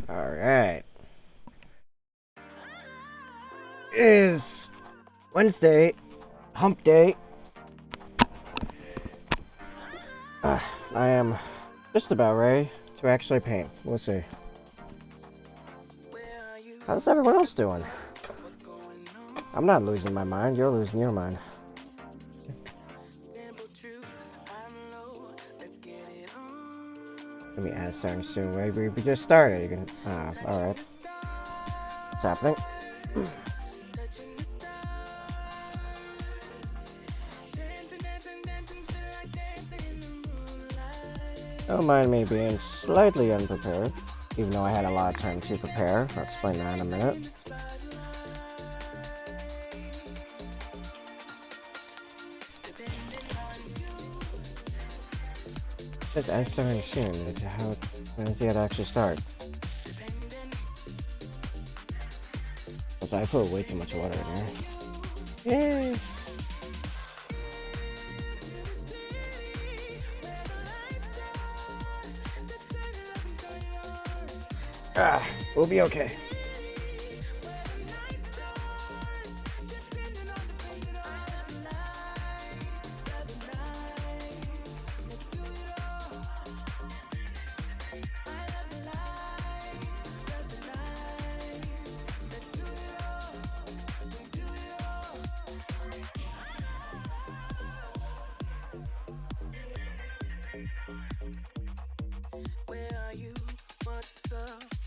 Alright. It is Wednesday, hump day. I am just about ready to actually paint. We'll see. How's everyone else doing? I'm not losing my mind, you're losing your mind. Let me add something soon. Maybe we just started. You can. Alright. What's happening? Don't mind me being slightly unprepared, even though I had a lot of time to prepare. I'll explain that in a minute. Just answering soon. When does he actually start? Because I put way too much water in there. Yay! We'll be okay.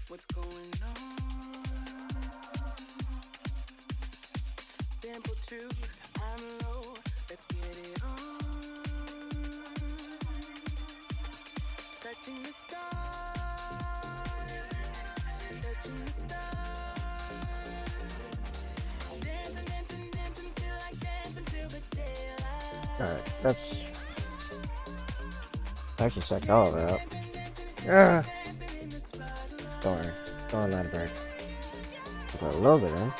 What's going on? Simple truth, I'm low, let's get it on. Touching the stars, touching the stars. Dancing, dancing, dancing, feel like dancing till the daylight. Alright, that's... I actually sucked all of it up. Yeah. Don't worry. Don't let it break. Put a little bit in.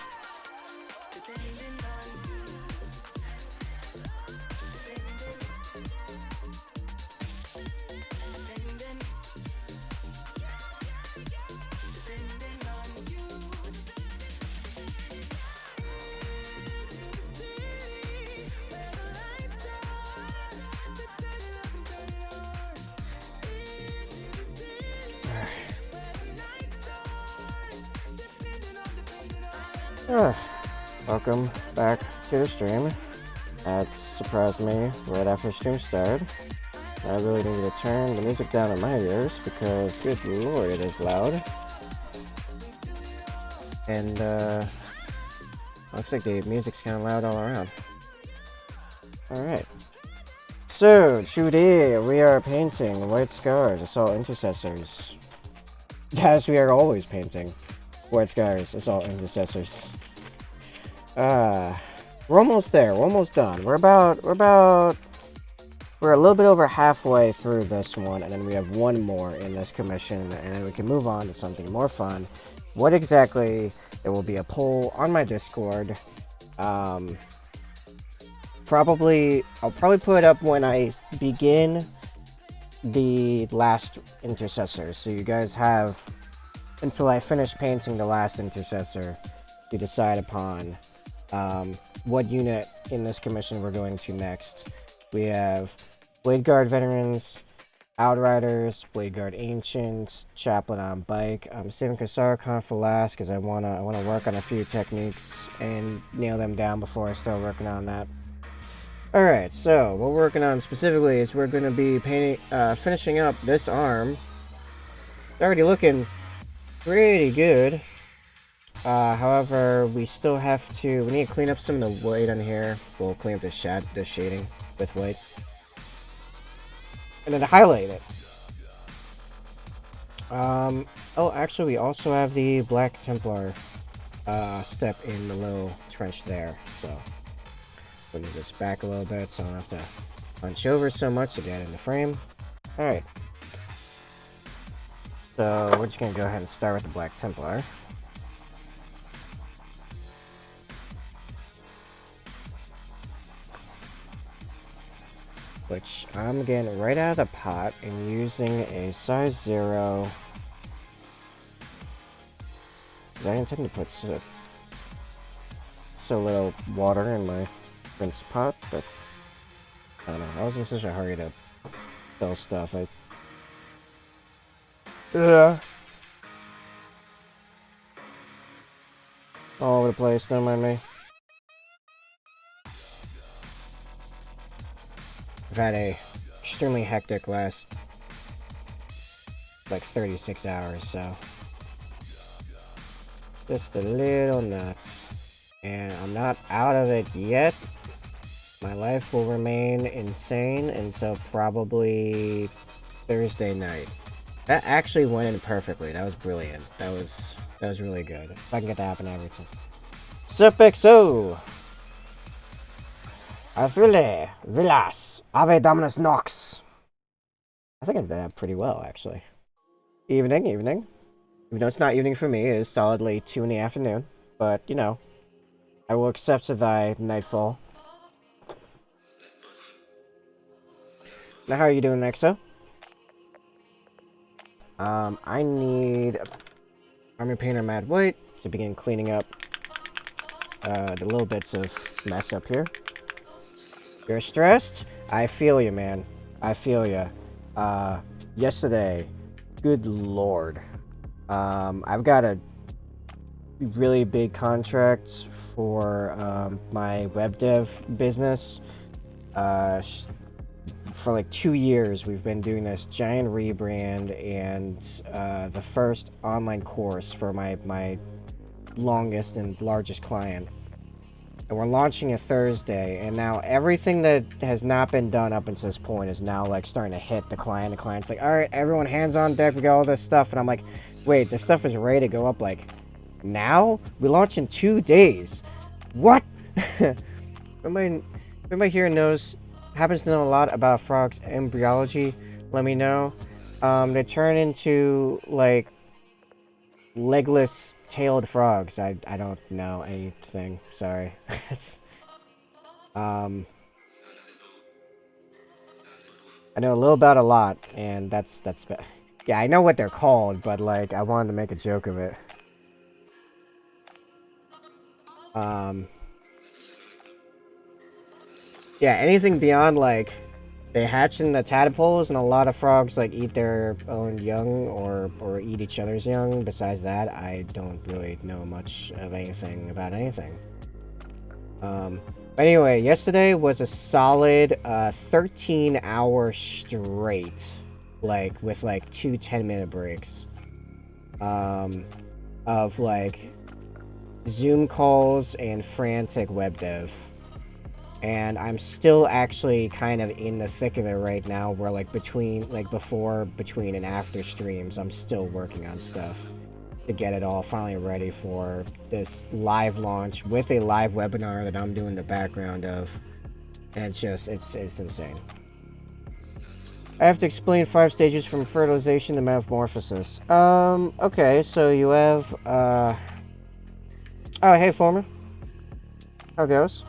Welcome back to the stream. That surprised me right after stream started. I really needed to turn the music down in my ears because, good lord, it is loud. And, looks like the music's kind of loud all around. Alright. So, today we are painting White Scars, Assault Intercessors. As we are always painting White Scars, Assault Intercessors. We're almost there. We're almost done. We're a little bit over halfway through this one, and then we have one more in this commission, and then we can move on to something more fun. What exactly? There will be a poll on my Discord. I'll probably put it up when I begin the last Intercessor, so you guys have until I finish painting the last Intercessor to decide upon what unit in this commission we're going to next. We have Blade Guard Veterans, Outriders, Blade Guard Ancients, Chaplain on Bike. I'm saving Kasarkon for last because I wanna work on a few techniques and nail them down before I start working on that. Alright, so what we're working on specifically is we're going to be painting, finishing up this arm. It's already looking pretty good. However, we still have to, we need to clean up some of the white on here. We'll clean up the shading with white. And then highlight it. Oh, actually, we also have the Black Templar step in the little trench there. So, we'll move this back a little bit so I don't have to punch over so much to get in the frame. Alright. So, we're just going to go ahead and start with the Black Templar. Which I'm getting right out of the pot and using a size 0 I intend to put so little water in my rinse pot, but I don't know. I was in such a hurry to fill stuff. Yeah. All over the place, don't mind me. I've had a extremely hectic last like 36 hours, so just a little nuts. And I'm not out of it yet. My life will remain insane until probably Thursday night. That actually went in perfectly. That was brilliant. That was really good. If I can get that happen every time. Supexo! Azule, Villas, Ave Dominus Nox. I think I did that pretty well, actually. Evening. Even though it's not evening for me, it is solidly 2 in the afternoon. But, you know, I will accept thy nightfall. Now, how are you doing, Nexo? I need Armor Painter Mad White to begin cleaning up the little bits of mess up here. You're stressed? I feel you, man. I feel you. Yesterday, good lord. I've got a really big contract for my web dev business. For like 2 years, we've been doing this giant rebrand and the first online course for my longest and largest client. And we're launching it Thursday, and now everything that has not been done up until this point is now like starting to hit the client. The client's like, all right, everyone hands on deck, we got all this stuff. And I'm like, wait, this stuff is ready to go up like now? We launch in 2 days. What? Everybody here happens to know a lot about frogs embryology. Let me know. They turn into like legless tailed frogs. I don't know anything. Sorry. I know a little about a lot, and that's yeah, I know what they're called, but like I wanted to make a joke of it. Yeah, anything beyond like they hatch in the tadpoles, and a lot of frogs like eat their own young or eat each other's young. Besides that, I don't really know much of anything about anything. But anyway, yesterday was a solid 13 hours straight, like with like 2 10-minute breaks of like Zoom calls and frantic web dev. And I'm still actually kind of in the thick of it right now, where like between and after streams, I'm still working on stuff to get it all finally ready for this live launch with a live webinar that I'm doing the background of. And it's insane. I have to explain 5 stages from fertilization to metamorphosis. Okay, so you have, oh, hey, Former. How it goes?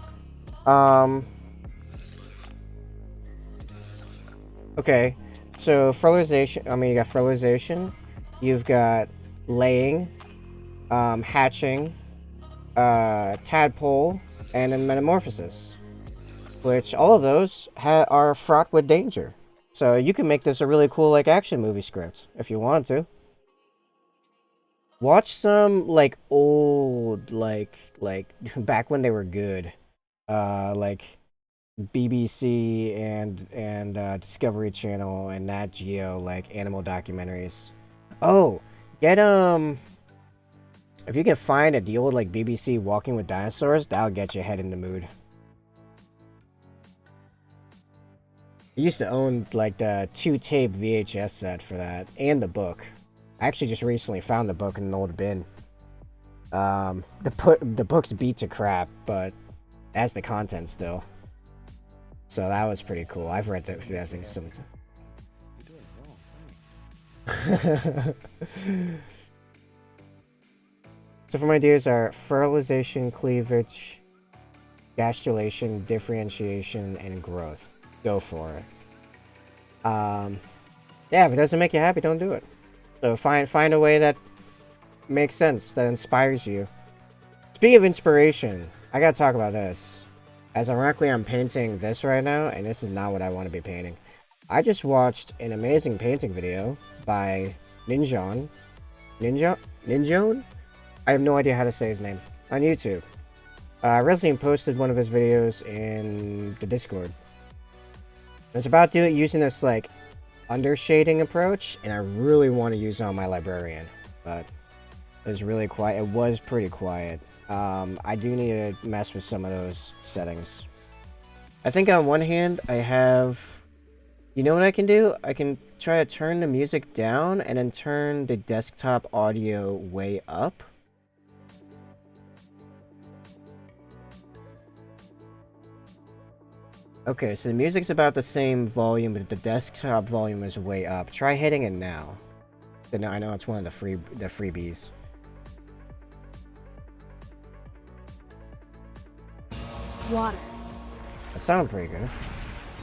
Okay, so fertilization, you got fertilization, you've got laying, hatching, tadpole, and then metamorphosis, which all of those are fraught with danger. So you can make this a really cool, like, action movie script, if you want to. Watch some, like, old, like, back when they were good, like, BBC and Discovery Channel and Nat Geo, like, animal documentaries. Oh, get, if you can find the old, like, BBC Walking with Dinosaurs, that'll get your head in the mood. I used to own, like, the 2-tape VHS set for that, and the book. I actually just recently found the book in an old bin. The book's beat to crap, but has the content still. So that was pretty cool. I've read through that thing so much. You're doing wrong. So for my ideas are fertilization, cleavage, gastrulation, differentiation, and growth. Go for it. Yeah, if it doesn't make you happy, don't do it. So find a way that makes sense, that inspires you. Speaking of inspiration, I gotta talk about this. As ironically, I'm painting this right now, and this is not what I want to be painting. I just watched an amazing painting video by Ninjon. Ninjon? I have no idea how to say his name. On YouTube. Resident posted one of his videos in the Discord. It's about using this, like, undershading approach, and I really want to use it on my librarian. But it was really quiet. It was pretty quiet. I do need to mess with some of those settings. I think on one hand, I have... You know what I can do? I can try to turn the music down and then turn the desktop audio way up. Okay, so the music's about the same volume, but the desktop volume is way up. Try hitting it now. Then I know it's one of the freebies. Water. That sounded pretty good.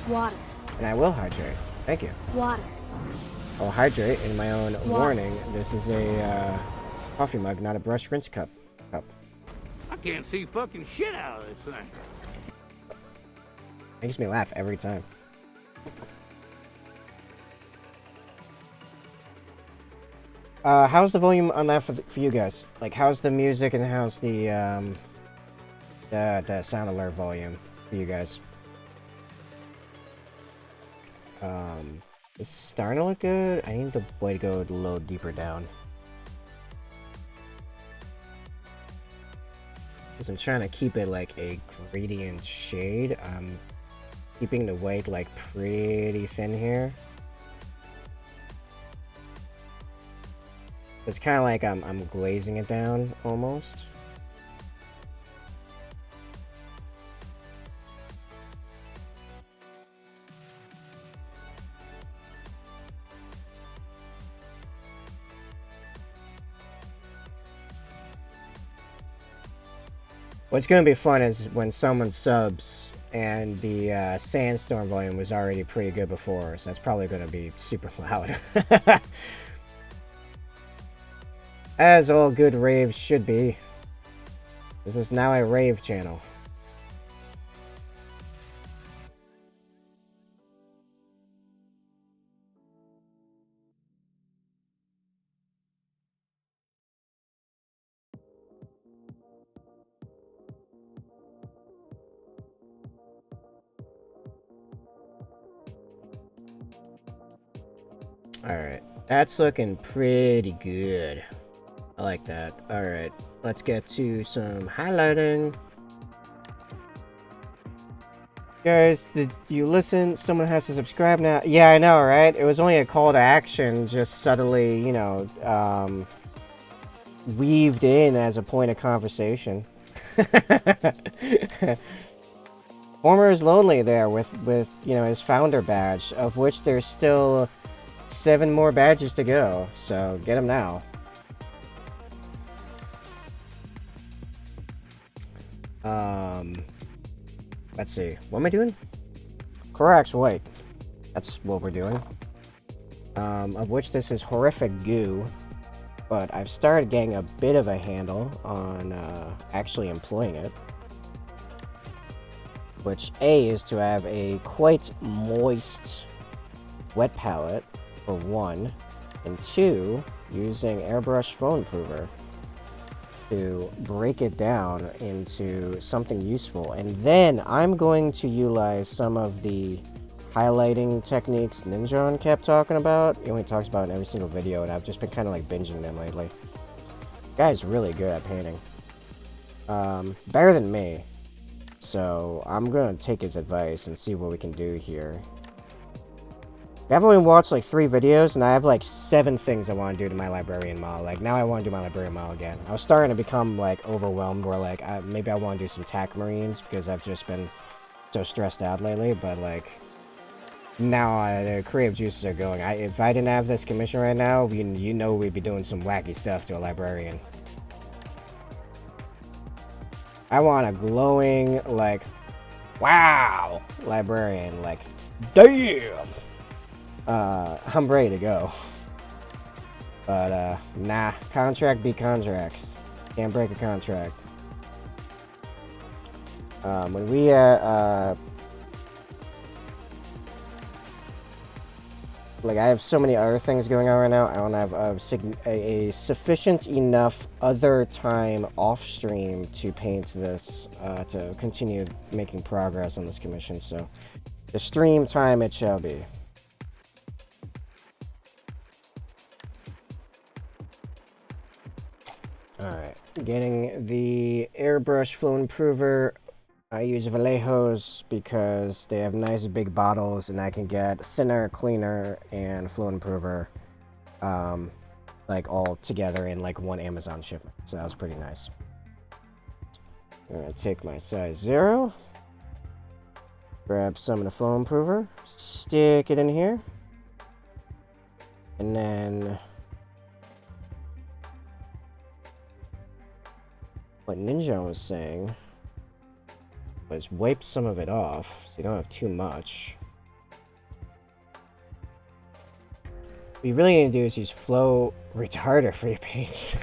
Water. And I will hydrate. Thank you. Water. I'll hydrate in my own warning. This is a coffee mug, not a brush rinse cup. I can't see fucking shit out of this thing. Makes me laugh every time. How's the volume on that for you guys? Like, how's the music and how's the sound alert volume for you guys? It's starting to look good. I need the way to go a little deeper down. Because I'm trying to keep it like a gradient shade. I'm keeping the weight like pretty thin here. It's kind of like I'm glazing it down almost. What's going to be fun is when someone subs and the sandstorm volume was already pretty good before, so that's probably going to be super loud. As all good raves should be. This is now a rave channel. Alright, that's looking pretty good. I like that. Alright, let's get to some highlighting. Guys, did you listen? Someone has to subscribe now. Yeah, I know, right? It was only a call to action, just subtly, you know, weaved in as a point of conversation. Former is lonely there with you know, his founder badge, of which there's still 7 more badges to go, so get them now. Let's see. What am I doing? Corax White. That's what we're doing. Of which this is horrific goo, but I've started getting a bit of a handle on actually employing it. Which A is to have a quite moist wet palette, for 1, and 2, using airbrush foam improver to break it down into something useful. And then I'm going to utilize some of the highlighting techniques Ninjon kept talking about. He only talks about in every single video, and I've just been kind of like binging them lately. The guy's really good at painting. Better than me. So I'm gonna take his advice and see what we can do here. I've only watched like 3 videos, and I have like 7 things I want to do to my librarian model. Like, now I want to do my librarian model again. I was starting to become like overwhelmed, where like maybe I want to do some tack marines because I've just been so stressed out lately. But like, now the creative juices are going. If I didn't have this commission right now, you know, we'd be doing some wacky stuff to a librarian. I want a glowing, like, wow, librarian. Like, damn. I'm ready to go. But, nah. Contract be contracts. Can't break a contract. When we, like, I have so many other things going on right now. I don't have a sufficient enough other time off stream to paint this, to continue making progress on this commission. So, the stream time it shall be. Alright, getting the airbrush flow improver. I use Vallejos because they have nice big bottles and I can get thinner, cleaner, and flow improver like all together in like one Amazon shipment. So that was pretty nice. I'm gonna take my size 0, grab some of the flow improver, stick it in here, and then what Ninja was saying was wipe some of it off so you don't have too much. What you really need to do is use flow retarder for your paints.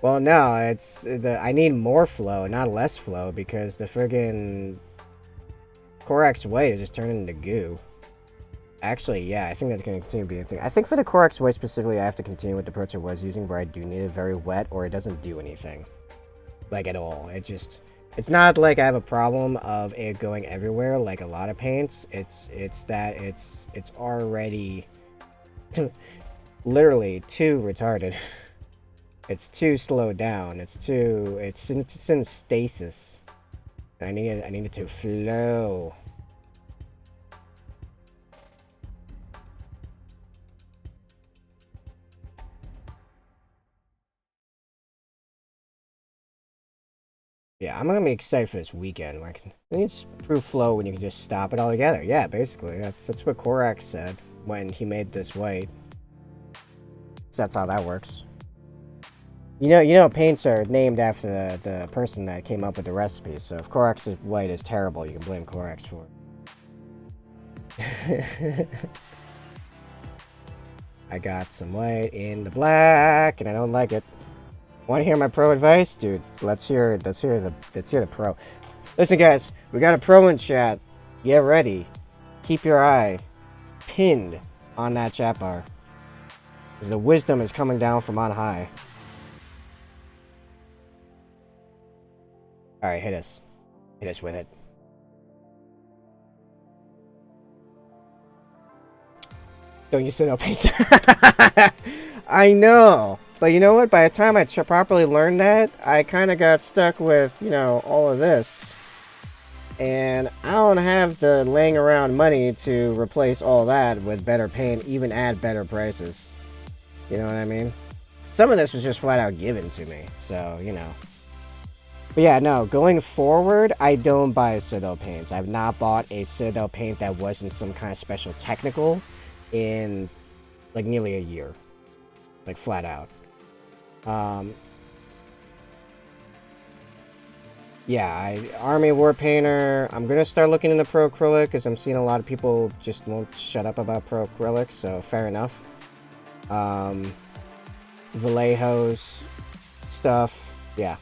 Well, no, I need more flow, not less flow, because the friggin' Corax White is just turning into goo. Actually, yeah, I think that's going to continue being a thing. I think for the Corax White specifically, I have to continue with the approach I was using, where I do need it very wet, or it doesn't do anything. Like, at all. It's not like I have a problem of it going everywhere, like a lot of paints. It's that it's already literally too retarded. It's too slowed down. It's in stasis. I need it to flow. Yeah, I'm gonna be excited for this weekend where I can improve flow when you can just stop it all together. Yeah, basically. That's what Korax said when he made this white. So that's how that works. You know, paints are named after the person that came up with the recipe, so if Korax's white is terrible, you can blame Korax for it. I got some white in the black, and I don't like it. Want to hear my pro advice? Dude, let's hear the pro. Listen, guys, we got a pro in chat. Get ready. Keep your eye pinned on that chat bar, because the wisdom is coming down from on high. Alright, hit us. Hit us with it. Don't you sit up, paints. I know. But you know what? By the time I properly learned that, I kind of got stuck with, you know, all of this. And I don't have the laying around money to replace all that with better paint, even at better prices. You know what I mean? Some of this was just flat out given to me, so, you know. But yeah, no, going forward, I don't buy Citadel paints. I've not bought a Citadel paint that wasn't some kind of special technical in, like, nearly a year. Like, flat out. Yeah, Army War Painter, I'm gonna start looking into Pro Acrylic, because I'm seeing a lot of people just won't shut up about Pro Acrylic, so fair enough. Vallejo's stuff, yeah.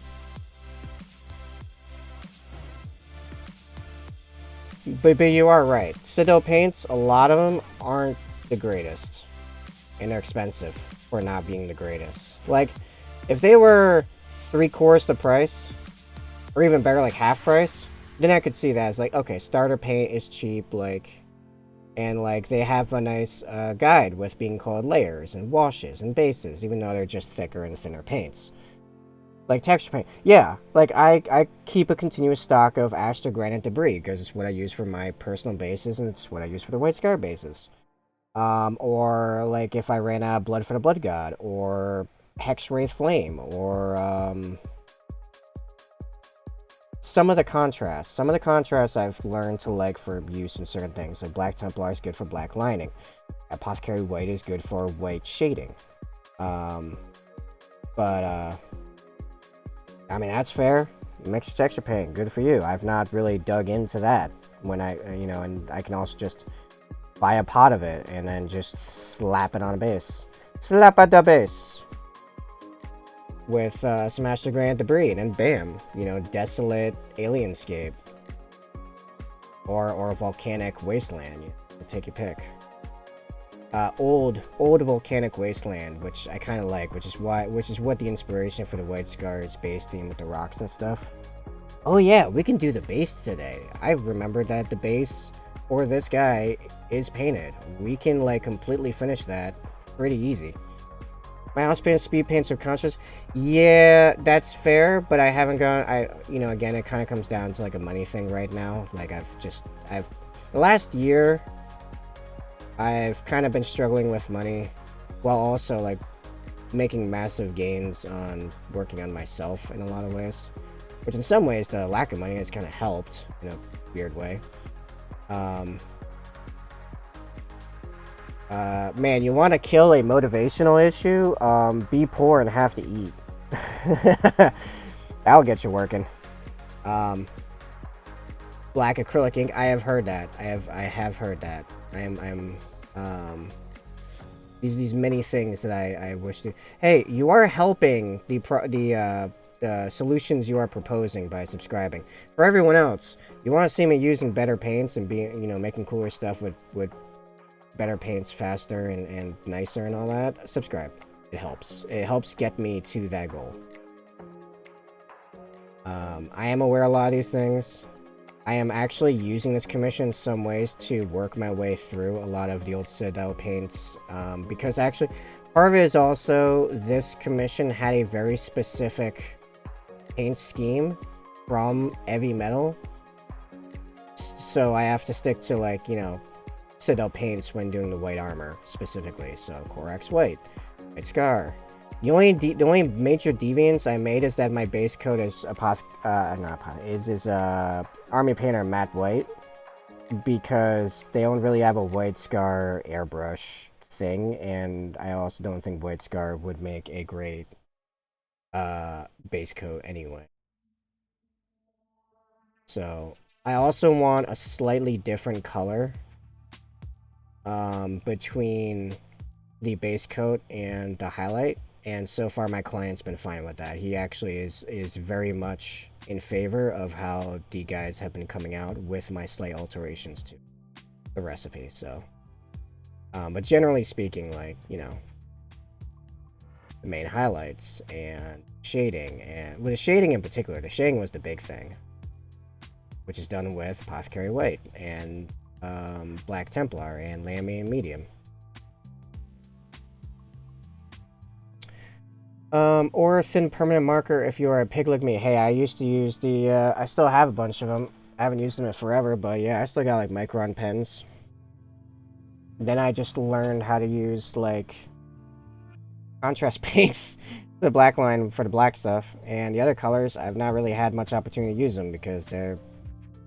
But you are right. Citadel paints, a lot of them aren't the greatest. And they're expensive for not being the greatest. Like, if they were 3/4 the price, or even better, like half price, then I could see that as like, okay, starter paint is cheap, like, and like they have a nice guide with being called layers and washes and bases, even though they're just thicker and thinner paints. Like texture paint, yeah, like I keep a continuous stock of ash to granite debris because it's what I use for my personal bases and it's what I use for the White Scar bases. Or like if I ran out of blood for the Blood God, or Hex Wraith Flame, or some of the contrasts I've learned to like for use in certain things. So Black Templar is good for black lining. Apothecary White is good for white shading. I mean, that's fair. Mixed texture paint, good for you. I've not really dug into that when and I can also just buy a pot of it and then just slap it on a base. slap at the base with Smash the Grand Debris, and then bam, you know, Desolate Alienscape. Or Volcanic Wasteland, you take your pick. Old Volcanic Wasteland, which I kind of like, which is what the inspiration for the White Scar is based in with the rocks and stuff. Oh yeah, we can do the base today. I remembered that the base for this guy is painted. We can like completely finish that pretty easy. My house paint, speed paint, subconscious. Yeah, that's fair, but I haven't gone. You know, again, it kind of comes down to like a money thing right now. Like last year, I've kind of been struggling with money, while also like making massive gains on working on myself in a lot of ways. Which in some ways, the lack of money has kind of helped in a weird way. Man, you want to kill a motivational issue? Be poor and have to eat. That'll get you working. Black acrylic ink. I have heard that. I have heard that. These many things that I wish to. Hey, you are helping the solutions you are proposing by subscribing. For everyone else, you want to see me using better paints and making cooler stuff with better paints faster and nicer and all that, subscribe. It helps get me to that goal. I am aware of a lot of these things. I am actually using this commission in some ways to work my way through a lot of the old Citadel paints, because actually part of it is also this commission had a very specific paint scheme from heavy metal, so I have to stick to like, you know, Citadel paints when doing the white armor specifically. So Corax White, White Scar. The only major deviance I made is that my base coat is Army Painter Matte White, because they don't really have a White Scar airbrush thing, and I also don't think White Scar would make a great base coat anyway. So I also want a slightly different color between the base coat and the highlight, and so far my client's been fine with that. He actually is very much in favor of how the guys have been coming out with my slight alterations to the recipe. So but generally speaking, like, you know, the main highlights and shading, and with the shading in particular, the shading was the big thing, which is done with Apothecary White and Black Templar and Lamy and Medium. Or a thin permanent marker if you are a pig like me. Hey, I used to use the, I still have a bunch of them. I haven't used them in forever, but yeah, I still got like Micron pens. Then I just learned how to use like contrast paints, the black line for the black stuff, and the other colors, I've not really had much opportunity to use them because they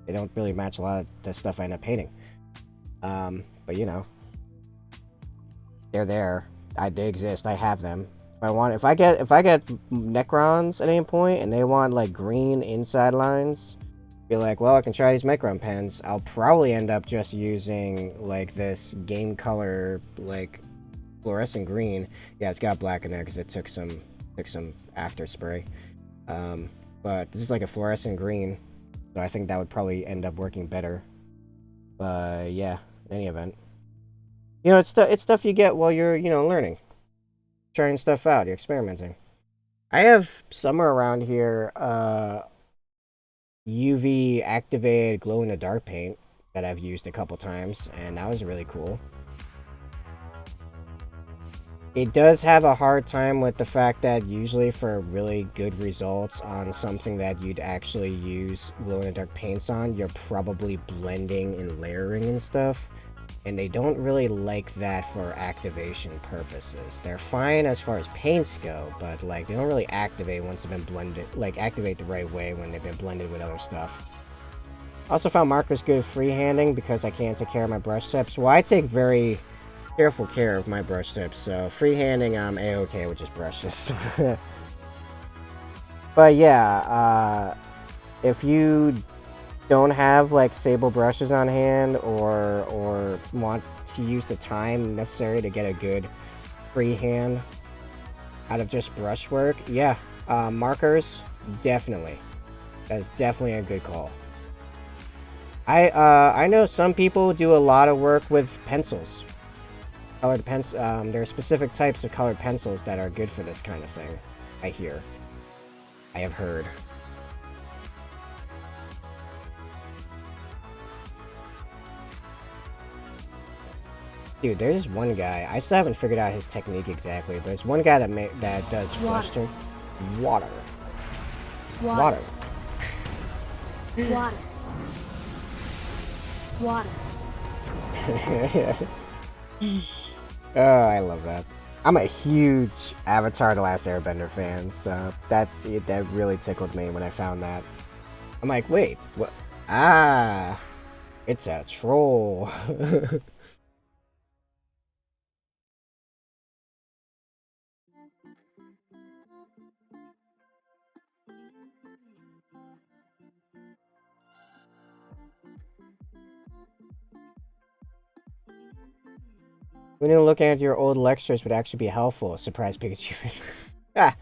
don't really match a lot of the stuff I end up painting. But you know, they're there. They exist. I have them. If I get Necrons at any point and they want like green inside lines, be like, well, I can try these Micron pens. I'll probably end up just using like this game color, like fluorescent green. Yeah, it's got black in there because it took some after spray. But this is like a fluorescent green, so I think that would probably end up working better. But yeah, in any event, you know, it's stuff you get while you're, you know, learning, trying stuff out, you're experimenting. I have somewhere around here UV activated glow in the dark paint that I've used a couple times, and that was really cool. It does have a hard time with the fact that usually for really good results on something that you'd actually use glow-in-the-dark paints on, you're probably blending and layering and stuff. And they don't really like that for activation purposes. They're fine as far as paints go, but like they don't really activate once they've been blended, like activate the right way when they've been blended with other stuff. Also found markers good freehanding because I can't take care of my brush tips. Well, I take very careful care of my brush tips, so freehanding I'm a-okay with just brushes. But yeah, if you don't have like sable brushes on hand or want to use the time necessary to get a good freehand out of just brushwork, yeah, markers, definitely. That's definitely a good call. I know some people do a lot of work with pencils. Colored pens. There are specific types of colored pencils that are good for this kind of thing. I hear. I have heard. Dude, there's one guy. I still haven't figured out his technique exactly, but there's one guy that does flush to water. Water. Water. Water. Oh, I love that. I'm a huge Avatar: The Last Airbender fan, so that really tickled me when I found that. I'm like, wait, what? Ah, it's a troll. Who knew looking at your old lectures would actually be helpful? Surprise Pikachu. Ah.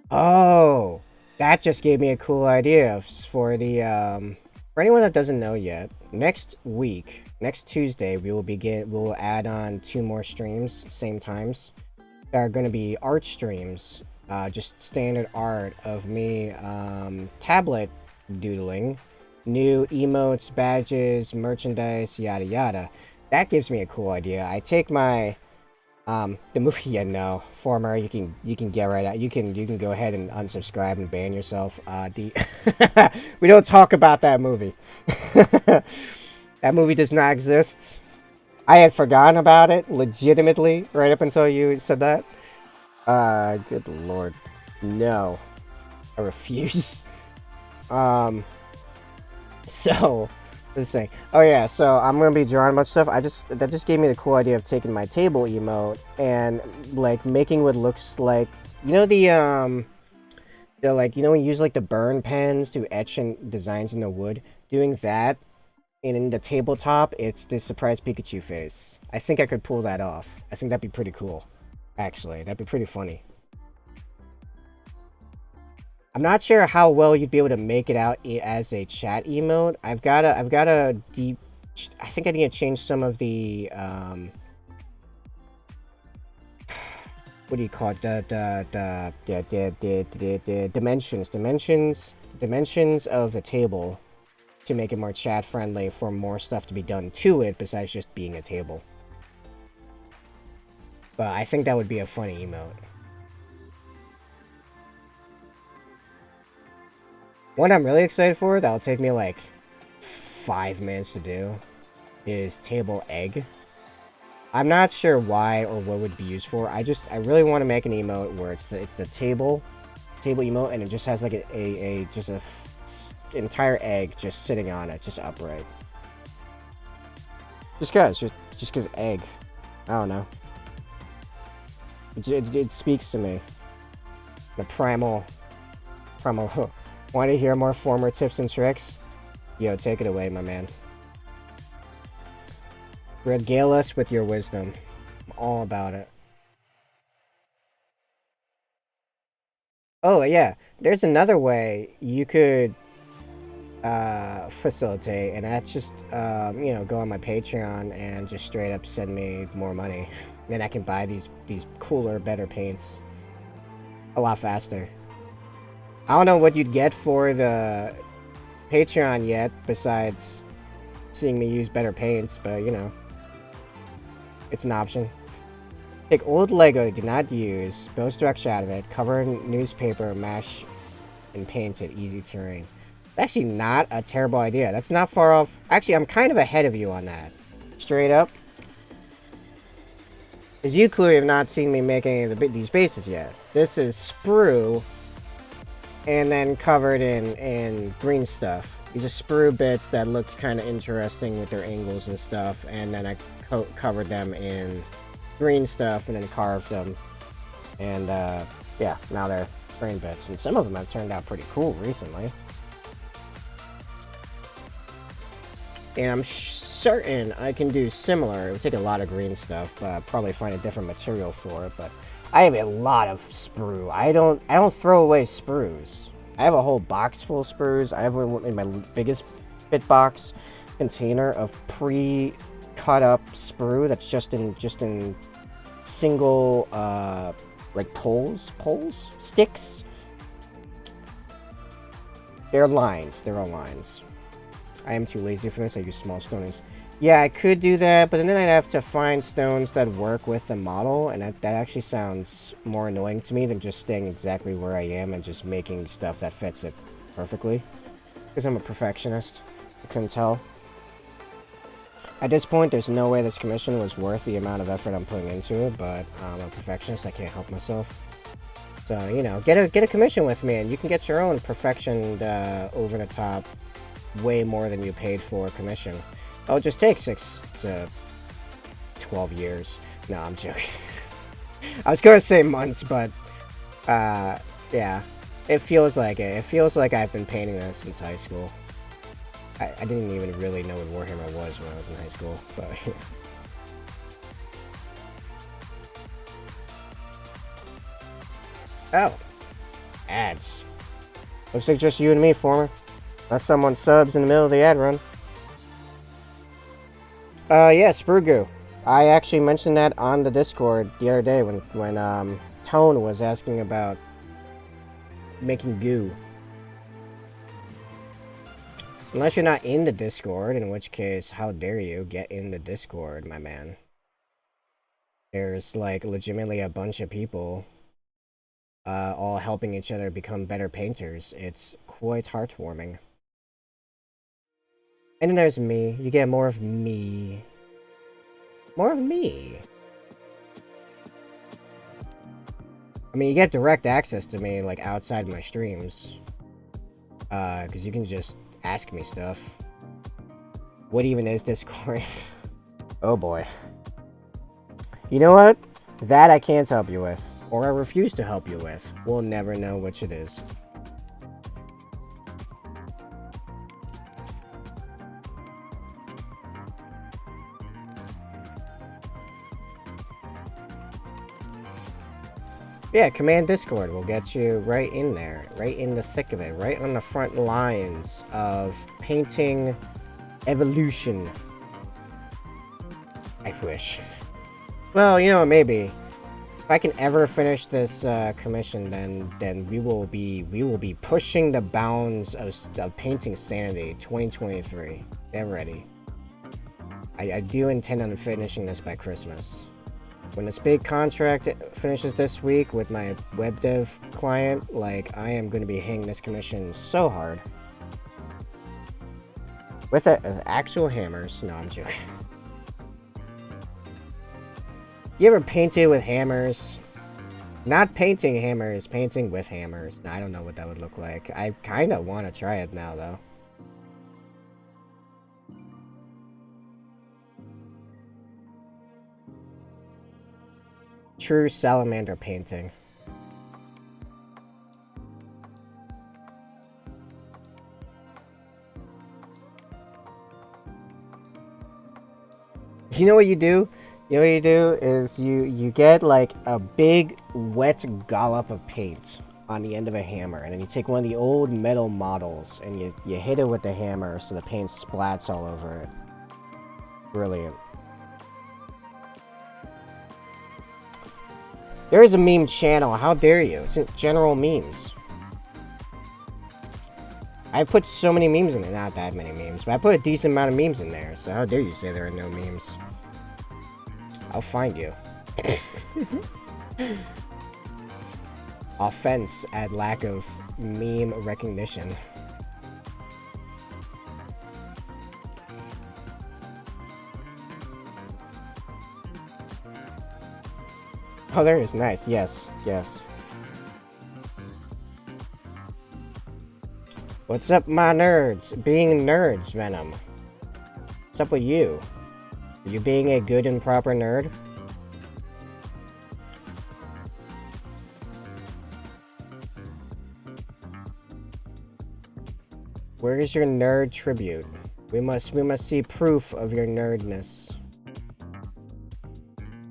Oh, that just gave me a cool idea for the for anyone that doesn't know yet. Next week, next Tuesday, we'll add on 2 more streams, same times. That are going to be art streams, just standard art of me tablet doodling. New emotes, badges, merchandise, yada yada. That gives me a cool idea. I take my the movie, yeah, no, former, you can get right out. You can go ahead and unsubscribe and ban yourself. We don't talk about that movie. That movie does not exist. I had forgotten about it legitimately right up until you said that. Good lord, no, I refuse. So, let's see. Oh yeah, so I'm gonna be drawing a bunch of stuff. That just gave me the cool idea of taking my table emote and like making what looks like, you know, like, you know, when you use like the burn pens to etch and designs in the wood, doing that, and in the tabletop, it's the surprise Pikachu face. I think I could pull that off. I think that'd be pretty cool. Actually, that'd be pretty funny. I'm not sure how well you'd be able to make it out as a chat emote. I've got a deep. I think I need to change some of the what do you call it? The dimensions of the table to make it more chat friendly for more stuff to be done to it besides just being a table. But I think that would be a funny emote. One I'm really excited for, that'll take me like 5 minutes to do, is table egg. I'm not sure why or what it would be used for. I really want to make an emote where it's the table emote, and it just has like a entire egg just sitting on it, just upright. Just cause egg. I don't know. It speaks to me. The primal. Want to hear more former tips and tricks? Yo, take it away, my man. Regale us with your wisdom. I'm all about it. Oh, yeah. There's another way you could facilitate, and that's just, you know, go on my Patreon and just straight up send me more money. Then I can buy these cooler, better paints a lot faster. I don't know what you'd get for the Patreon yet, besides seeing me use better paints, but you know, it's an option. Take old Lego you do not use, build structure out of it, cover in newspaper, mash, and paint it easy terrain. That's actually not a terrible idea. That's not far off. Actually, I'm kind of ahead of you on that. Straight up. Because you clearly have not seen me make any of these bases yet. This is sprue and then covered in green stuff. These are sprue bits that looked kind of interesting with their angles and stuff, and then I covered them in green stuff and then carved them. And yeah, now they're terrain bits, and some of them have turned out pretty cool recently. And I'm certain I can do similar. It would take a lot of green stuff, but I'd probably find a different material for it. But I have a lot of sprue. I don't throw away sprues. I have a whole box full of sprues. I have one in my biggest bit box container of pre-cut up sprue that's just in single like poles, sticks. They're lines. They're all lines. I am too lazy for this. I use small stones. Yeah, I could do that, but then I'd have to find stones that work with the model, and that actually sounds more annoying to me than just staying exactly where I am and just making stuff that fits it perfectly. Because I'm a perfectionist. I couldn't tell. At this point, there's no way this commission was worth the amount of effort I'm putting into it, but I'm a perfectionist. I can't help myself. So, you know, get a commission with me, and you can get your own perfectioned, over-the-top, way more than you paid for commission. Oh, it just takes 6 to 12 years. No, I'm joking. I was gonna say months, but yeah, it feels like it. It feels like I've been painting this since high school. I didn't even really know what Warhammer was when I was in high school, but oh, ads. Looks like just you and me, Former. Unless someone subs in the middle of the ad run. Yeah, sprue goo. I actually mentioned that on the Discord the other day when Tone was asking about making goo. Unless you're not in the Discord, in which case, how dare you get in the Discord, my man. There's, like, legitimately a bunch of people all helping each other become better painters. It's quite heartwarming. And then there's me. You get more of me. More of me. I mean, you get direct access to me, like, outside my streams. Because you can just ask me stuff. What even is Discord? Oh boy. You know what? That I can't help you with. Or I refuse to help you with. We'll never know which it is. Yeah, Command Discord will get you right in there, right in the thick of it, right on the front lines of painting evolution. I wish. Well, you know, maybe. If I can ever finish this commission, then we will be pushing the bounds of painting sanity 2023. Get ready. I do intend on finishing this by Christmas. When this big contract finishes this week with my web dev client, like, I am going to be hitting this commission so hard. With actual hammers. No, I'm joking. You ever painted with hammers? Not painting hammers, painting with hammers. I don't know what that would look like. I kind of want to try it now, though. True salamander painting. You know what you do? You know what you do is you get like a big wet dollop of paint on the end of a hammer, and then you take one of the old metal models and you hit it with the hammer so the paint splats all over it. Brilliant. There is a meme channel, how dare you? It's general memes. I put so many memes in there, not that many memes, but I put a decent amount of memes in there, so how dare you say there are no memes? I'll find you. Offense at lack of meme recognition. Oh, there is. Nice. Yes. Yes. What's up, my nerds? Being nerds, Venom. What's up with you? Are you being a good and proper nerd? Where is your nerd tribute? We must see proof of your nerdness.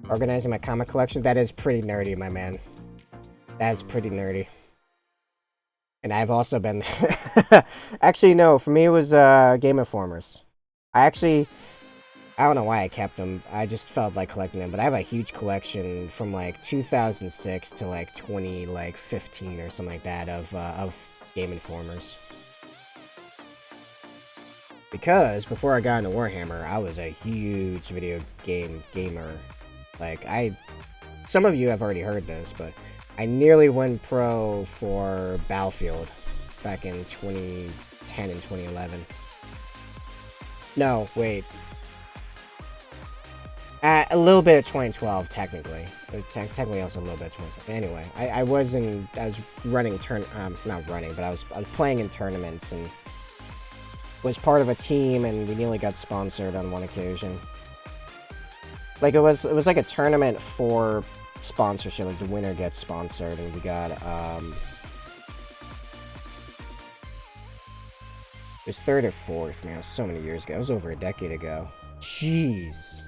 Organizing my comic collection, that is pretty nerdy, my man. That's pretty nerdy. And I've also been... Actually, no, for me it was Game Informers. I don't know why I kept them. I just felt like collecting them, but I have a huge collection from like 2006 to like 2015 or something like that of Game Informers. Because before I got into Warhammer, I was a huge video game gamer. Like some of you have already heard this, but I nearly went pro for Battlefield back in 2010 and 2011. No, wait. A little bit of 2012, technically. Technically also a little bit of 2012. Anyway, I was running not running, but I was playing in tournaments and was part of a team, and we nearly got sponsored on one occasion. Like it was like a tournament for sponsorship, like the winner gets sponsored, and we got it was third or fourth, man. It was so many years ago. It was over a decade ago. Jeez.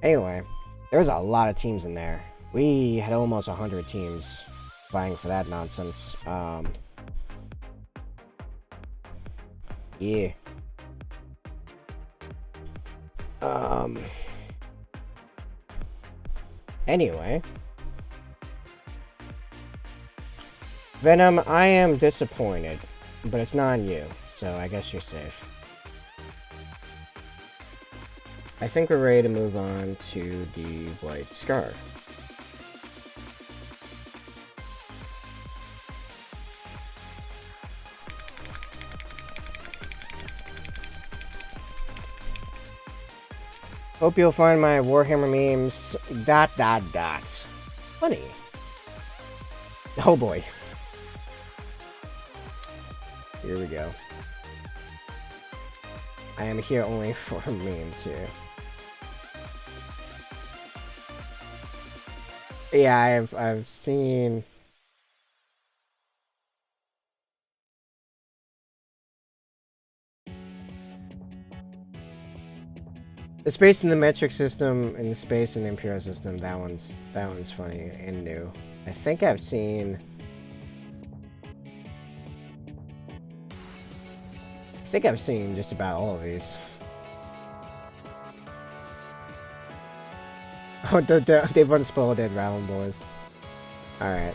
Anyway, there was a lot of teams in there. We had almost 100 teams vying for that nonsense. Yeah. Anyway. Venom, I am disappointed, but it's not on you, so I guess you're safe. I think we're ready to move on to the White Scar. Hope you'll find my Warhammer memes ... funny. Oh boy. Here we go. I am here only for memes here. Yeah, I've seen... The space in the metric system and the space in the imperial system, that one's funny and new. I think I've seen just about all of these. Oh, they've unspoiled it, Round Boys. Alright.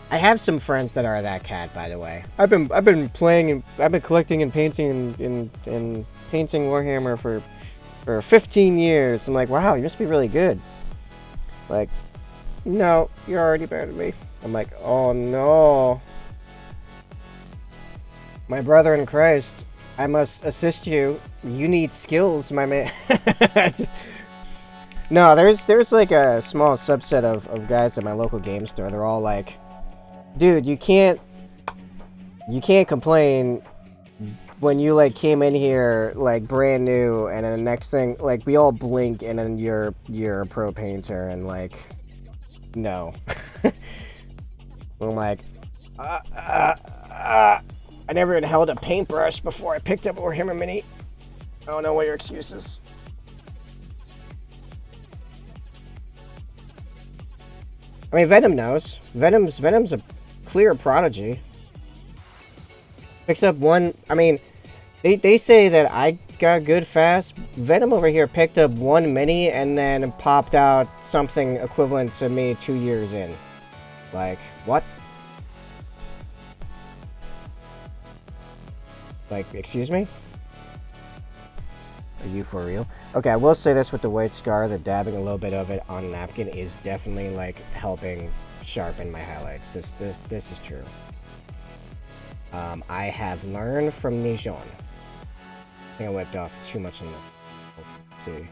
I have some friends that are that cat, by the way. I've been playing and I've been collecting and painting and painting Warhammer for 15 years. I'm like, wow, you must be really good. Like, no, you're already better than me. I'm like, oh no. My brother in Christ, I must assist you. You need skills, my man. No, there's like a small subset of guys at my local game store. They're all like, dude, you can't complain when you like came in here like brand new, and then the next thing, like, we all blink and then you're a pro painter, and like, no. I'm like, I never even held a paintbrush before I picked up Warhammer Mini. I don't know what your excuse is. I mean, Venom knows. Venom's a clear prodigy. Picks up one... I mean, they say that I got good fast. Venom over here picked up one mini and then popped out something equivalent to me 2 years in. Like, what? Like, excuse me? Are you for real? Okay, I will say this with the White Scar, the dabbing a little bit of it on a napkin is definitely like helping sharpen my highlights. This is true. I have learned from Nijon. I think I wiped off too much in this. Let's see.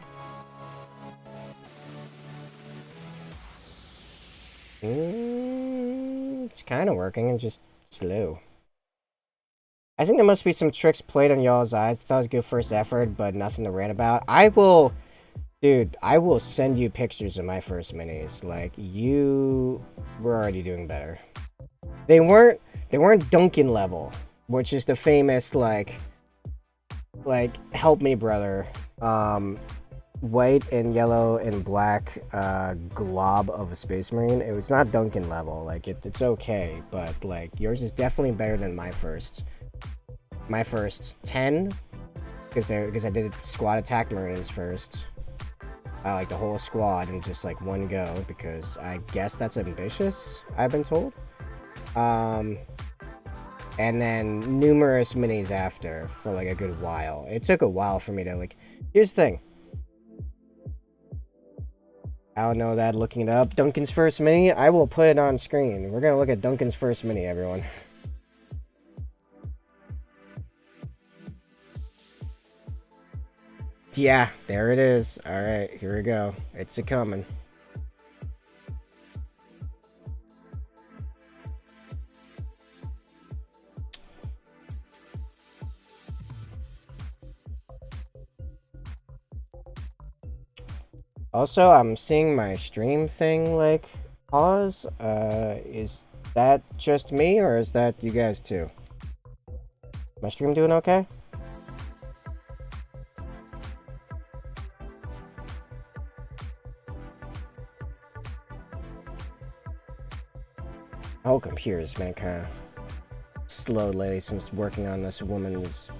It's kind of working and just slow. I think there must be some tricks played on y'all's eyes. I thought it was a good first effort, but nothing to rant about. I will send you pictures of my first minis. Like, you were already doing better. They weren't Duncan level, which is the famous like help me brother, white and yellow and black glob of a space marine. It was not Duncan level. Like it's okay, but like yours is definitely better than my first 10, because I did squad attack marines first. Like the whole squad in just like one go, because I guess that's ambitious, I've been told. And then numerous minis after for like a good while. It took a while for me to like. Here's the thing. I don't know that. Looking it up. Duncan's first mini. I will put it on screen. We're gonna look at Duncan's first mini, everyone. Yeah, there it is. All right, here we go. It's a coming. Also, I'm seeing my stream thing like pause. Is that just me, or is that you guys too? My stream doing okay? My whole computer's been kind of slow lately since working on this woman's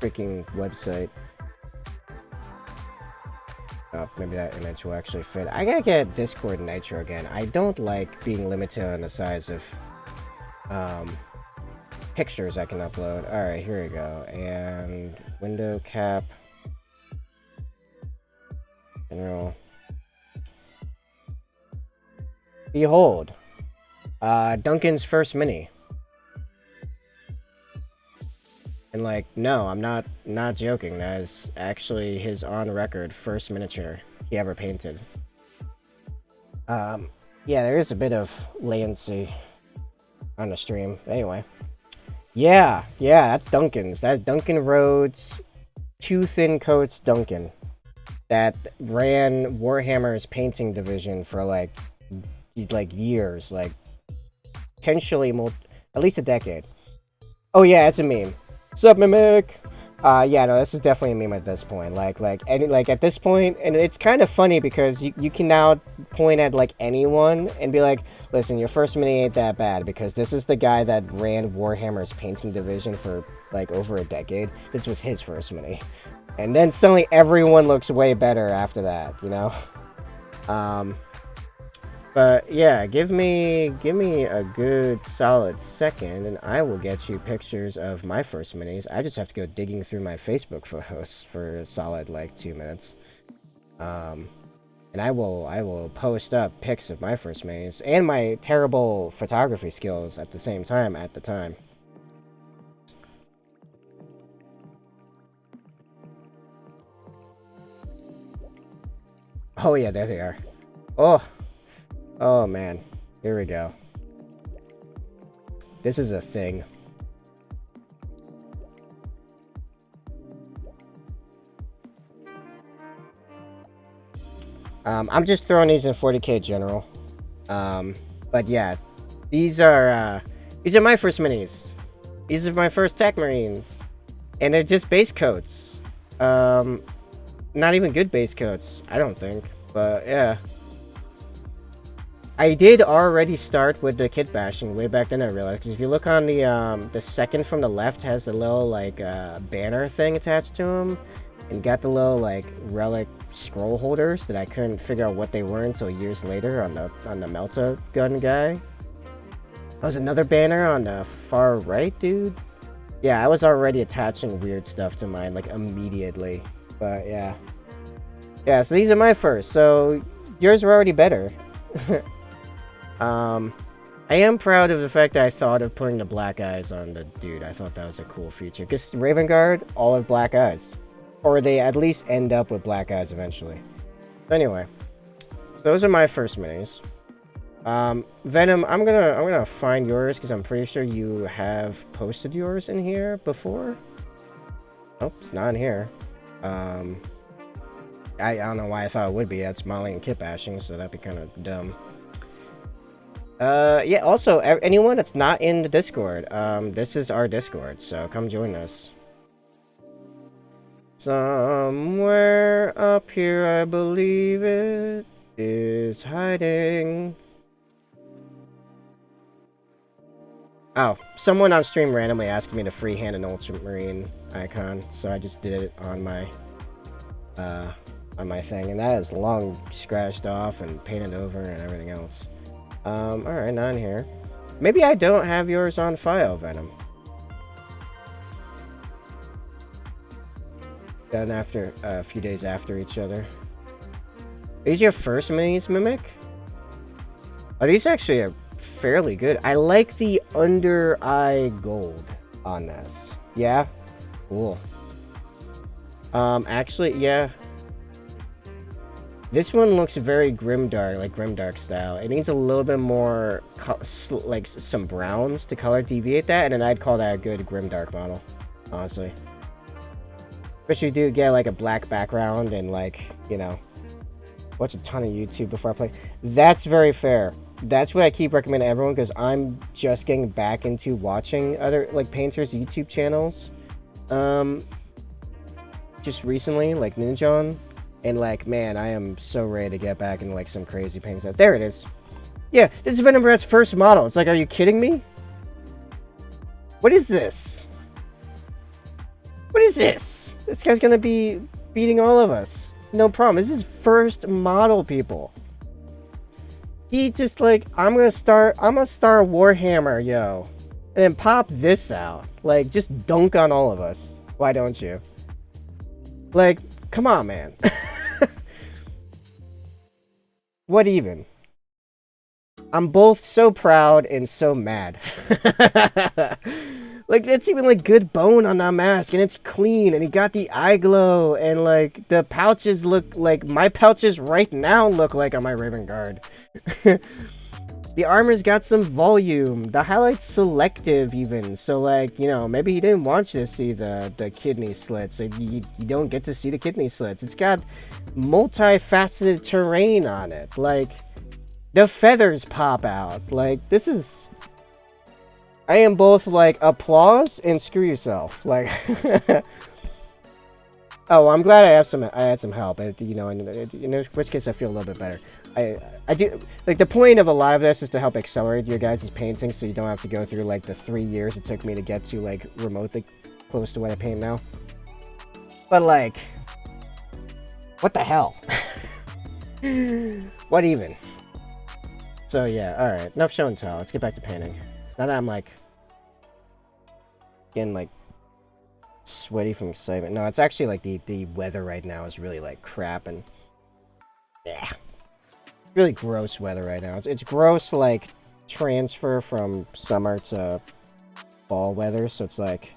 freaking website. Oh, maybe that image will actually fit. I gotta get Discord Nitro again. I don't like being limited on the size of pictures I can upload. Alright, here we go. And window cap. General. Behold. Duncan's first mini. And like, no, I'm not joking. That is actually his on-record first miniature he ever painted. Yeah, there is a bit of latency on the stream. Anyway. Yeah, that's Duncan's. That's Duncan Rhodes, Two Thin Coats Duncan. That ran Warhammer's painting division for like years, like potentially at least a decade. Oh yeah, it's a meme. Sup, Mimic? Yeah, no, this is definitely a meme at this point. Like at this point, and it's kind of funny because you can now point at like anyone and be like, listen, your first mini ain't that bad, because this is the guy that ran Warhammer's painting division for like over a decade. This was his first mini. And then suddenly everyone looks way better after that, you know? But yeah, give me a good solid second and I will get you pictures of my first minis. I just have to go digging through my Facebook photos for a solid like 2 minutes. And I will post up pics of my first minis and my terrible photography skills at the same time at the time. Oh yeah, there they are. Oh man, here we go. This is a thing. I'm just throwing these in 40k general. But yeah, these are my first minis. These are my first tech marines, and they're just base coats. Not even good base coats, I don't think. But yeah. I did already start with the kit bashing way back then, I realized, because if you look on the second from the left has a little like banner thing attached to him, and got the little like relic scroll holders that I couldn't figure out what they were until years later on the Melta gun guy. That was another banner on the far right, dude. Yeah, I was already attaching weird stuff to mine like immediately, but yeah. Yeah, so these are my first, so yours were already better. I am proud of the fact that I thought of putting the black eyes on the dude. I thought that was a cool feature. Because Raven Guard, all have black eyes. Or they at least end up with black eyes eventually. But anyway. So those are my first minis. Venom, I'm gonna find yours because I'm pretty sure you have posted yours in here before. Nope, it's not in here. I don't know why I thought it would be. That's modeling and kit bashing, so that'd be kind of dumb. Yeah, also, anyone that's not in the Discord, this is our Discord, so come join us. Somewhere up here, I believe it is hiding. Oh, someone on stream randomly asked me to freehand an ultramarine icon, so I just did it on my thing, and that is long scratched off and painted over and everything else. Alright, not in here. Maybe I don't have yours on file, Venom. Done after a few days after each other. These your first minis, Mimic? Oh, these actually are fairly good. I like the under eye gold on this. Yeah? Cool. Actually, yeah. This one looks very grimdark, like grimdark style. It needs a little bit more, like some browns to color deviate that, and then I'd call that a good grimdark model, honestly. Especially do get like a black background and like, you know, watch a ton of YouTube before I play. That's very fair. That's what I keep recommending to everyone, because I'm just getting back into watching other like painters' YouTube channels. Just recently, like Ninjon, and like, man, I am so ready to get back into like some crazy painting stuff. There it is. Yeah, this is Venom Brat's first model. It's like, are you kidding me? What is this? What is this? This guy's gonna be beating all of us. No problem. This is first model, people. He just like, I'm gonna start Warhammer, yo. And then pop this out. Like, just dunk on all of us. Why don't you? Like, come on, man. What even? I'm both so proud and so mad. Like, it's even like good bone on that mask, and it's clean, and he got the eye glow, and like the pouches look like my pouches right now look like on my Raven Guard. The armor's got some volume. The highlight's selective even, so like, you know, maybe he didn't want you to see the kidney slits. Like, you don't get to see the kidney slits. It's got multifaceted terrain on it. Like, the feathers pop out. Like, this is... I am both like, applause and screw yourself. Like... Oh, well, I'm glad I had some help. You know, in which case I feel a little bit better. I do, like, the point of a lot of this is to help accelerate your guys' painting, so you don't have to go through like the 3 years it took me to get to like remotely close to what I paint now. But like, what the hell? What even? So yeah, all right, enough show and tell. Let's get back to painting. Now that I'm like getting like sweaty from excitement. No, it's actually like the weather right now is really like crap, and yeah, really gross weather right now. It's gross, like transfer from summer to fall weather. So it's like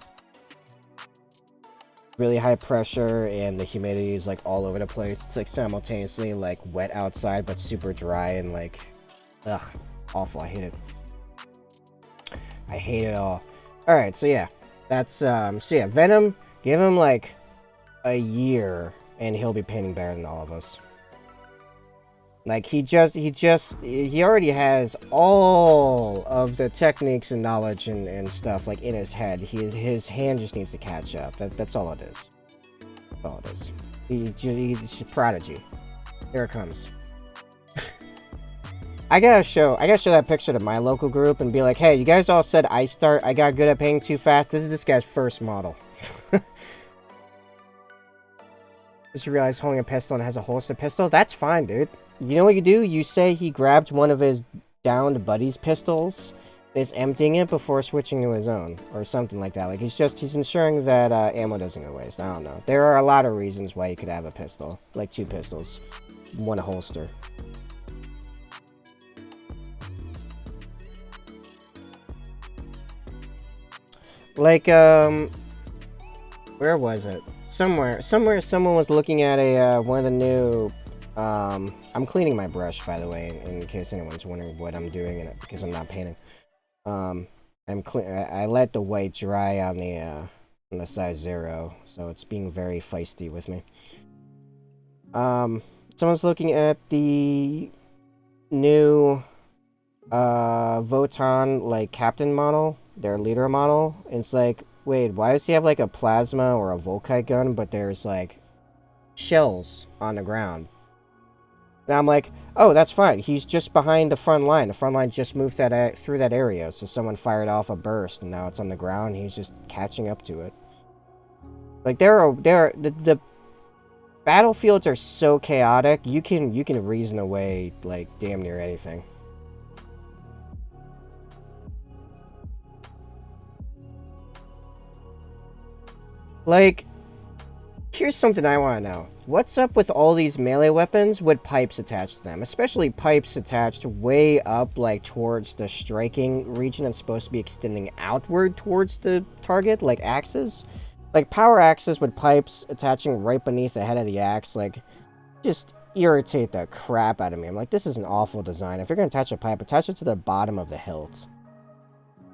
really high pressure, and the humidity is like all over the place. It's like simultaneously like wet outside but super dry, and like, ugh, awful. I hate it. I hate it all. All right, so yeah, that's so yeah, Venom, give him like a year and he'll be painting better than all of us. Like, he already has all of the techniques and knowledge and stuff like in his head. His hand just needs to catch up. That's all it is. That's all it is. He's a prodigy. Here it comes. I gotta show that picture to my local group and be like, hey, you guys all said I got good at painting too fast. This is this guy's first model. Just realized holding a pistol and has a holster pistol. That's fine, dude. You know what you do? You say he grabbed one of his downed buddy's pistols, is emptying it before switching to his own, or something like that. Like, he's ensuring that ammo doesn't go waste. I don't know. There are a lot of reasons why you could have a pistol, like 2 pistols, 1 holster. Like, where was it? Somewhere someone was looking at a, one of the new, I'm cleaning my brush, by the way, in case anyone's wondering what I'm doing in it, because I'm not painting. I let the white dry on the size 0, so it's being very feisty with me. Someone's looking at the new Votan, like, captain model, their leader model. And it's like, wait, why does he have, like, a plasma or a Volkite gun, but there's, like, shells on the ground? And I'm like, oh, that's fine. He's just behind the front line. The front line just moved that through that area, so someone fired off a burst, and now it's on the ground. He's just catching up to it. Like, the battlefields are so chaotic. You can reason away, like, damn near anything. Like, here's something I want to know. What's up with all these melee weapons with pipes attached to them? Especially pipes attached way up, like, towards the striking region and supposed to be extending outward towards the target, like axes. Like, power axes with pipes attaching right beneath the head of the axe, like, just irritate the crap out of me. I'm like, this is an awful design. If you're going to attach a pipe, attach it to the bottom of the hilt.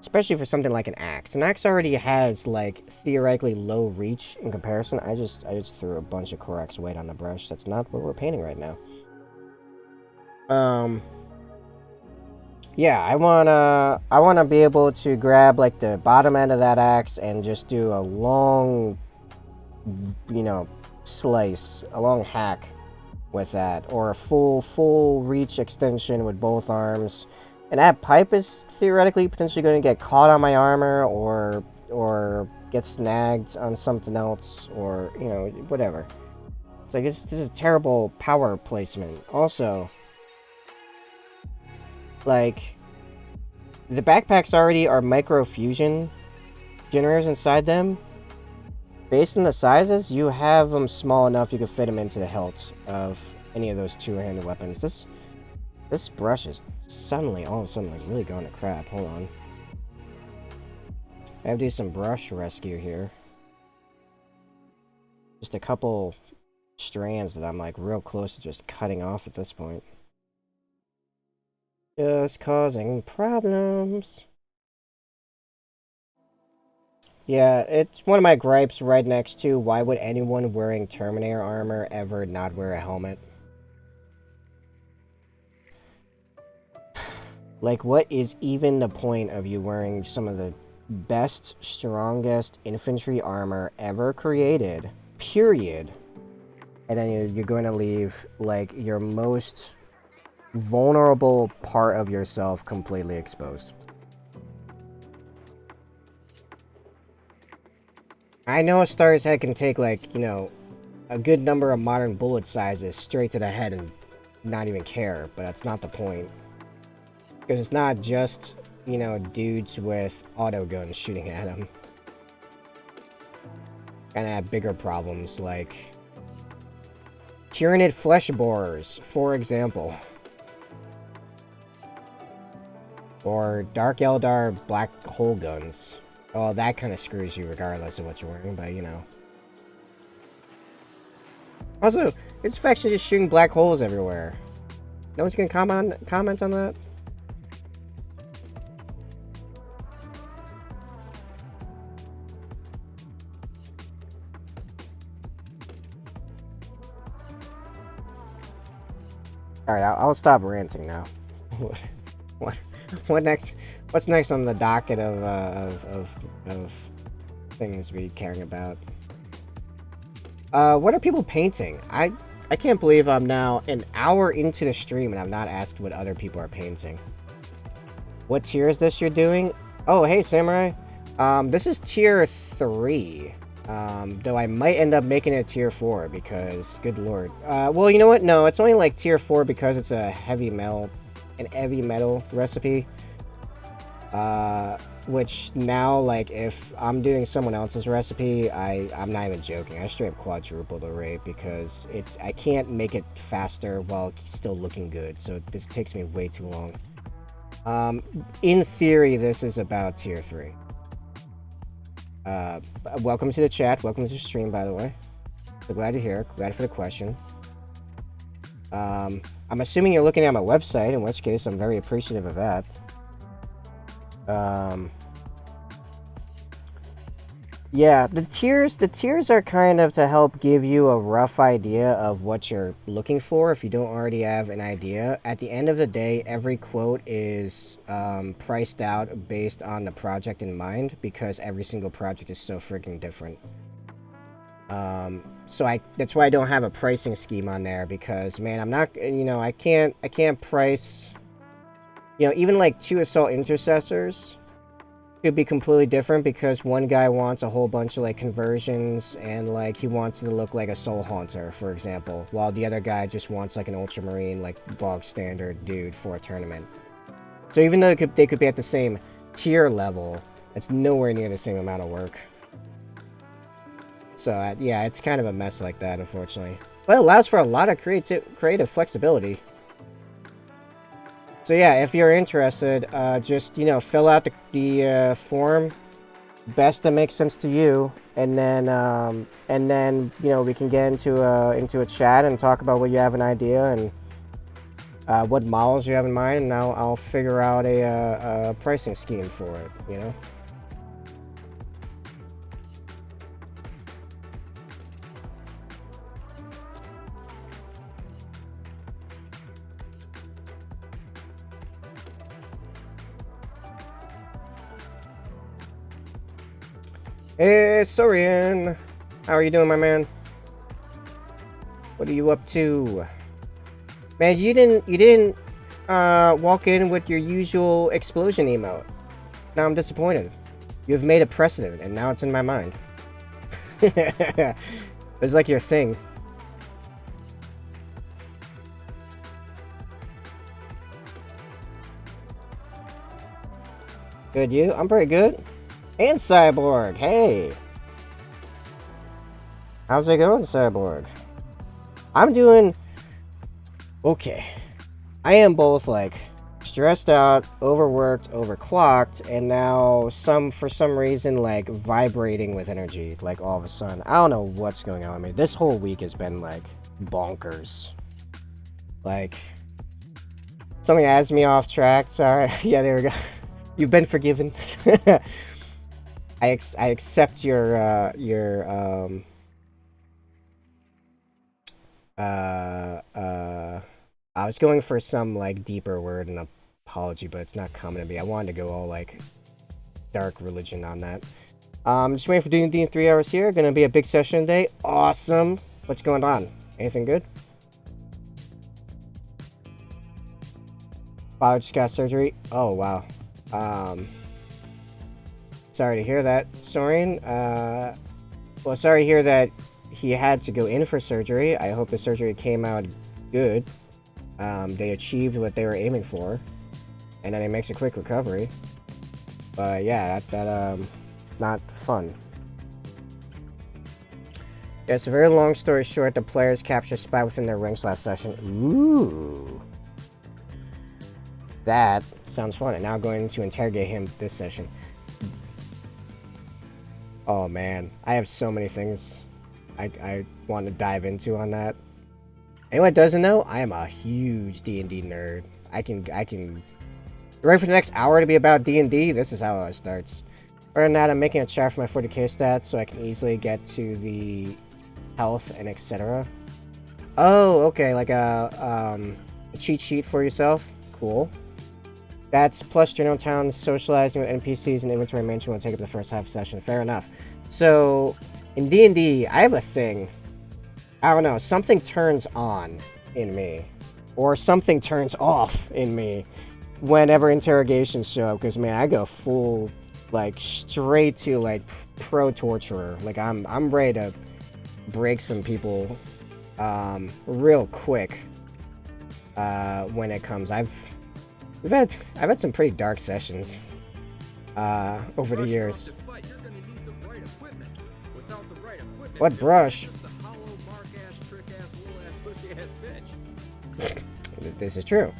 Especially for something like an axe. An axe already has, like, theoretically low reach in comparison. I just threw a bunch of Corax weight on the brush. That's not what we're painting right now. Yeah, I wanna be able to grab, like, the bottom end of that axe and just do a long, you know, slice, a long hack with that, or a full reach extension with both arms. And that pipe is theoretically potentially going to get caught on my armor, or get snagged on something else, or, you know, whatever. It's like, this is terrible power placement. Also, like, the backpacks already are micro-fusion generators inside them. Based on the sizes, you have them small enough you can fit them into the hilt of any of those two-handed weapons. This brush is suddenly, all of a sudden, like, really going to crap. Hold on. I have to do some brush rescue here. Just a couple strands that I'm, like, real close to just cutting off at this point. Just causing problems. Yeah, it's one of my gripes right next to why would anyone wearing Terminator armor ever not wear a helmet? Like, what is even the point of you wearing some of the best, strongest infantry armor ever created, period, and then you're going to leave, like, your most vulnerable part of yourself completely exposed? I know a Star's head can take, like, you know, a good number of modern bullet sizes straight to the head and not even care, but that's not the point. Because it's not just, you know, dudes with auto guns shooting at him. Kinda have bigger problems, like Tyranid flesh borers, for example. Or Dark Eldar black hole guns. Oh, that kind of screws you regardless of what you're wearing, but, you know. Also, it's actually just shooting black holes everywhere. No one's gonna comment on that? Alright, I'll stop ranting now. What next? What's next on the docket of things we caring about? What are people painting? I can't believe I'm now an hour into the stream and I've not asked what other people are painting. What tier is this you're doing? Oh, hey, Samurai. This is tier 3. Though I might end up making it tier 4 because, good lord. Well, you know what? No, it's only like tier 4 because it's a heavy metal recipe. Which now, like, if I'm doing someone else's recipe, I'm not even joking. I straight up quadruple the rate because I can't make it faster while still looking good. So this takes me way too long. In theory, this is about tier 3. Welcome to the chat. Welcome to the stream, by the way. So glad you're here. Glad for the question. I'm assuming you're looking at my website, in which case I'm very appreciative of that. Yeah, the tiers are kind of to help give you a rough idea of what you're looking for if you don't already have an idea. At the end of the day, every quote is priced out based on the project in mind because every single project is so freaking different. So that's why I don't have a pricing scheme on there because man, I'm not, I can't price, even like 2 assault intercessors could be completely different because one guy wants a whole bunch of like conversions and like he wants it to look like a soul haunter, for example, while the other guy just wants like an ultramarine, like bog standard dude for a tournament. So even though they could be at the same tier level, it's nowhere near the same amount of work. So yeah, it's kind of a mess like that, unfortunately, but it allows for a lot of creative flexibility. So yeah, if you're interested, just, fill out the form best that makes sense to you, and then we can get into a chat and talk about what you have an idea and what models you have in mind, and I'll figure out a pricing scheme for it, Hey, Sorian! How are you doing, my man? What are you up to? Man, you didn't walk in with your usual explosion emote. Now I'm disappointed. You've made a precedent, and now it's in my mind. It's like your thing. Good, you? I'm pretty good. And Cyborg, hey! How's it going, Cyborg? I'm doing okay. I am both like stressed out, overworked, overclocked, and now for some reason like vibrating with energy, like all of a sudden. I don't know what's going on with me. This whole week has been like bonkers. Like something adds me off track. Sorry. Yeah, there we go. You've been forgiven. I accept your I was going for some like deeper word and apology, but it's not coming to me. I wanted to go all like dark religion on that. Just waiting for D&D in 3 hours here. Gonna be a big session today. Awesome. What's going on? Anything good? Father just got surgery. Oh wow. Sorry to hear that, Soren. Well, sorry to hear that he had to go in for surgery. I hope the surgery came out good. They achieved what they were aiming for, and then it makes a quick recovery. But yeah, that it's not fun. Yeah, it's a very long story short. The players captured a spy within their ranks last session. Ooh. That sounds fun. And now going to interrogate him this session. Oh man, I have so many things I want to dive into on that. Anyone that doesn't know, I am a huge D&D nerd. I can ready for the next hour to be about D&D. This is how it starts. Other than that, I'm making a chart for my 40k stats so I can easily get to the health and etc. Oh, okay, like a cheat sheet for yourself. Cool. That's plus General Town socializing with NPCs and inventory management will take up the first half session. Fair enough. So, in D&D, I have a thing. I don't know, something turns on in me. Or something turns off in me whenever interrogations show up. Because, man, I go full, like, straight to, like, pro-torturer. Like, I'm ready to break some people real quick when it comes. I've had some pretty dark sessions over the years. What brush? This is true.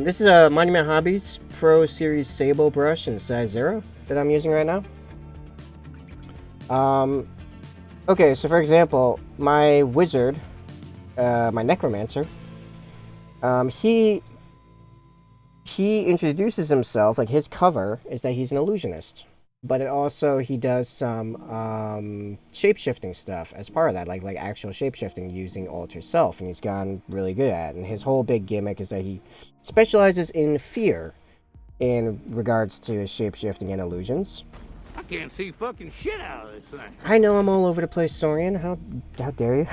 This is a Monument Hobbies Pro Series Sable brush in size 0 that I'm using right now. Okay, so for example, my wizard, my necromancer, he introduces himself, like his cover is that he's an illusionist. but it also he does some shape-shifting stuff as part of that, like actual shape-shifting using alter self, and he's gotten really good at it. And his whole big gimmick is that he specializes in fear in regards to his shape-shifting and illusions. I can't see fucking shit out of this thing. I know I'm all over the place, Sorian. How dare you?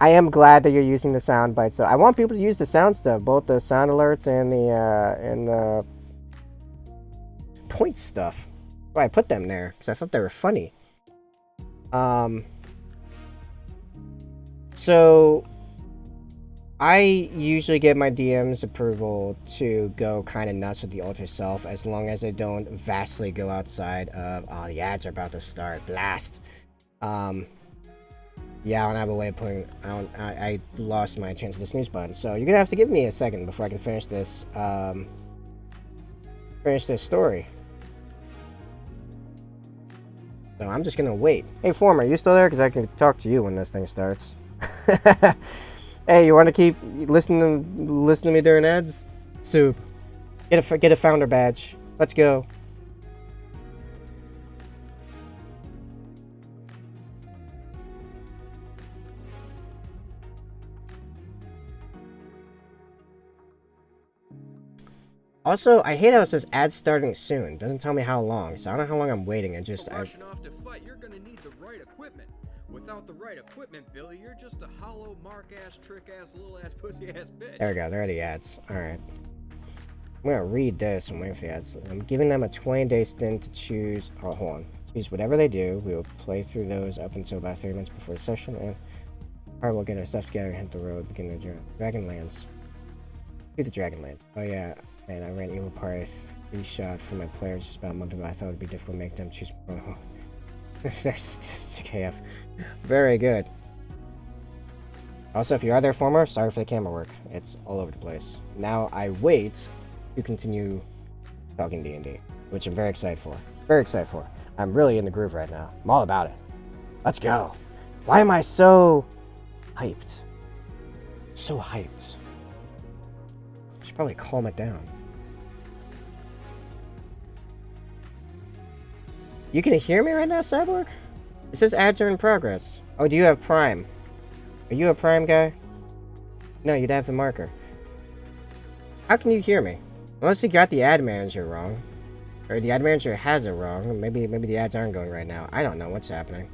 I am glad that you're using the sound bites. So I want people to use the sound stuff, both the sound alerts and the point stuff. Why I put them there because I thought they were funny. So I usually get my DM's approval to go kind of nuts with the alter self, as long as I don't vastly go outside of, oh, the ads are about to start, blast. Yeah, I don't have a way of putting, I lost my chance of the snooze button, so you're gonna have to give me a second before I can finish this story. So I'm just gonna wait. Hey, Former, you still there? Because I can talk to you when this thing starts. Hey, you want to keep listening to me during ads? Soup. Get a founder badge. Let's go. Also, I hate how it says ads starting soon. Doesn't tell me how long, so I don't know how long I'm waiting. Off to fight, you're gonna need the right equipment. Without the right equipment, Billy, you're just a hollow, mark-ass, trick-ass, little-ass, pussy-ass bitch. There we go. There are the ads. All right. I'm gonna read this and wait for the ads. I'm giving them a 20-day stint to choose. Oh, hold on. Choose whatever they do. We will play through those up until about 30 minutes before the session, and alright, we'll get our stuff together and hit the road. Begin the journey. Dragonlands. Do the Dragonlands. Oh yeah. And I ran Evil Party 3-shot for my players just about a month ago. I thought it would be difficult to make them choose. There's statistic AF. Very good. Also, if you are there, Former, sorry for the camera work. It's all over the place. Now I wait to continue talking D&D, which I'm very excited for. Very excited for. I'm really in the groove right now. I'm all about it. Let's go. Why am I so hyped? So hyped. I should probably calm it down. You can hear me right now, Cyborg? It says ads are in progress. Oh, do you have Prime? Are you a Prime guy? No, you'd have the marker. How can you hear me? Unless you got the ad manager wrong. Or the ad manager has it wrong. Maybe the ads aren't going right now. I don't know what's happening.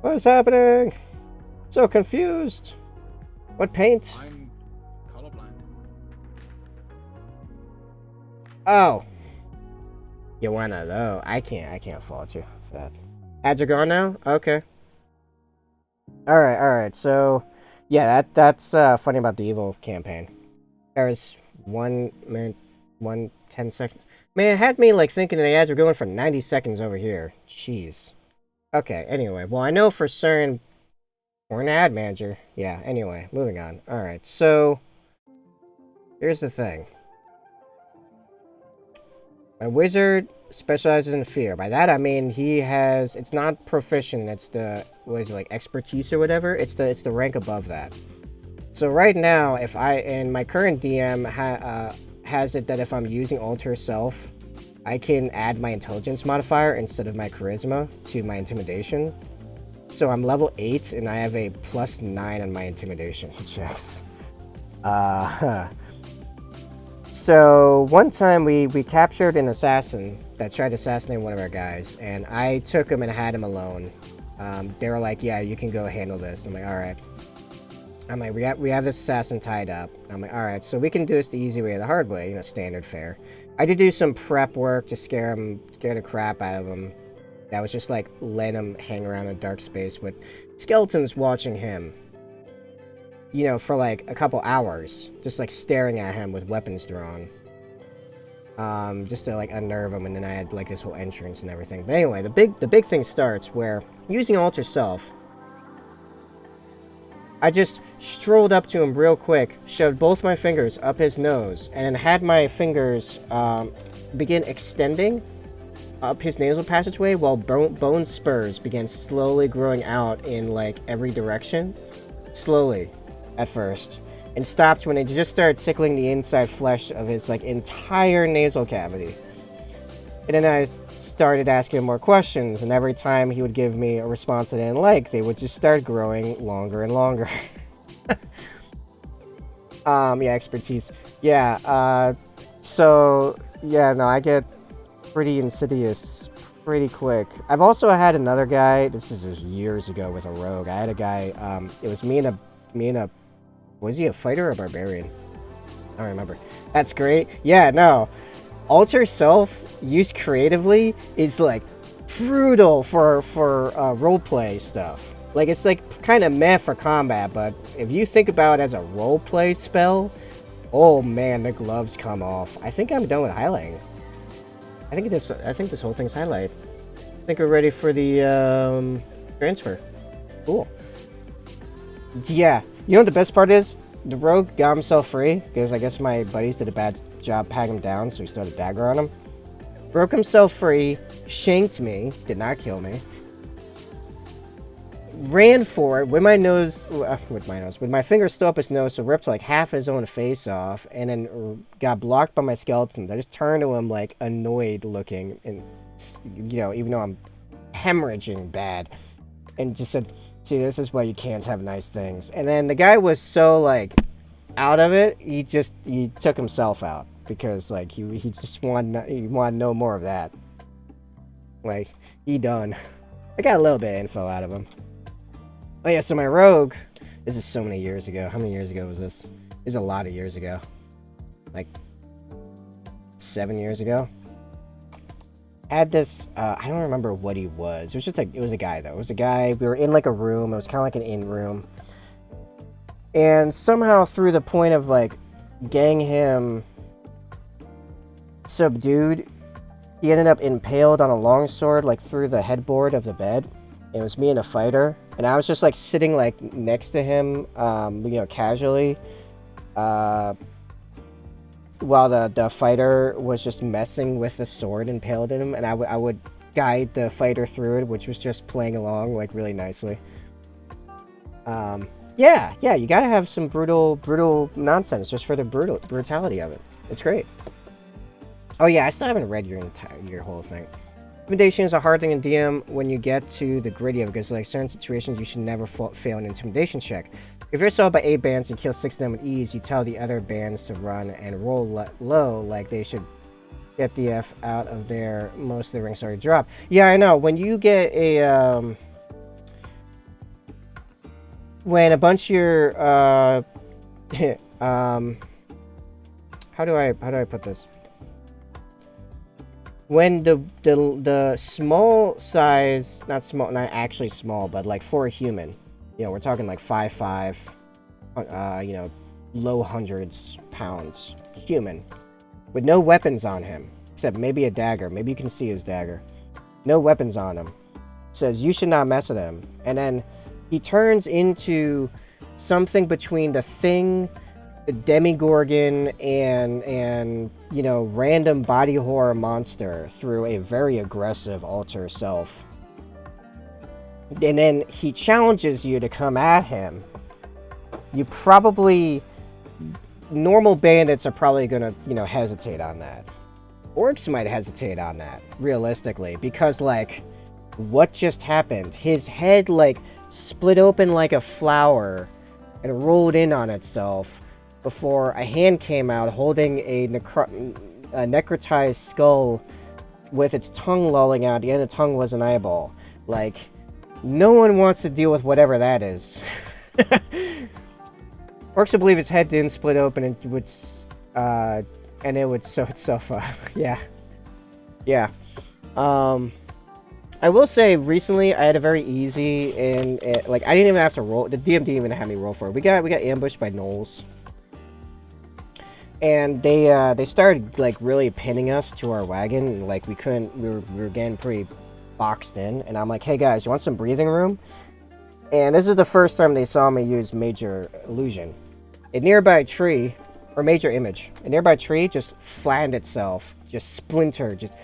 What is happening? So confused. What paint? I'm colorblind. Oh. You wanna though? I can't fault you for that. Ads are gone now? Okay. Alright, so yeah, that's funny about the evil campaign. There's 1 minute, 10 seconds. Man, it had me like thinking the ads were going for 90 seconds over here. Jeez. Okay, anyway, well I know for certain we're an ad manager. Yeah, anyway, moving on. Alright, so here's the thing. My wizard specializes in fear. By that I mean he has, it's not proficient, it's the, what is it, like expertise or whatever? It's the rank above that. So right now, if and my current DM has it that if I'm using alter self, I can add my intelligence modifier instead of my charisma to my intimidation. So I'm level 8 and I have a +9 on my intimidation checks. So one time we captured an assassin that tried to assassinate one of our guys, and I took him and had him alone. They were like, yeah, you can go handle this. I'm like, alright. I'm like, we have this assassin tied up. I'm like, alright, so we can do this the easy way or the hard way, you know, standard fare. I did do some prep work to scare the crap out of him. That was just like letting him hang around in a dark space with skeletons watching him. You know, for like a couple hours, just like staring at him with weapons drawn. Just to like unnerve him, and then I had like this whole entrance and everything. But anyway, the big thing starts where, using alter self, I just strolled up to him real quick, shoved both my fingers up his nose, and had my fingers begin extending up his nasal passageway while bone spurs began slowly growing out in like every direction. Slowly. At first. and stopped when it just started tickling the inside flesh of his like entire nasal cavity. And then I started asking him more questions, and every time he would give me a response I didn't like, they would just start growing longer and longer. Yeah, expertise. Yeah, so, yeah, no, I get pretty insidious pretty quick. I've also had another guy, this is just years ago with a rogue. I had a guy, it was me and a, was he a fighter or a barbarian? I don't remember. That's great. Yeah, no. Alter Self, used creatively, is, like, brutal for roleplay stuff. Like, it's, like, kind of meh for combat, but if you think about it as a roleplay spell, oh, man, the gloves come off. I think I'm done with highlighting. I think this whole thing's highlight. I think we're ready for the, transfer. Cool. Yeah. You know what the best part is? The rogue got himself free, because I guess my buddies did a bad job patting him down, so he still had a dagger on him. Broke himself free, shanked me, did not kill me. Ran for it with my finger still up his nose, so ripped like half his own face off, and then got blocked by my skeletons. I just turned to him like annoyed looking, and you know, even though I'm hemorrhaging bad, and just said, "See, this is why you can't have nice things." And then the guy was so like out of it, he took himself out because like he just wanted no more of that. Like he done. I got a little bit of info out of him. Oh yeah, so my rogue, this is so many years ago. How many years ago was this? This is a lot of years ago. Like 7 years ago. Had this, I don't remember what he was. It was just like, it was a guy though. It was a guy, we were in like a room. It was kind of like an in room. And somehow through the point of like getting him subdued, he ended up impaled on a longsword like through the headboard of the bed. It was me and a fighter, and I was just like sitting like next to him, you know, casually, while the fighter was just messing with the sword impaled in him, and I would guide the fighter through it, which was just playing along like really nicely. Yeah, you gotta have some brutal nonsense just for the brutality of it. It's great. Oh yeah, I still haven't read your whole thing. Intimidation is a hard thing in DM when you get to the gritty of it, because like certain situations you should never fail an intimidation check. If you're assaulted by 8 bands and kill 6 of them with ease, you tell the other bands to run and roll low, like they should get the F out of there. Most of the ranks already dropped. Yeah, I know. When you get a when a bunch of your how do I put this? When the small size, not actually small, but like for a human, you know, we're talking like 5'5", you know, low hundreds pounds human, with no weapons on him, except maybe a dagger. Maybe you can see his dagger. No weapons on him. Says you should not mess with him. And then he turns into something between the Thing, the Demigorgon, and you know, random body horror monster through a very aggressive alter self. And then he challenges you to come at him. You probably... Normal bandits are probably gonna, you know, hesitate on that. Orcs might hesitate on that, realistically, because, like, what just happened? His head, like, split open like a flower and rolled in on itself before a hand came out holding a necrotized skull with its tongue lolling out. The end of the tongue was an eyeball. Like, no one wants to deal with whatever that is. Orcs will believe his head didn't split open and it would sew itself up. Yeah. I will say, recently, I had a very easy, and like, I didn't even have to roll. The DM didn't even have me roll for it. We got ambushed by gnolls. And they started, like, really pinning us to our wagon, and, like, we were getting pretty boxed in, and I'm like, hey guys, you want some breathing room? And this is the first time they saw me use Major Illusion. A nearby tree, or Major Image, a nearby tree just flattened itself, just splintered, just...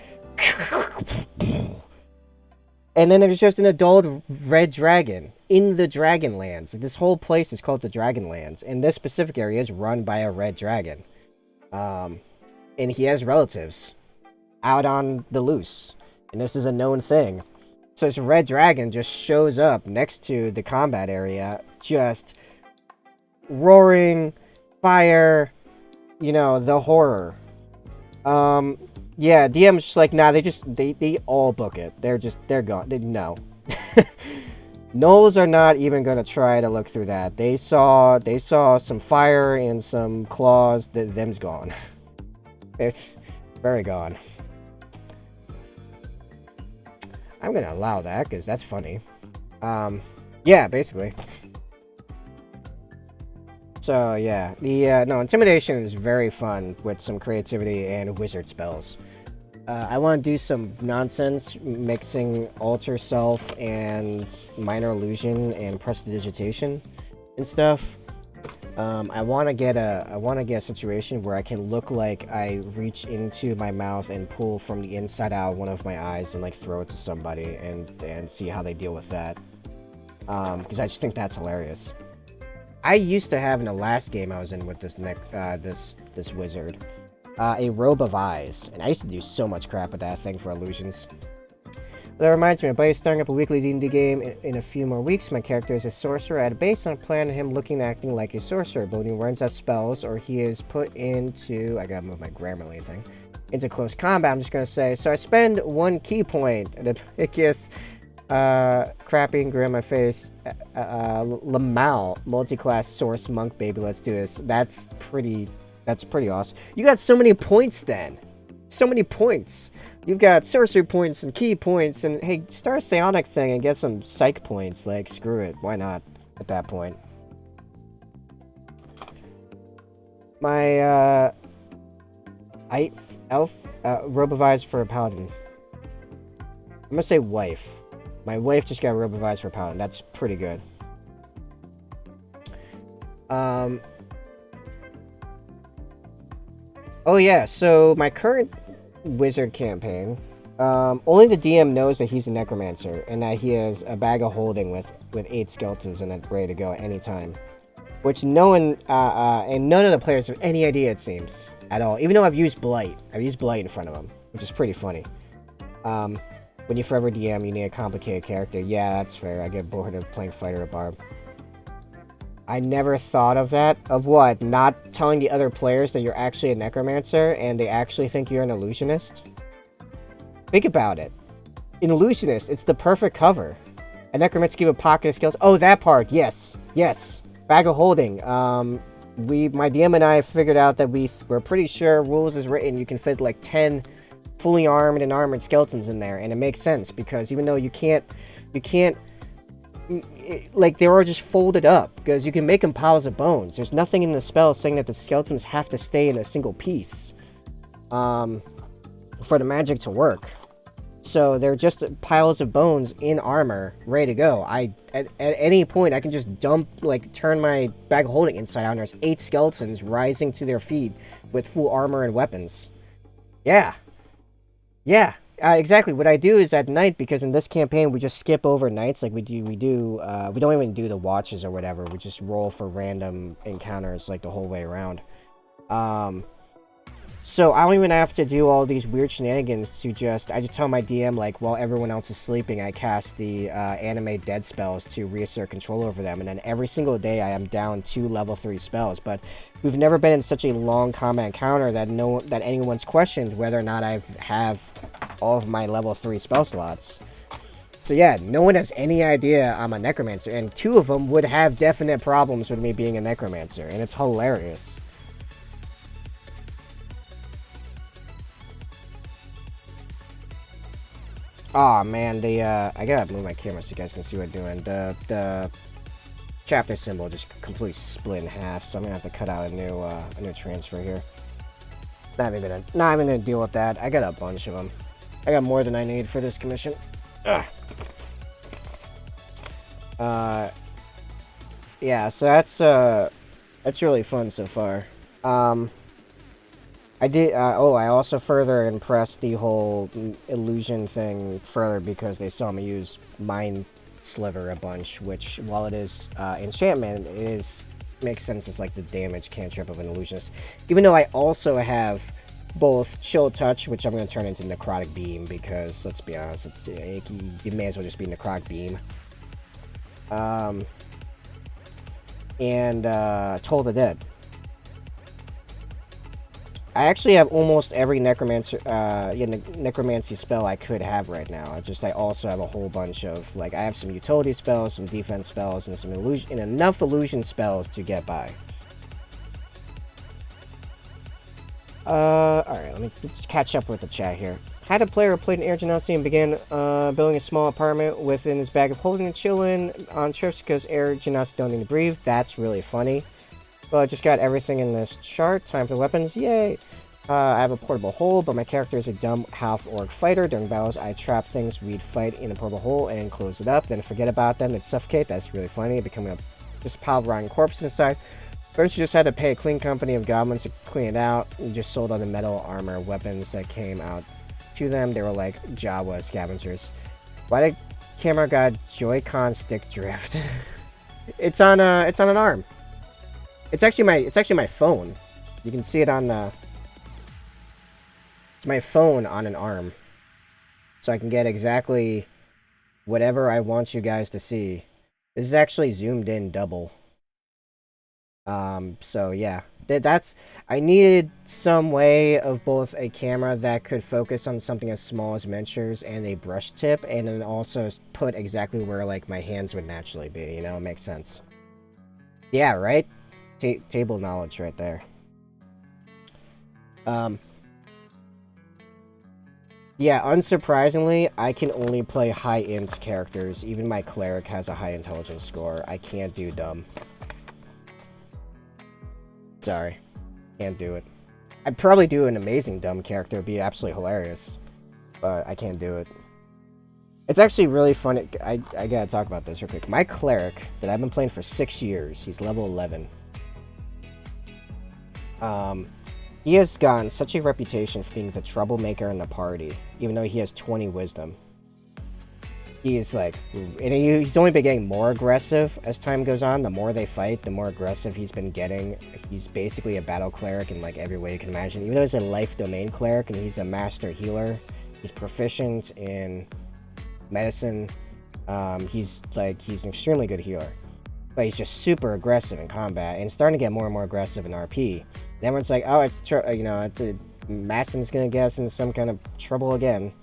And then there's just an adult red dragon in the Dragonlands. This whole place is called the Dragonlands, and this specific area is run by a red dragon. And he has relatives out on the loose, and this is a known thing. So this red dragon just shows up next to the combat area, just roaring fire, you know, the horror. Yeah, DM's just like, nah, they all book it. They're gone. No. Gnolls are not even gonna try to look through that. They saw some fire and some claws. Them's gone. It's very gone. I'm gonna allow that because that's funny. Yeah, basically. So yeah, no, intimidation is very fun with some creativity and wizard spells. I want to do some nonsense, mixing alter self and minor illusion and prestidigitation and stuff. I want to get a situation where I can look like I reach into my mouth and pull from the inside out one of my eyes and like throw it to somebody and see how they deal with that. Because I just think that's hilarious. I used to have in the last game I was in with this this wizard, a robe of eyes, and I used to do so much crap with that thing for illusions. That reminds me, my buddy's starting up a weekly D&D game in a few more weeks. My character is a sorcerer. I had a base on a plan of him looking and acting like a sorcerer, but when he learns out spells or he is put into, I gotta move my Grammarly thing, into close combat, I'm just gonna say, so I spend 1 key point, and the pickiest, crappy and grin on my face, Lamal, multi-class source monk baby, let's do this. That's pretty awesome. You got so many points then. So many points. You've got sorcery points and key points, and hey, start a psionic thing and get some psych points. Like, screw it. Why not at that point? My, elf, robe of eyes for a paladin. I'm gonna say wife. My wife just got a robe of eyes for a paladin. That's pretty good. Oh yeah, so my current wizard campaign, only the DM knows that he's a necromancer and that he has a bag of holding with 8 skeletons in it ready to go at any time. Which no one, and none of the players have any idea, it seems, at all. Even though I've used Blight. I've used Blight in front of them, which is pretty funny. When you forever DM, you need a complicated character. Yeah, that's fair. I get bored of playing fighter or barb. I never thought of that. Of what? Not telling the other players that you're actually a necromancer and they actually think you're an illusionist? Think about it. An illusionist, it's the perfect cover. A necromancer give a pocket of skills. Oh, that part. Yes. Yes. Bag of holding. My DM and I have figured out that we're pretty sure rules is written. You can fit like 10 fully armed and armored skeletons in there. And it makes sense because even though you can't, like, they're all just folded up because you can make them piles of bones. There's nothing in the spell saying that the skeletons have to stay in a single piece for the magic to work. So they're just piles of bones in armor ready to go. At any point I can just turn my bag of holding inside out and there's 8 skeletons rising to their feet with full armor and weapons. Yeah, exactly. What I do is at night, because in this campaign we just skip over nights. Like we don't even do the watches or whatever. We just roll for random encounters like the whole way around. So I don't even have to do all these weird shenanigans I just tell my DM, like, while everyone else is sleeping, I cast the anime dead spells to reassert control over them, and then every single day I am down 2 level 3 spells. But we've never been in such a long combat encounter that anyone's questioned whether or not I have all of my level 3 spell slots. So yeah, no one has any idea I'm a necromancer, and 2 of them would have definite problems with me being a necromancer, and it's hilarious. Aw, man, I gotta move my camera so you guys can see what I'm doing. The chapter symbol just completely split in half, so I'm gonna have to cut out a new transfer here. Not even gonna deal with that. I got a bunch of them. I got more than I need for this commission. Ugh. Yeah, so that's really fun so far. I did. I also further impressed the whole illusion thing further because they saw me use Mind Sliver a bunch, which, while it is enchantment, it is makes sense as like the damage cantrip of an illusionist. Even though I also have both Chill Touch, which I'm going to turn into Necrotic Beam because, let's be honest, you may as well just be Necrotic Beam. And Toll the Dead. I actually have almost every necromancy spell I could have right now. I also have a whole bunch of, like, I have some utility spells, some defense spells, and some illusion, and enough illusion spells to get by. Alright, let me just catch up with the chat here. Had a player who played an Air Genasi and began building a small apartment within his bag of holding and chilling on trips because Air Genasi don't need to breathe. That's really funny. Well, I just got everything in this chart. Time for weapons. Yay! I have a portable hole, but my character is a dumb half-orc fighter. During battles, I trap things we'd fight in a portable hole and close it up, then forget about them and suffocate. That's really funny. Becoming just a pile of rotten corpses inside. First, you just had to pay a clean company of goblins to clean it out. You just sold all the metal armor weapons that came out to them. They were like Jawa scavengers. Why did camera got Joy-Con stick drift? It's on an arm. It's actually my phone. You can see it on the... It's my phone on an arm. So I can get exactly whatever I want you guys to see. This is actually zoomed in double. So yeah. I needed some way of both a camera that could focus on something as small as miniatures and a brush tip, and then also put exactly where, like, my hands would naturally be, you know? It makes sense. Yeah, right? Table knowledge right there. Yeah, unsurprisingly, I can only play high int characters. Even my cleric has a high intelligence score. I can't do dumb. Sorry. Can't do it. I'd probably do an amazing dumb character. It'd be absolutely hilarious. But I can't do it. It's actually really funny. I gotta talk about this real quick. My cleric that I've been playing for 6 years, he's level 11. He has gotten such a reputation for being the troublemaker in the party, even though he has 20 wisdom. He's like, and he's only been getting more aggressive as time goes on. The more they fight, the more aggressive he's been getting. He's basically a battle cleric in like every way you can imagine. Even though he's a life domain cleric and he's a master healer, he's proficient in medicine. He's an extremely good healer, but he's just super aggressive in combat and starting to get more and more aggressive in RP. And everyone's like, oh, Massen's gonna get us into some kind of trouble again.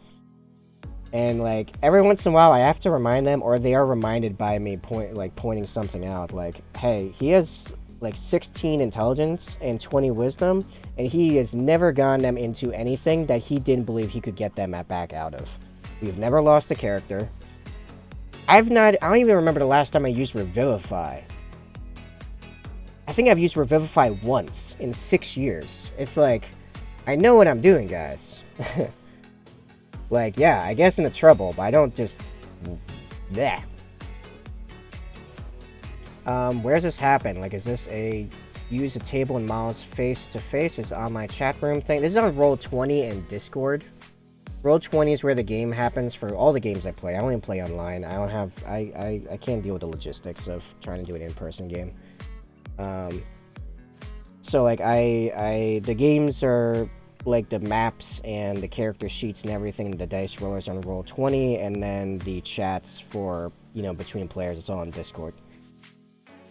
And like every once in a while, I have to remind them, or they are reminded by me pointing something out. Like, hey, he has like 16 intelligence and 20 wisdom, and he has never gotten them into anything that he didn't believe he could get them back out of. We've never lost a character. I don't even remember the last time I used Revivify. I think I've used Revivify once in 6 years. It's like, I know what I'm doing, guys. Like, yeah, I guess in the trouble, but I don't just... Bleh. Where's this happen? Like, is this a use a table and mouse face-to-face? Is on my chat room thing? This is on Roll20 and Discord. Roll20 is where the game happens for all the games I play. I only play online. I don't have... I can't deal with the logistics of trying to do an in-person game. So, like, the games are... like the maps and the character sheets and everything, the dice rollers on Roll20, and then the chats for, between players, it's all on Discord.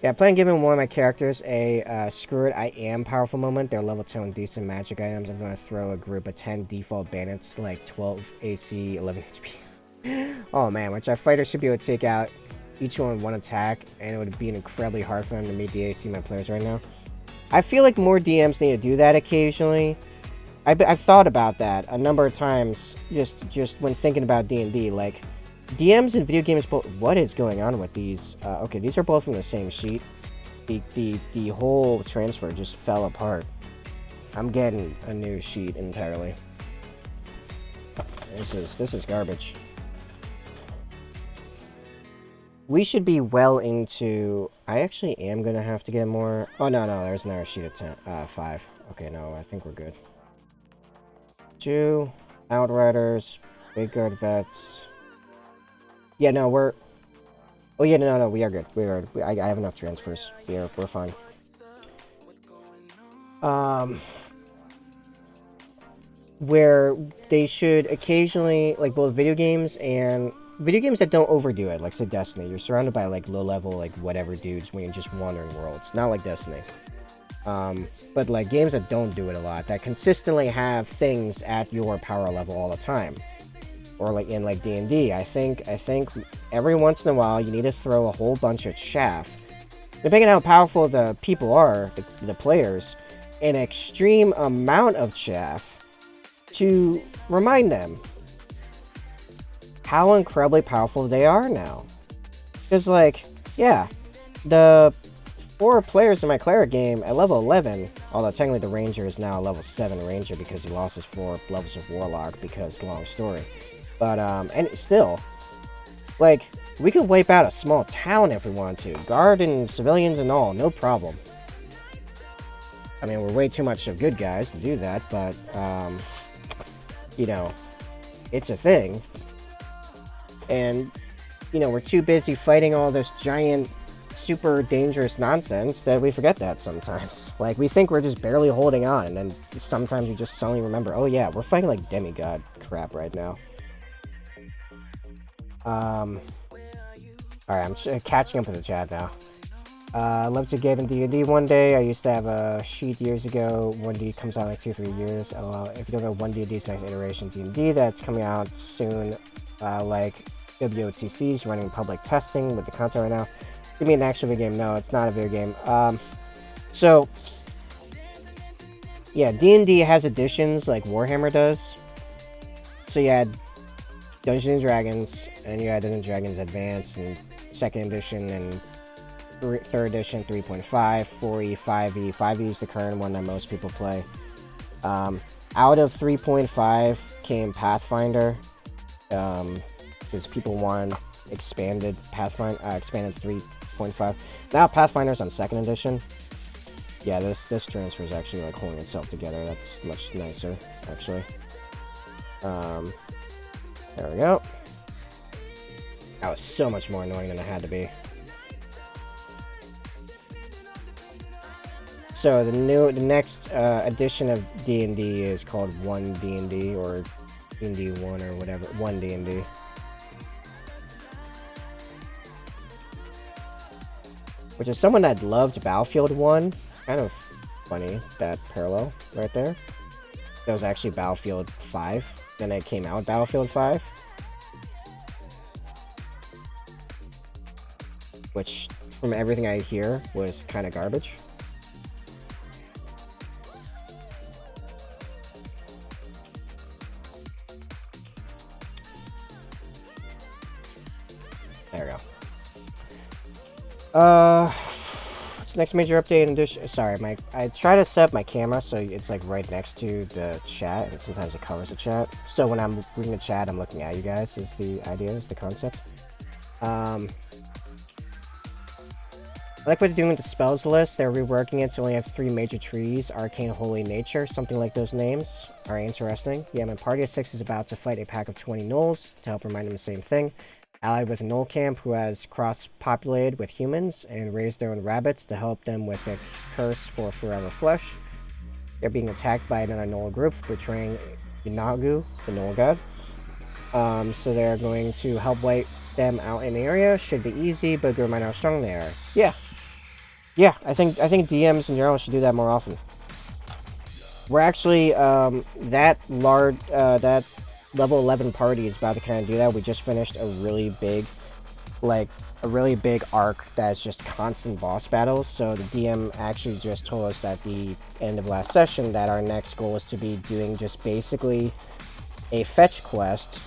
Yeah, I plan on giving one of my characters a screw it, I am powerful moment. They're level 10 with decent magic items. I'm going to throw a group of 10 default bandits, like 12 AC, 11 HP. Oh man, which our fighters should be able to take out each one with one attack, and it would be incredibly hard for them to meet the AC of my players right now. I feel like more DMs need to do that occasionally. I've thought about that a number of times, just when thinking about D&D, like, DMs in video games, what is going on with these? Okay, these are both from the same sheet. The whole transfer just fell apart. I'm getting a new sheet entirely. This is garbage. We should be well into... I actually am gonna have to get more... Oh, no, there's another sheet of 5. Okay, no, I think we're good. 2 Outriders, Big Guard Vets. Yeah, no, we're... Oh, yeah, no, we are good. I have enough transfers. We're fine. Where they should occasionally, like, both video games that don't overdo it, like, say, Destiny. You're surrounded by, like, low-level, like, whatever dudes when you're just wandering worlds. Not like Destiny. But, like, games that don't do it a lot, that consistently have things at your power level all the time. Or, like, in, like, D&D, I think every once in a while, you need to throw a whole bunch of chaff. Depending on how powerful the people are, the players, an extreme amount of chaff to remind them how incredibly powerful they are now. Because, like, yeah, the 4 players in my cleric game at level 11, although technically the ranger is now a level 7 ranger because he lost his 4 levels of warlock because long story. But, and still, like, we could wipe out a small town if we wanted to. Guard and civilians and all, no problem. I mean, we're way too much of good guys to do that, but, you know, it's a thing. And, you know, we're too busy fighting all this giant, super dangerous nonsense that we forget that sometimes. Like, we think we're just barely holding on, and then sometimes we just suddenly remember, oh yeah, we're fighting like demigod crap right now. Alright, I'm catching up with the chat now. Love to get in D&D one day. I used to have a sheet years ago. 1D comes out in like 2-3 years. If you don't know 1D&D's next iteration D&D that's coming out soon, like WOTC's running public testing with the content right now. Give me an actual video game. No, it's not a video game. So, yeah, D&D has editions like Warhammer does. So you had Dungeons & Dragons, and you had Dungeons & Dragons Advanced, and 2nd edition, and 3rd edition, 3.5, 4E, 5E. 5E is the current one that most people play. Out of 3.5 came Pathfinder, because people want expanded Pathfinder, expanded 3.5. Now Pathfinder's on 2nd edition. Yeah, this transfer is actually like holding itself together. That's much nicer, actually. There we go. That was so much more annoying than it had to be. So the next edition of D&D is called 1D&D or D&D 1 or whatever, 1D&D. Which is someone that loved Battlefield 1. Kind of funny, that parallel right there. That was actually Battlefield 5. Then it came out Battlefield 5. Which, from everything I hear, was kind of garbage. There we go. What's the next major update in addition? Sorry, I try to set up my camera so it's like right next to the chat, and sometimes it covers the chat. So when I'm reading the chat, I'm looking at you guys. Is the idea, is the concept. I like what they're doing with the spells list. They're reworking it to only have 3 major trees. Arcane, Holy, Nature, something like those names are interesting. Yeah, my party of 6 is about to fight a pack of 20 gnolls to help remind them the same thing. Allied with a gnoll camp who has cross-populated with humans and raised their own rabbits to help them with their curse for forever flesh. They're being attacked by another gnoll group betraying Inagu, the gnoll god. So they're going to help wipe them out in the area. Should be easy, but good reminder how strong they are. Yeah, I think DMs in general should do that more often. We're actually that level 11 party is about to kind of do that. We just finished a really big arc that's just constant boss battles. So the DM actually just told us at the end of last session that our next goal is to be doing just basically a fetch quest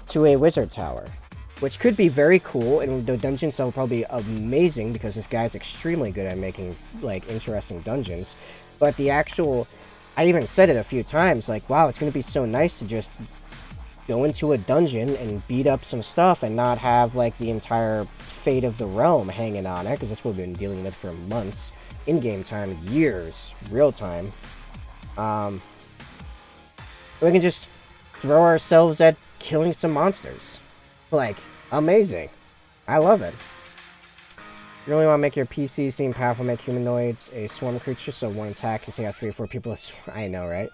to a wizard tower, which could be very cool, and the dungeon itself will probably be amazing because this guy's extremely good at making like interesting dungeons. But the actual, I even said it a few times, like, wow, it's gonna be so nice to just go into a dungeon and beat up some stuff and not have like the entire fate of the realm hanging on it, because that's what we've been dealing with for months, in-game time, years, real time. We can just throw ourselves at killing some monsters. Like, amazing. I love it. You really want to make your PC seem powerful, make humanoids a swarm creature, so one attack can take out 3 or 4 people. I know, right?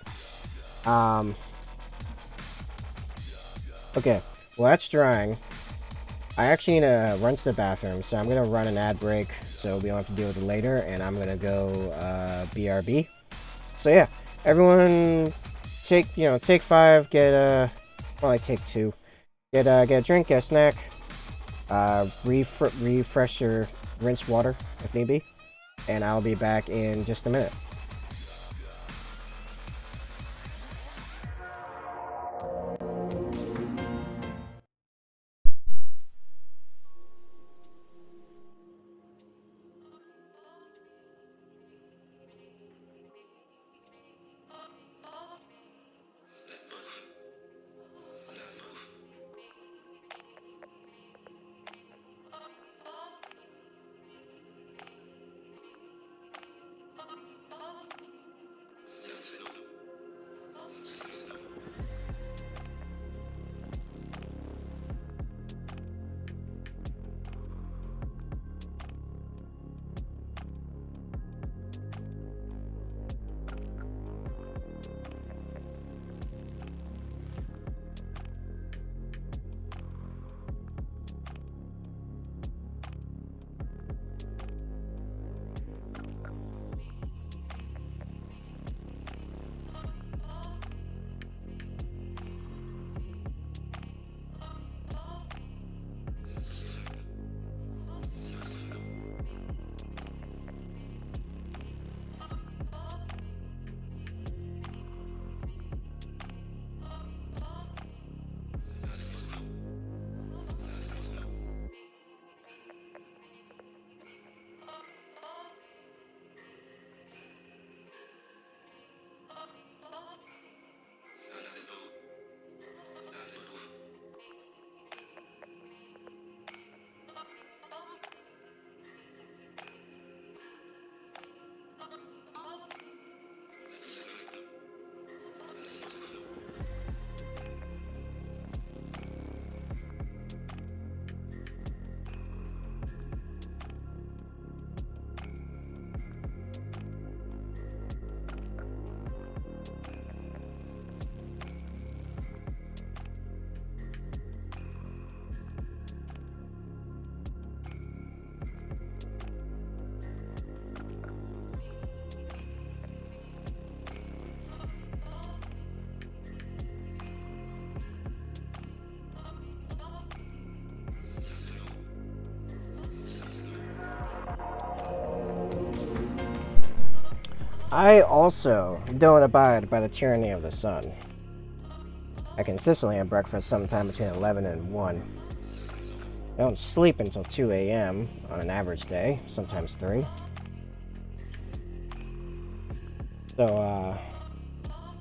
Okay, well that's drying. I actually need to run to the bathroom, so I'm gonna run an ad break so we don't have to deal with it later, and I'm gonna go BRB. So yeah, everyone take 5, get well, like take 2. Get a drink, get a snack, refresh your rinse water if need be, and I'll be back in just a minute. I also don't abide by the tyranny of the sun. I consistently have breakfast sometime between 11 and 1. I don't sleep until 2 a.m. on an average day, sometimes 3. So,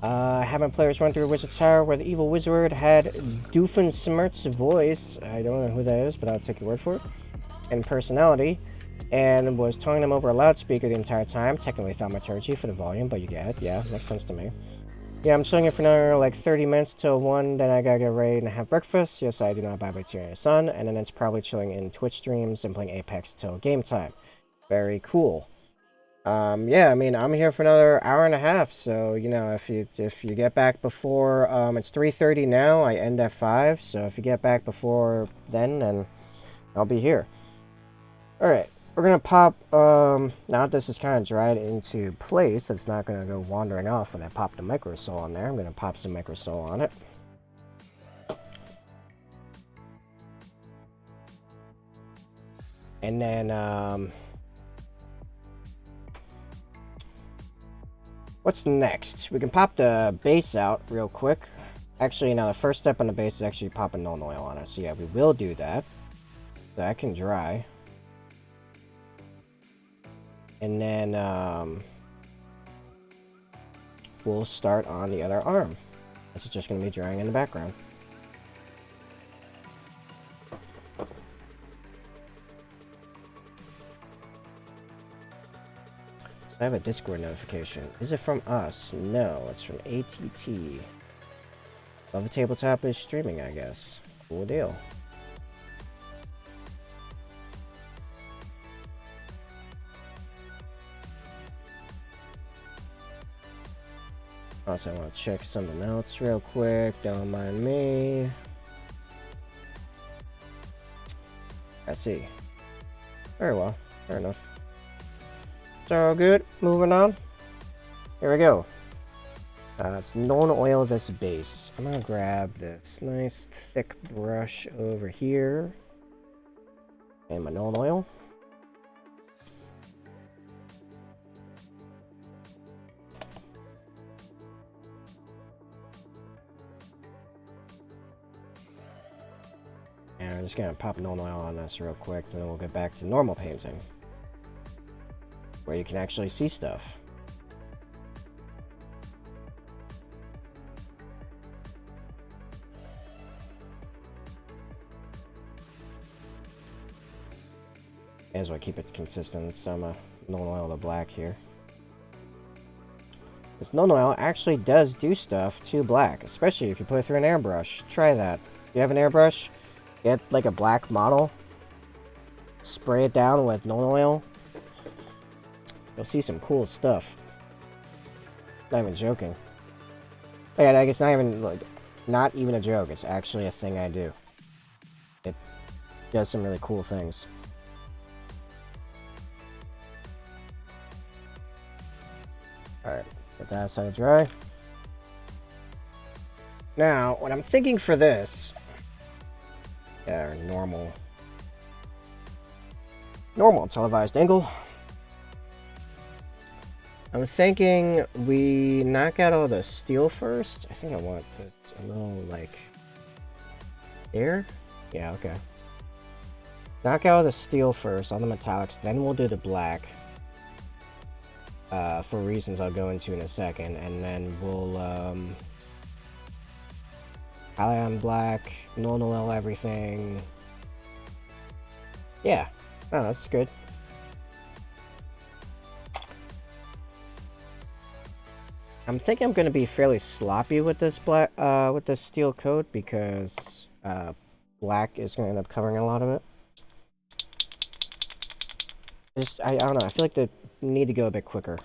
having players run through Wizard's Tower where the evil wizard had Doofenshmirtz's voice, I don't know who that is, but I'll take your word for it, and personality, and was telling them over a loudspeaker the entire time. Technically thaumaturgy for the volume, but you get it. Yeah, makes sense to me. Yeah, I'm chilling here for another like 30 minutes till 1, then I gotta get ready and have breakfast. Yes, I do not abide by tyranny of the sun, and then it's probably chilling in Twitch streams and playing Apex till game time. Very cool. Yeah, I mean, I'm here for another hour and a half, so, you know, if you get back before, it's 3:30 now, I end at 5, so if you get back before then I'll be here. Alright, we're gonna pop, now that this is kind of dried into place, it's not gonna go wandering off when I pop the Micro Soul on there. I'm gonna pop some Micro Soul on it. And then, what's next? We can pop the base out real quick. Actually, now the first step on the base is actually popping Null Oil on it. So yeah, we will do that. That can dry. And then, we'll start on the other arm. This is just going to be drying in the background. I have a Discord notification. Is it from us? No, it's from ATT. Love the tabletop is streaming, I guess. Cool deal. Also, I want to check something else real quick. Don't mind me. I see. Very well. Fair enough. So good. Moving on. Here we go. Let's non-oil this base. I'm gonna grab this nice thick brush over here. And my non-oil. And I'm just gonna pop non-oil on this real quick, and then we'll get back to normal painting. Where you can actually see stuff. May as well keep it consistent, so I'm gonna non-oil to black here. This non-oil actually does do stuff to black, especially if you put it through an airbrush. Try that. If you have an airbrush, get like a black model, spray it down with non-oil. You'll see some cool stuff. Not even joking. Yeah, like it's not even a joke. It's actually a thing I do. It does some really cool things. Alright, let's get that side dry. Now, what I'm thinking for this... Yeah, normal televised angle. I'm thinking we knock out all the steel first. I think I want this a little, like... There? Yeah, okay. Knock out the steel first on the metallics, then we'll do the black. For reasons I'll go into in a second, and then we'll highlight on black, non-oil everything. Yeah, oh, that's good. I'm thinking I'm gonna be fairly sloppy with this with this steel coat because black is gonna end up covering a lot of it. I don't know. I feel like they need to go a bit quicker.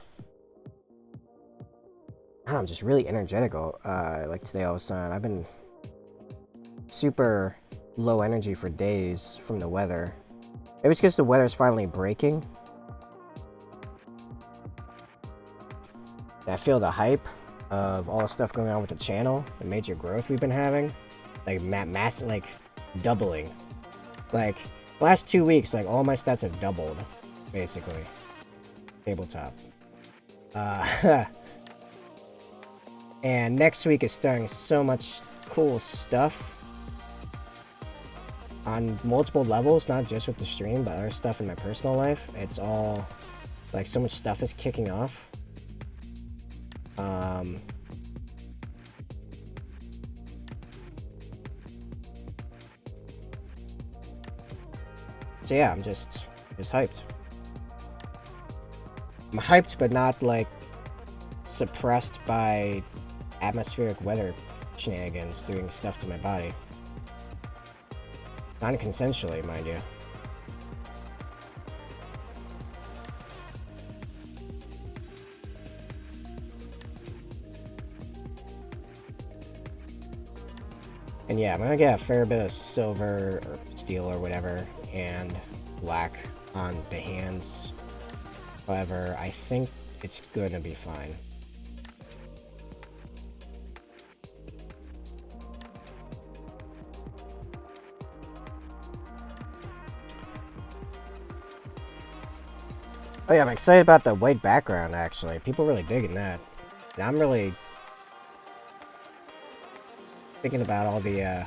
I'm just really energetic. Like today, all of a sudden, I've been super low energy for days from the weather. Maybe it's because the weather's finally breaking. And I feel the hype of all the stuff going on with the channel, the major growth we've been having, like massive, like doubling. Like last 2 weeks, like all my stats have doubled. Basically, tabletop. And next week is starting so much cool stuff on multiple levels, not just with the stream, but other stuff in my personal life. It's all like so much stuff is kicking off. So yeah, I'm just hyped. I'm hyped, but not like suppressed by atmospheric weather shenanigans doing stuff to my body. Non-consensually, mind you. And yeah, I'm gonna get a fair bit of silver or steel or whatever and black on the hands. However, I think it's gonna be fine. Oh yeah, I'm excited about the white background, actually. People are really digging that. And I'm really thinking about all the,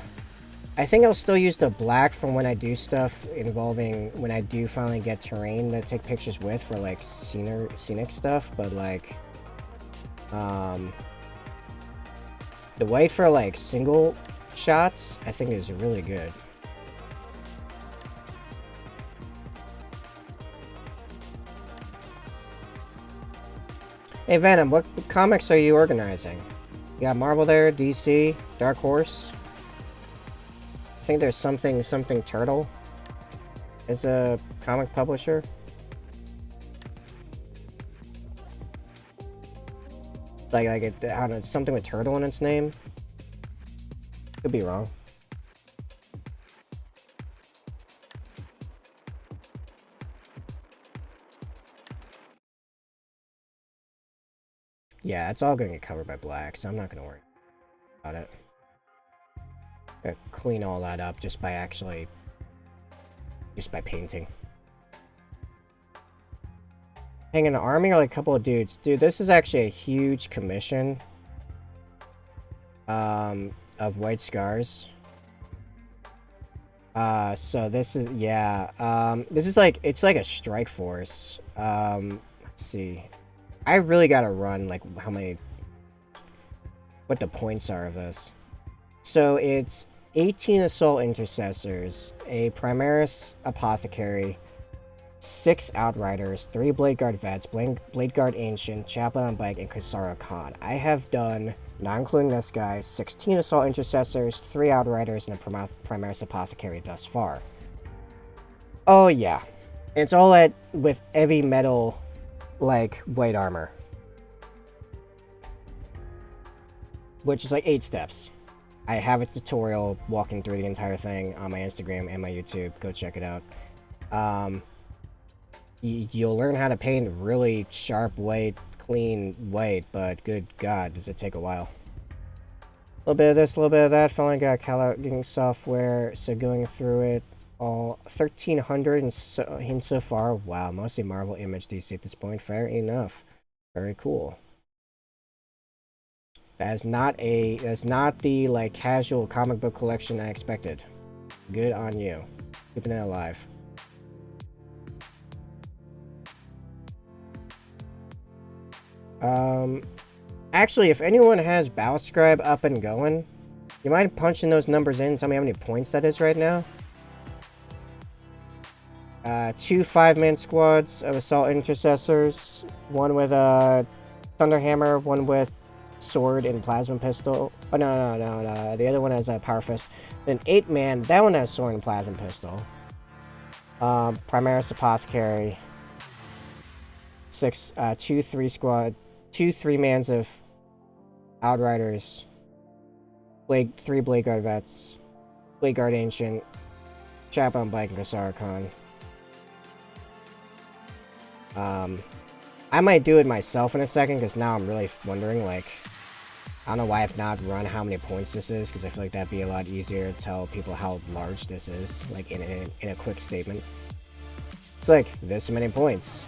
I think I'll still use the black from when I do stuff involving, when I do finally get terrain to take pictures with for, like, scenic stuff, but, like, the white for, like, single shots, I think is really good. Hey Venom, what comics are you organizing? You got Marvel there, DC, Dark Horse. I think there's something Turtle is a comic publisher. Like I don't know, something with turtle in its name. Could be wrong. Yeah, it's all going to get covered by black, so I'm not going to worry about it. Gonna clean all that up just by painting. Hanging an army or like a couple of dudes. Dude, this is actually a huge commission of White Scars. So this is, yeah, this is like, it's like a strike force. Let's see. I really gotta run, like, what the points are of this. So it's 18 Assault Intercessors, a Primaris Apothecary, 6 Outriders, 3 Blade Guard Vets, Blade Guard Ancient, Chaplain on Bike, and Kasara Khan. I have done, not including this guy, 16 Assault Intercessors, 3 Outriders, and a Primaris Apothecary thus far. Oh yeah. And it's all with heavy metal, like, white armor. Which is like 8 steps. I have a tutorial walking through the entire thing on my Instagram and my YouTube. Go check it out. You'll learn how to paint really sharp white, clean white, but good God, does it take a while. A little bit of this, a little bit of that. Finally got cataloging software, so going through it all. 1,300 in so far. Wow, mostly Marvel Image DC at this point. Fair enough. Very cool. That's not the like casual comic book collection I expected. Good on you. Keeping it alive. Actually, if anyone has Bowscribe up and going, you mind punching those numbers in and tell me how many points that is right now? 2 5-man squads of Assault Intercessors, one with a Thunderhammer, one with sword and plasma pistol. Oh, no. The other one has a Power Fist. Then 8-man, that one has sword and plasma pistol. Primaris Apothecary. 2 3-mans of Outriders. 3 Blade Guard Vets. Blade Guard Ancient. Chaplain on Bike, and Kasara Khan. I might do it myself in a second, because now I'm really wondering, like, I don't know why I've not run how many points this is, because I feel like that'd be a lot easier to tell people how large this is, like, in a quick statement. It's like, this many points.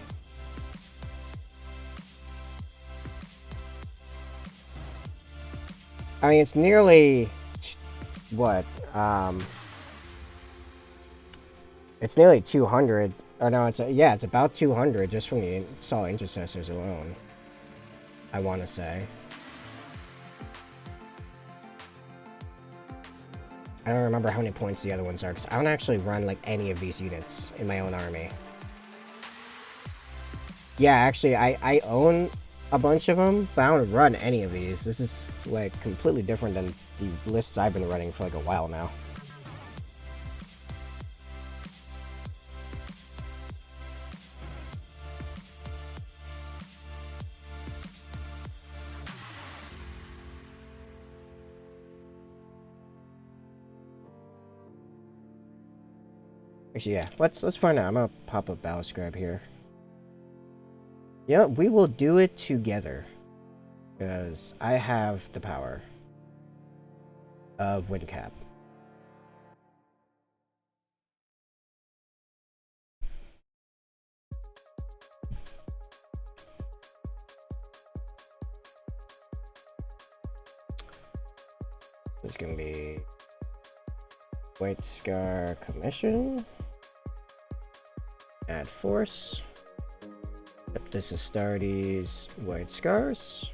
I mean, it's nearly, what, it's nearly 200. Or no, yeah, it's about 200 just from the Assault Intercessors alone, I want to say. I don't remember how many points the other ones are, because I don't actually run, like, any of these units in my own army. Yeah, actually, I own a bunch of them, but I don't run any of these. This is, like, completely different than the lists I've been running for, like, a while now. Actually, yeah, let's find out. I'm gonna pop up Bowscribe here. Yeah, we will do it together, because I have the power of Windcap. This is gonna be White Scar Commission. Add force. Yep, this is Astartes White Scars.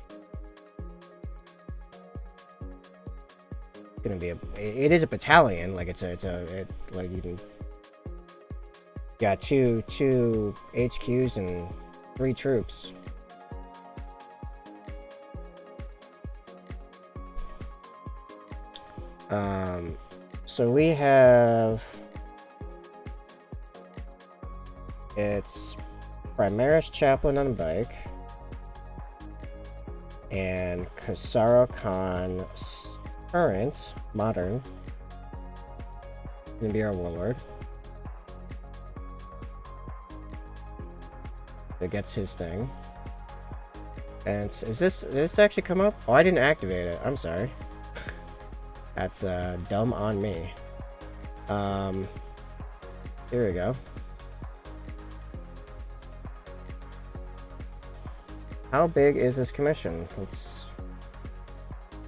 It's gonna be it is a battalion, like like you can got two HQs and 3 troops. So we have... It's Primaris Chaplain on a bike. And Kasara Khan, current, modern. Gonna be our warlord. That gets his thing. And is this actually come up? Oh, I didn't activate it. I'm sorry. That's dumb on me. Here we go. How big is this commission? Let's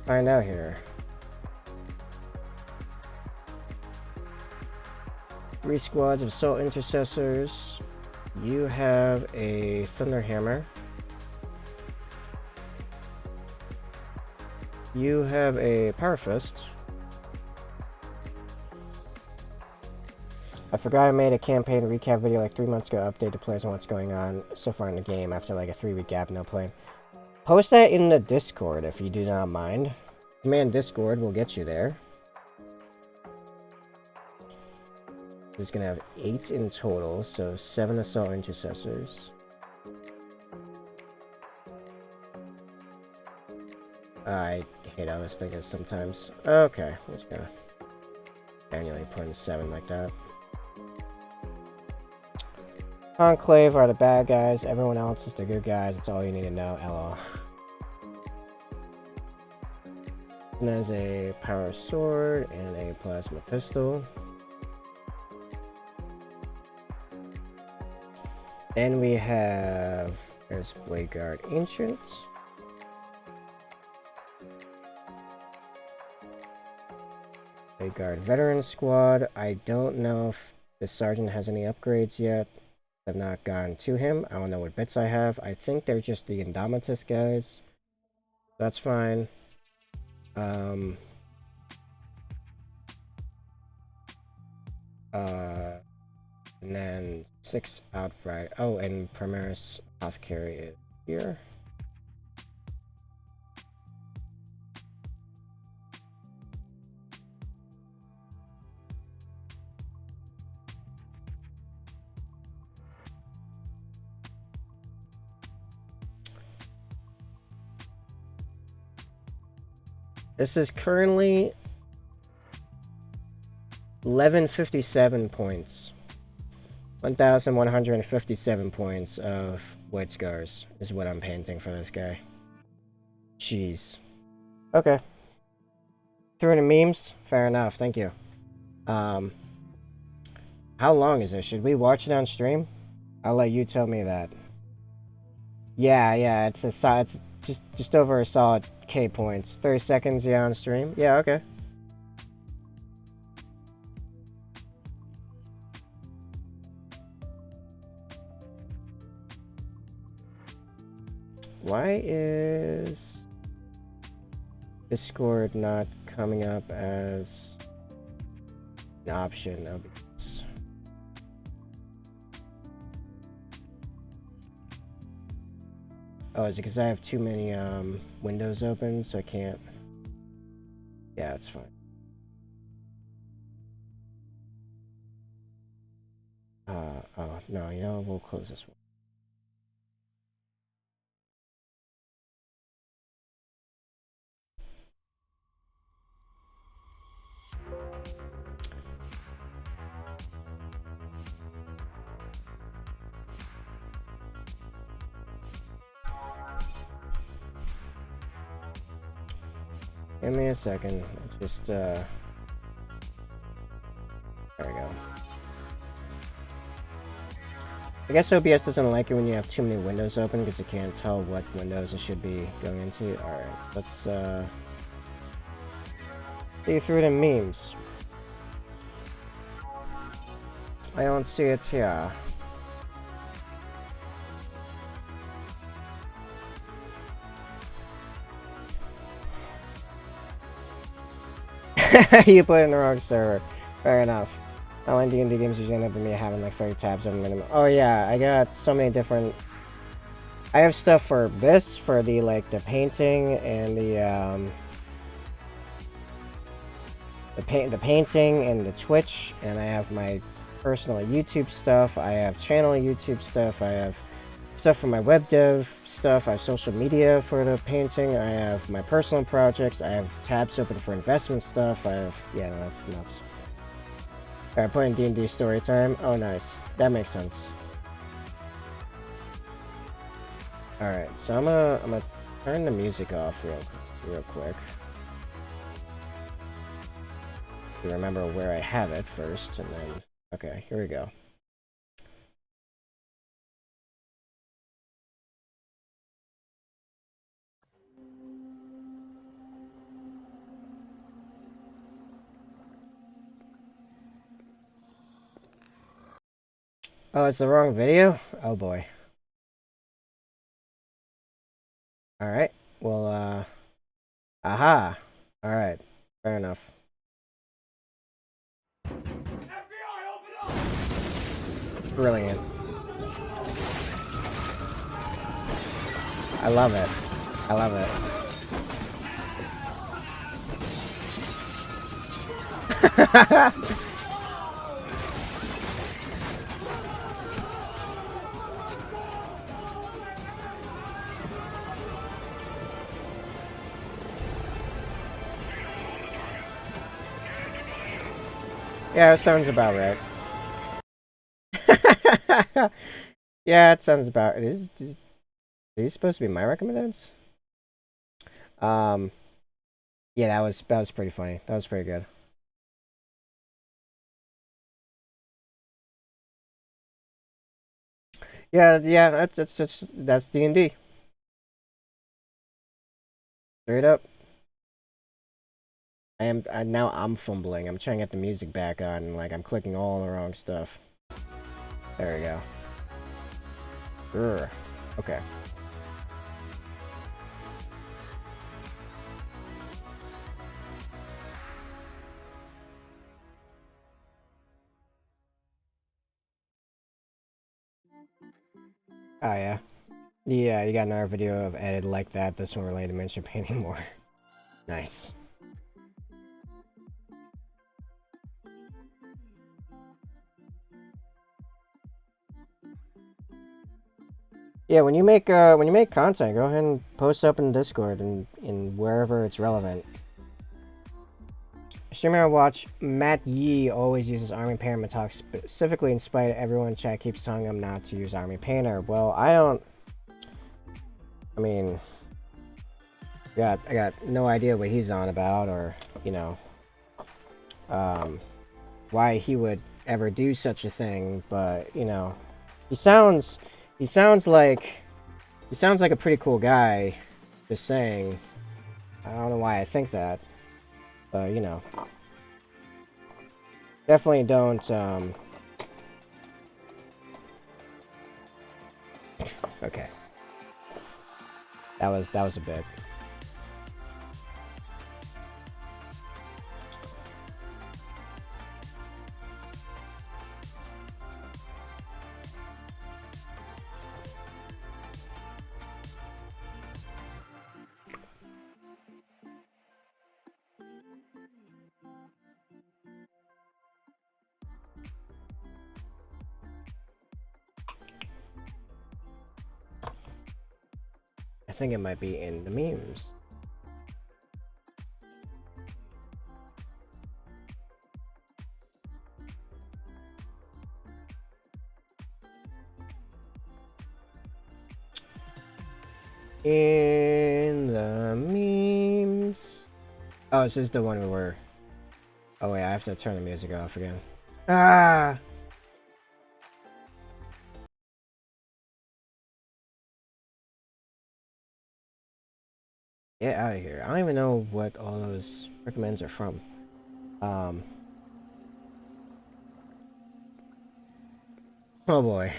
find out here. 3 squads of assault intercessors. You have a Thunderhammer. You have a Power Fist. I forgot I made a campaign recap video like 3 months ago, update the players on what's going on so far in the game after like a 3-week gap, no playing. Post that in the Discord if you do not mind. Command Discord will get you there. This is gonna have 8 in total, so 7 assault intercessors. I hate how this thing is sometimes. Okay, we're just gonna manually put in 7 like that. Conclave are the bad guys, everyone else is the good guys, it's all you need to know, lol. And there's a power sword and a plasma pistol. And we have, there's Blade Guard Ancient. Blade Guard Veteran Squad. I don't know if the Sergeant has any upgrades yet. I've not gone to him. I don't know what bits I have. I think they're just the Indomitus guys. That's fine. And then 6 outright. Oh, and Primaris Apothecary is here. This is currently 1157 points. 1,157 points of White Scars is what I'm painting for this guy. Jeez. Okay. Threw in memes? Fair enough, thank you. How long is this? Should we watch it on stream? I'll let you tell me that. Yeah, it's just over a solid K points. 30 seconds, yeah, on stream. Yeah, okay. Why is Discord not coming up as an option of this? Oh, is it because I have too many windows open, so I can't? Yeah, it's fine. Oh, no, you know, we'll close this one. Give me a second. Just, there we go. I guess OBS doesn't like it when you have too many windows open because it can't tell what windows it should be going into. Alright, let's, see through it in memes. I don't see it here. You put it in the wrong server. Fair enough. Online D&D games usually end up with me having like 30 tabs on minimum. Oh yeah, I got so many different... I have stuff for this, for the, like, the painting and the, the painting and the Twitch, and I have my personal YouTube stuff. I have channel YouTube stuff. I have stuff for my web dev stuff. I have social media for the painting. I have my personal projects. I have tabs open for investment stuff. I have, yeah, no, that's nuts. Alright, playing D&D story time. Oh, nice. That makes sense. Alright, so I'm gonna turn the music off real quick. To remember where I have it first, and then... Okay, here we go. Oh, it's the wrong video? Oh boy. Alright, well, aha! Alright, fair enough. Brilliant. I love it. I love it. Yeah, it sounds about right. Yeah, it sounds about... Are these supposed to be my recommendeds? Yeah, that was pretty funny. That was pretty good. Yeah, that's D&D. Straight up. Now I'm fumbling. I'm trying to get the music back on, and, like, I'm clicking all the wrong stuff. There we go. Urgh. Okay. Oh, yeah. Yeah, you got another video of edited like that. This one related to miniature painting more. Nice. Yeah, when you make content, go ahead and post up in Discord and in wherever it's relevant. Streamer I watch, Matt Yee, always uses Army Painter talk specifically in spite of everyone in chat keeps telling him not to use Army Painter. Well, I mean, I got no idea what he's on about, or, you know, why he would ever do such a thing, but, you know, he sounds like a pretty cool guy, just saying. I don't know why I think that, but, you know. Definitely don't, okay. That was a bit. I think it might be in the memes. In the memes. Oh, this is the one where... Oh wait, I have to turn the music off again. Ah! Get out of here. I don't even know what all those recommends are from. Oh boy.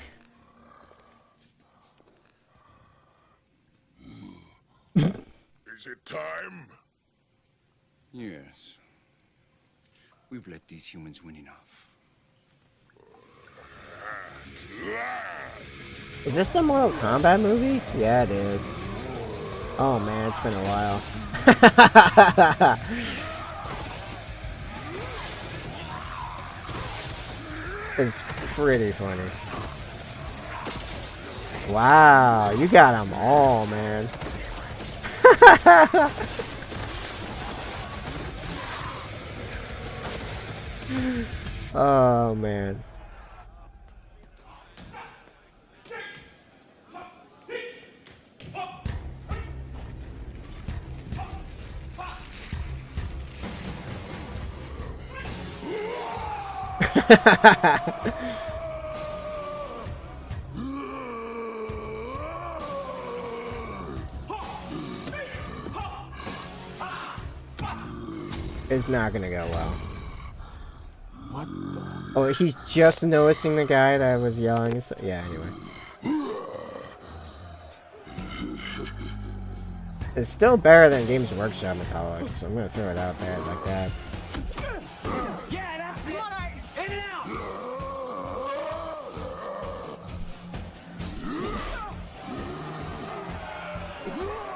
Is it time? Yes. We've let these humans win enough. Is this the Mortal Kombat movie? Yeah, it is. Oh man, it's been a while. is pretty funny. Wow, you got them all, man. Oh, man. It's not gonna go well. What the? Oh, he's just noticing the guy that was yelling. So, yeah, anyway. It's still better than Games Workshop Metallics, so I'm gonna throw it out there like that. Yeah, that's it. In and out.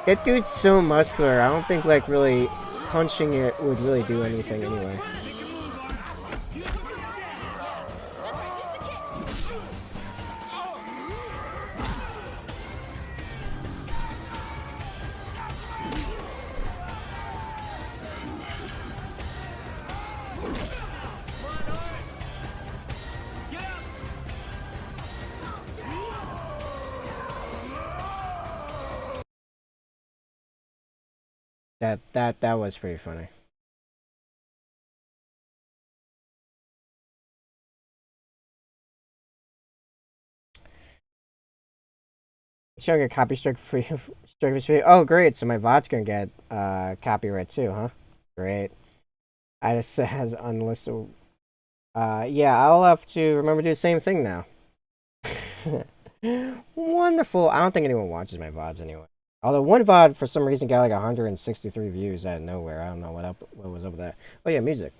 That dude's so muscular, I don't think like really punching it would really do anything anyway. That was pretty funny. Showing a copy strike free strike this video. Oh great, so my VOD's gonna get copyright too, huh? Great. I just has unlisted. Yeah, I'll have to remember to do the same thing now. Wonderful. I don't think anyone watches my VODs anyway. Although one VOD for some reason got like 163 views out of nowhere. I don't know what was up with that. Oh yeah, music.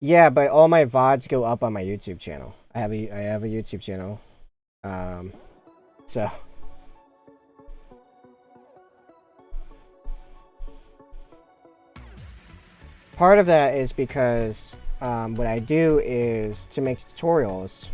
Yeah, but all my VODs go up on my YouTube channel. I have a YouTube channel. So part of that is because what I do is to make tutorials.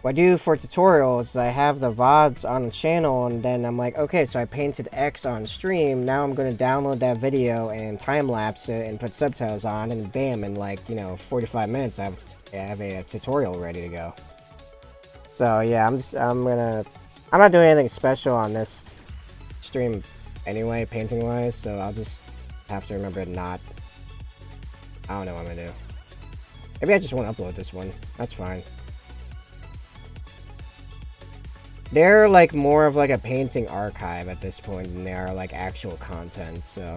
What I do for tutorials is I have the VODs on the channel, and then I'm like, okay, so I painted X on stream, now I'm going to download that video and time-lapse it and put subtitles on, and bam, in like, 45 minutes I have a tutorial ready to go. So yeah, I'm not doing anything special on this stream anyway, painting-wise, so I'll just have to remember to not, I don't know what I'm going to do. Maybe I just won't upload this one, that's fine. They're like more of like a painting archive at this point than they are like actual content, so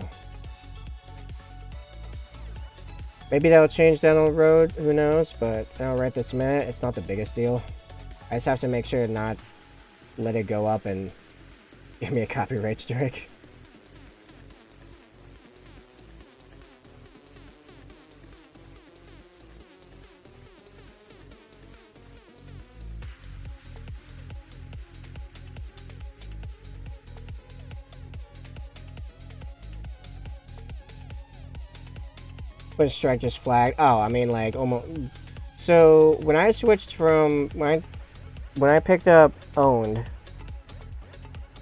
maybe that'll change down the road, who knows, but right this minute it's not the biggest deal. I just have to make sure to not let it go up and give me a copyright strike. Was strike just flagged? Oh, I mean like almost. So when I switched from when I picked up owned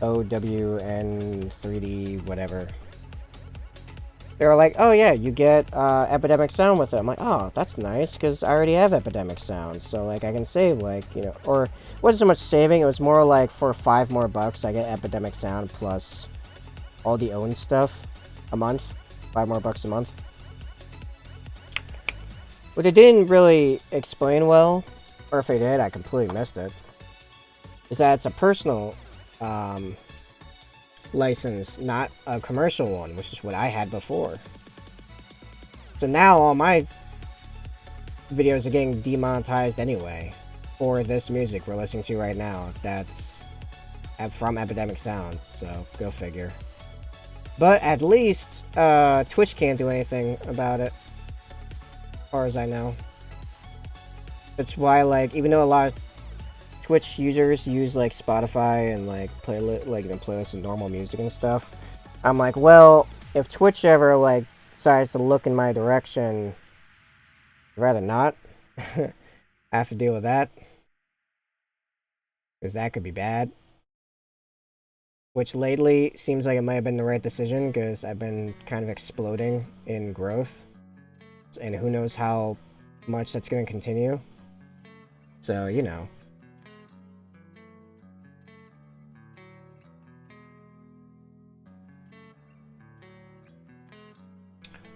OWN 3D whatever, they were like, oh yeah, you get Epidemic Sound with it. I'm like, oh, that's nice because I already have Epidemic Sound, so like I can save like or it wasn't so much saving, it was more like for $5 more I get Epidemic Sound plus all the owned stuff a month, $5 more a month. What they didn't really explain well, or if they did, I completely missed it, is that it's a personal license, not a commercial one, which is what I had before. So now all my videos are getting demonetized anyway for this music we're listening to right now. That's from Epidemic Sound, so go figure. But at least Twitch can't do anything about it, as far as I know. That's why, like, even though a lot of Twitch users use like Spotify and like playlists and normal music and stuff, I'm like, well, if Twitch ever, like, decides to look in my direction, I'd rather not. I have to deal with that. Because that could be bad. Which lately seems like it might have been the right decision, because I've been kind of exploding in growth. And who knows how much that's going to continue. So, you know.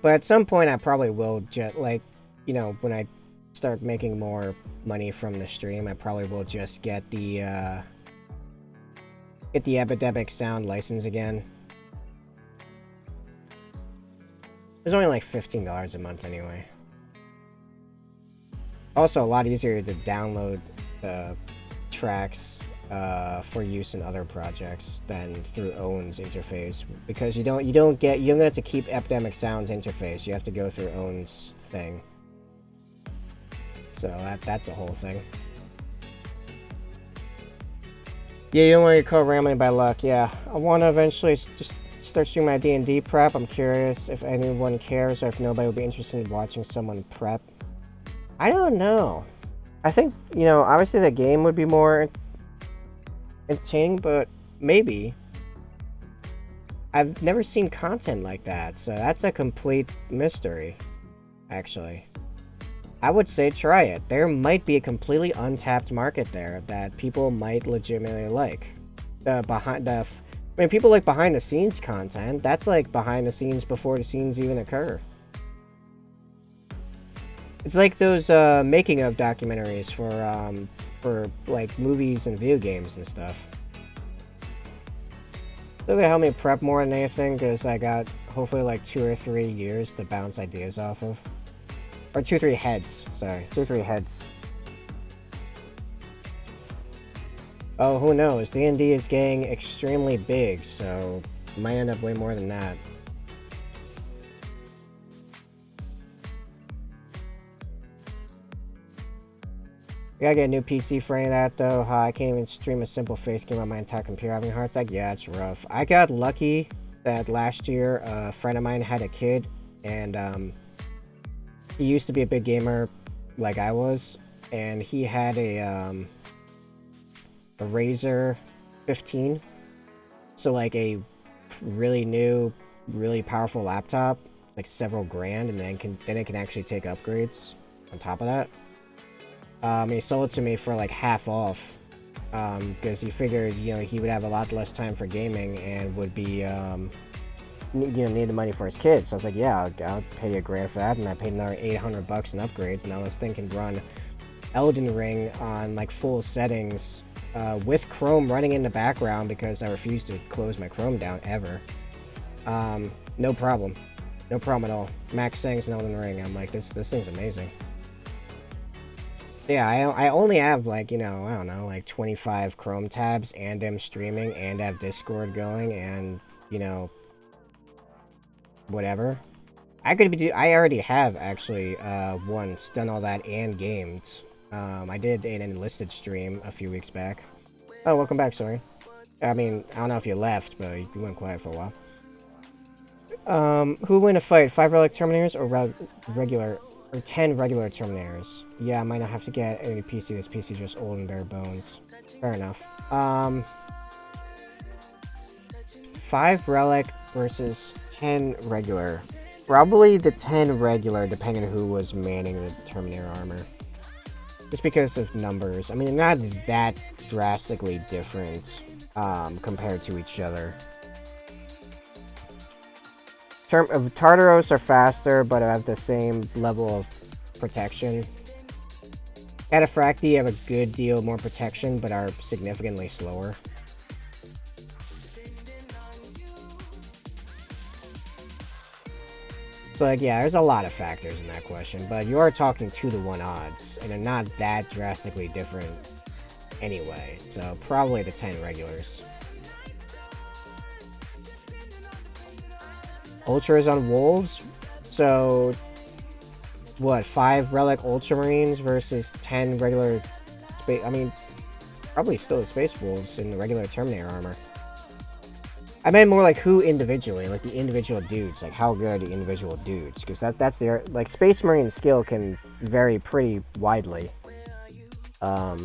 But at some point I probably will just, like, you know, when I start making more money from the stream, I probably will just get the Epidemic Sound license again. It's only like $15 a month anyway. Also, a lot easier to download tracks for use in other projects than through Owen's interface, because you don't have to keep Epidemic Sound's interface. You have to go through Owen's thing. So that's a whole thing. Yeah, you don't want to get caught rambling by luck. Yeah, I want to eventually just start doing my D&D prep. I'm curious if anyone cares or if nobody would be interested in watching someone prep. I don't know. I think, you know, obviously the game would be more entertaining, but maybe. I've never seen content like that, so that's a complete mystery, actually. I would say try it. There might be a completely untapped market there that people might legitimately like. People like behind the scenes content. That's like behind the scenes before the scenes even occur. It's like those making of documentaries for like movies and video games and stuff. They're gonna help me prep more than anything, because I got hopefully like 2 or 3 years to bounce ideas off of. Or 2 or 3 heads, sorry. 2 or 3 heads. Oh, who knows? D&D is getting extremely big, so it might end up way more than that. I gotta get a new PC for any of that, though. I can't even stream a simple face game on my entire computer having a heart attack. Yeah, it's rough. I got lucky that last year a friend of mine had a kid, and he used to be a big gamer like I was, and he had a Razer 15. So like a really new, really powerful laptop. It's like several grand, and then it can actually take upgrades on top of that. He sold it to me for like half off, because he figured, you know, he would have a lot less time for gaming and would be, need the money for his kids. So I was like, yeah, I'll pay you $1,000 for that, and I paid another $800 in upgrades, and now this thing can run Elden Ring on like full settings, with Chrome running in the background, because I refuse to close my Chrome down ever. No problem. No problem at all. Max settings in Elden Ring. I'm like, this thing's amazing. Yeah, I only have, like, you know, I don't know, like 25 Chrome tabs, and I'm streaming, and have Discord going, and, you know, whatever. I already have, actually, once done all that and gamed. I did an enlisted stream a few weeks back. Oh, welcome back, sorry. I mean, I don't know if you left, but you went quiet for a while. Who win a fight? 5 Relic Terminators or regular... Or 10 regular Terminators. Yeah, I might not have to get any PC. This PC is just old and bare bones. Fair enough. 5 Relic versus 10 regular. Probably the 10 regular, depending on who was manning the Terminator armor. Just because of numbers. I mean, they're not that drastically different compared to each other. Tartaros are faster, but have the same level of protection. Cataphracti have a good deal more protection, but are significantly slower. So, like, yeah, there's a lot of factors in that question, but you are talking 2-to-1 odds, and they're not that drastically different anyway. So, probably the 10 regulars. Ultras on Wolves, so what, 5 Relic Ultramarines versus 10 regular space, I mean, probably still the Space Wolves in the regular Terminator armor. I meant more like who individually, like the individual dudes, like how good are the individual dudes? Because that's their, like, Space Marine skill can vary pretty widely. Because,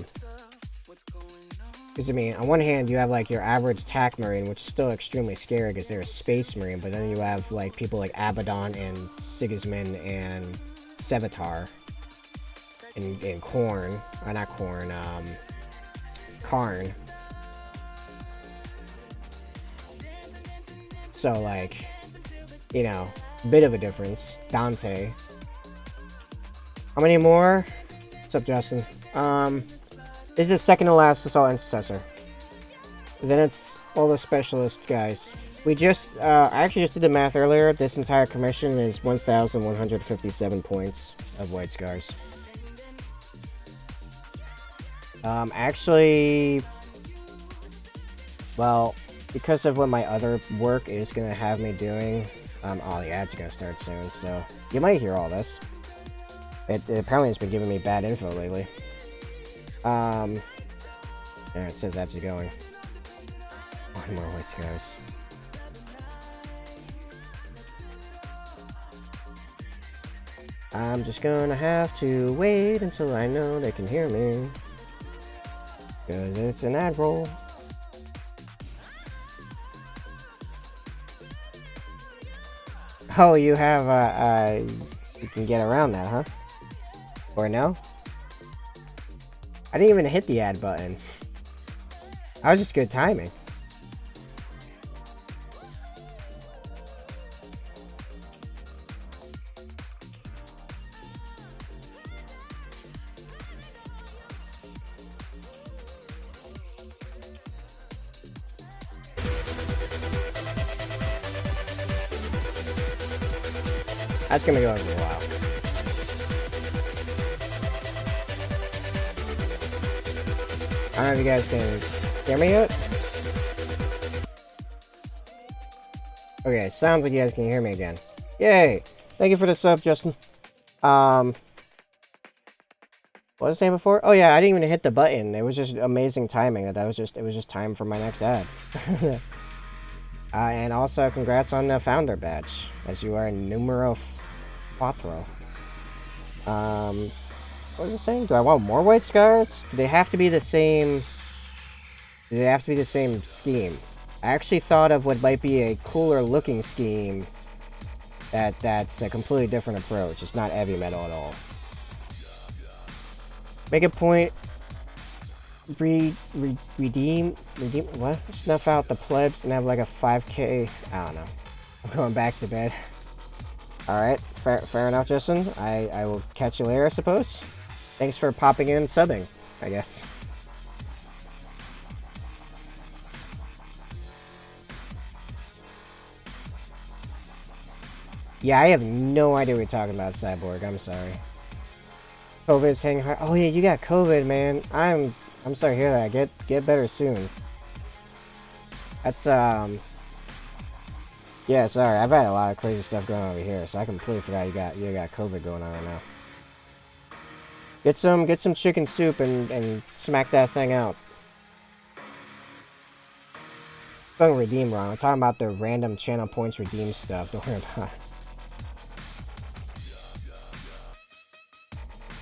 I mean, on one hand, you have, like, your average TAC Marine, which is still extremely scary because they're a Space Marine, but then you have, like, people like Abaddon and Sigismund and Sevatar and Khorne, or not Khorne, Karn. So, like, you know, bit of a difference. Dante. How many more? What's up, Justin? This is the second to last Assault Intercessor. Then it's all the specialist guys. We just, I actually just did the math earlier. This entire commission is 1,157 points of White Scars. Actually, well, because of what my other work is going to have me doing, oh, the ads are going to start soon, so you might hear all this. It apparently has been giving me bad info lately. There, it says ads are going. One more White Scars. I'm just gonna have to wait until I know they can hear me. Because it's an ad roll. Oh, you have, you can get around that, huh? Or no? I didn't even hit the ad button. That was just good timing. That's gonna go over a while. I don't know if you guys can hear me yet. Okay, sounds like you guys can hear me again. Yay! Thank you for the sub, Justin. What was I saying before? Oh yeah, I didn't even hit the button. It was just amazing timing. It was just time for my next ad. And also, congrats on the founder badge, as you are numero 4. What was I saying? Do I want more White Scars? Do they have to be the same? Do they have to be the same scheme? I actually thought of what might be a cooler looking scheme. That's a completely different approach. It's not heavy metal at all. Make a point. Redeem what? Snuff out the plebs and have like a 5k. I don't know. I'm going back to bed. Alright, fair enough, Justin. I will catch you later, I suppose. Thanks for popping in and subbing, I guess. Yeah, I have no idea what you're talking about, Cyborg. I'm sorry. COVID's hanging hard. Oh yeah, you got COVID, man. I'm sorry to hear that. Get better soon. That's yeah, sorry. I've had a lot of crazy stuff going on over here, so I completely forgot you got COVID going on right now. Get some chicken soup and smack that thing out. Don't redeem wrong. I'm talking about the random channel points redeem stuff. Don't worry about it.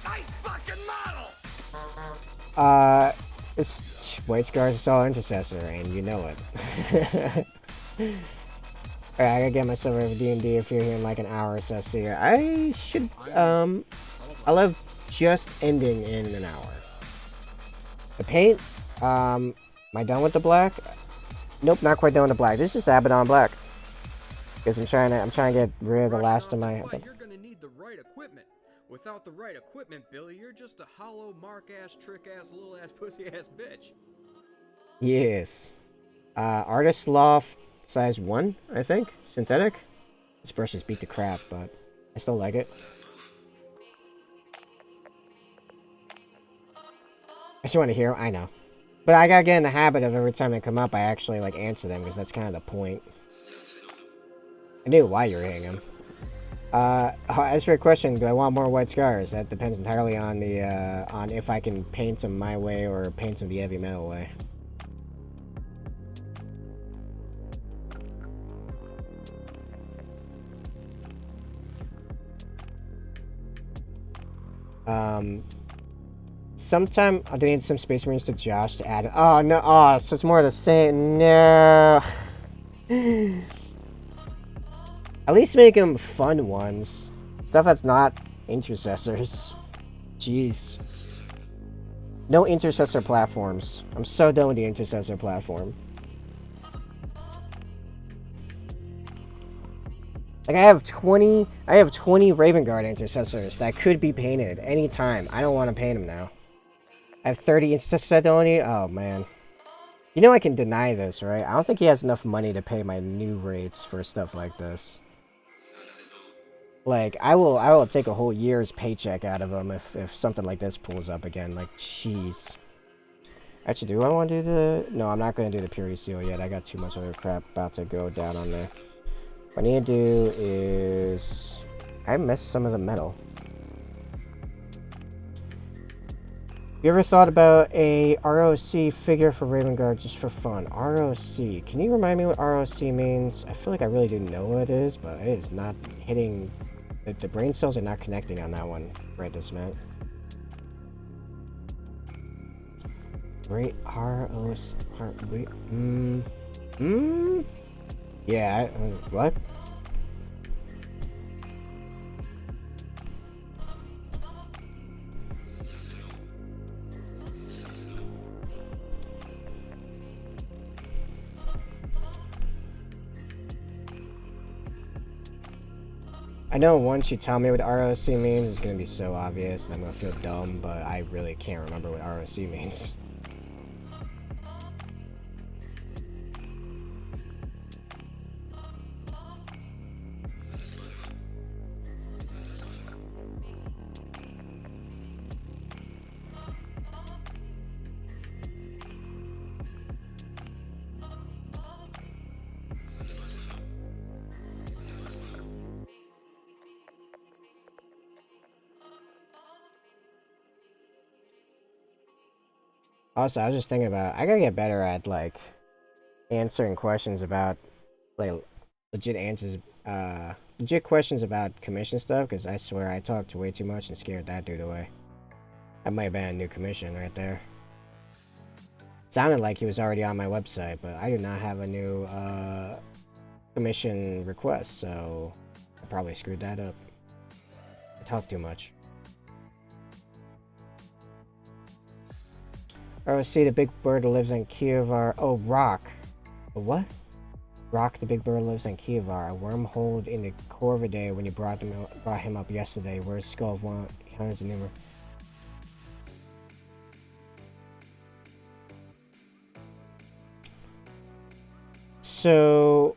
Nice fucking model! It's White Scars Assault Intercessor, and you know it. Alright, I gotta get myself over D&D if you're here in like an hour or so, yeah. I should, I'll have just ending in an hour. The paint, am I done with the black? Nope, not quite done with the black. This is Abaddon Black. Because I'm trying to get rid of the last of my... You're gonna need the right equipment. Without the right equipment, Billy, you're just a hollow, mark-ass, trick-ass, little-ass, pussy-ass bitch. Yes. Artist Loft size 1, I think. Synthetic. This brush just beat the crap, but I still like it. I just want to hear. I know. But I gotta get in the habit of every time they come up, I actually, like, answer them, because that's kind of the point. I knew why you were hitting them. As for your question, do I want more White Scars? That depends entirely on the, on if I can paint them my way or paint them the heavy metal way. Sometime I need some Space Marines to Josh to add. Oh no! Oh, so it's more of the same. No. At least make them fun ones. Stuff that's not intercessors. Jeez. No intercessor platforms. I'm so done with the intercessor platform. Like I have 20 Raven Guard intercessors that could be painted anytime. I don't want to paint them now. I have 30 intercessor ability. Oh man. You know I can deny this, right? I don't think he has enough money to pay my new rates for stuff like this. Like I will take a whole year's paycheck out of him if something like this pulls up again. Like jeez. Actually, do I want to do the... No, I'm not going to do the Purity Seal yet. I got too much other crap about to go down on there. What I need to do is... I missed some of the metal. You ever thought about a ROC figure for Raven Guard just for fun? ROC. Can you remind me what ROC means? I feel like I really do know what it is, but it is not hitting... The brain cells are not connecting on that one right this minute. Great ROC. Wait. Yeah, what? I know once you tell me what ROC means, it's gonna be so obvious. I'm gonna feel dumb, but I really can't remember what ROC means. Also, I was just thinking about, I gotta get better at, like, answering questions about, like, legit questions about commission stuff, because I swear I talked way too much and scared that dude away. That might have been a new commission right there. Sounded like he was already on my website, but I do not have a new, commission request, so I probably screwed that up. I talked too much. ROC, the big bird lives in Kievar. Oh, Rock. A what? Rock, the big bird lives in Kievar. A wormhole in the Corvidae when you brought him up yesterday. Where's Skull of One? How is the number? So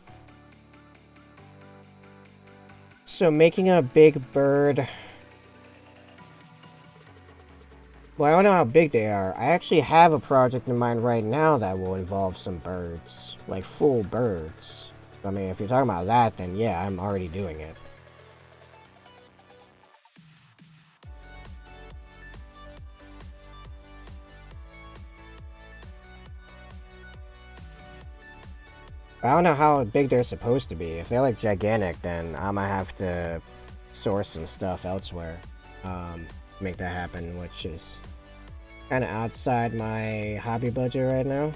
making a big bird. Well, I don't know how big they are. I actually have a project in mind right now that will involve some birds. Like, full birds. I mean, if you're talking about that, then yeah, I'm already doing it. I don't know how big they're supposed to be. If they're, like, gigantic, then I'm gonna have to source some stuff elsewhere. Make that happen, which is kind of outside my hobby budget right now.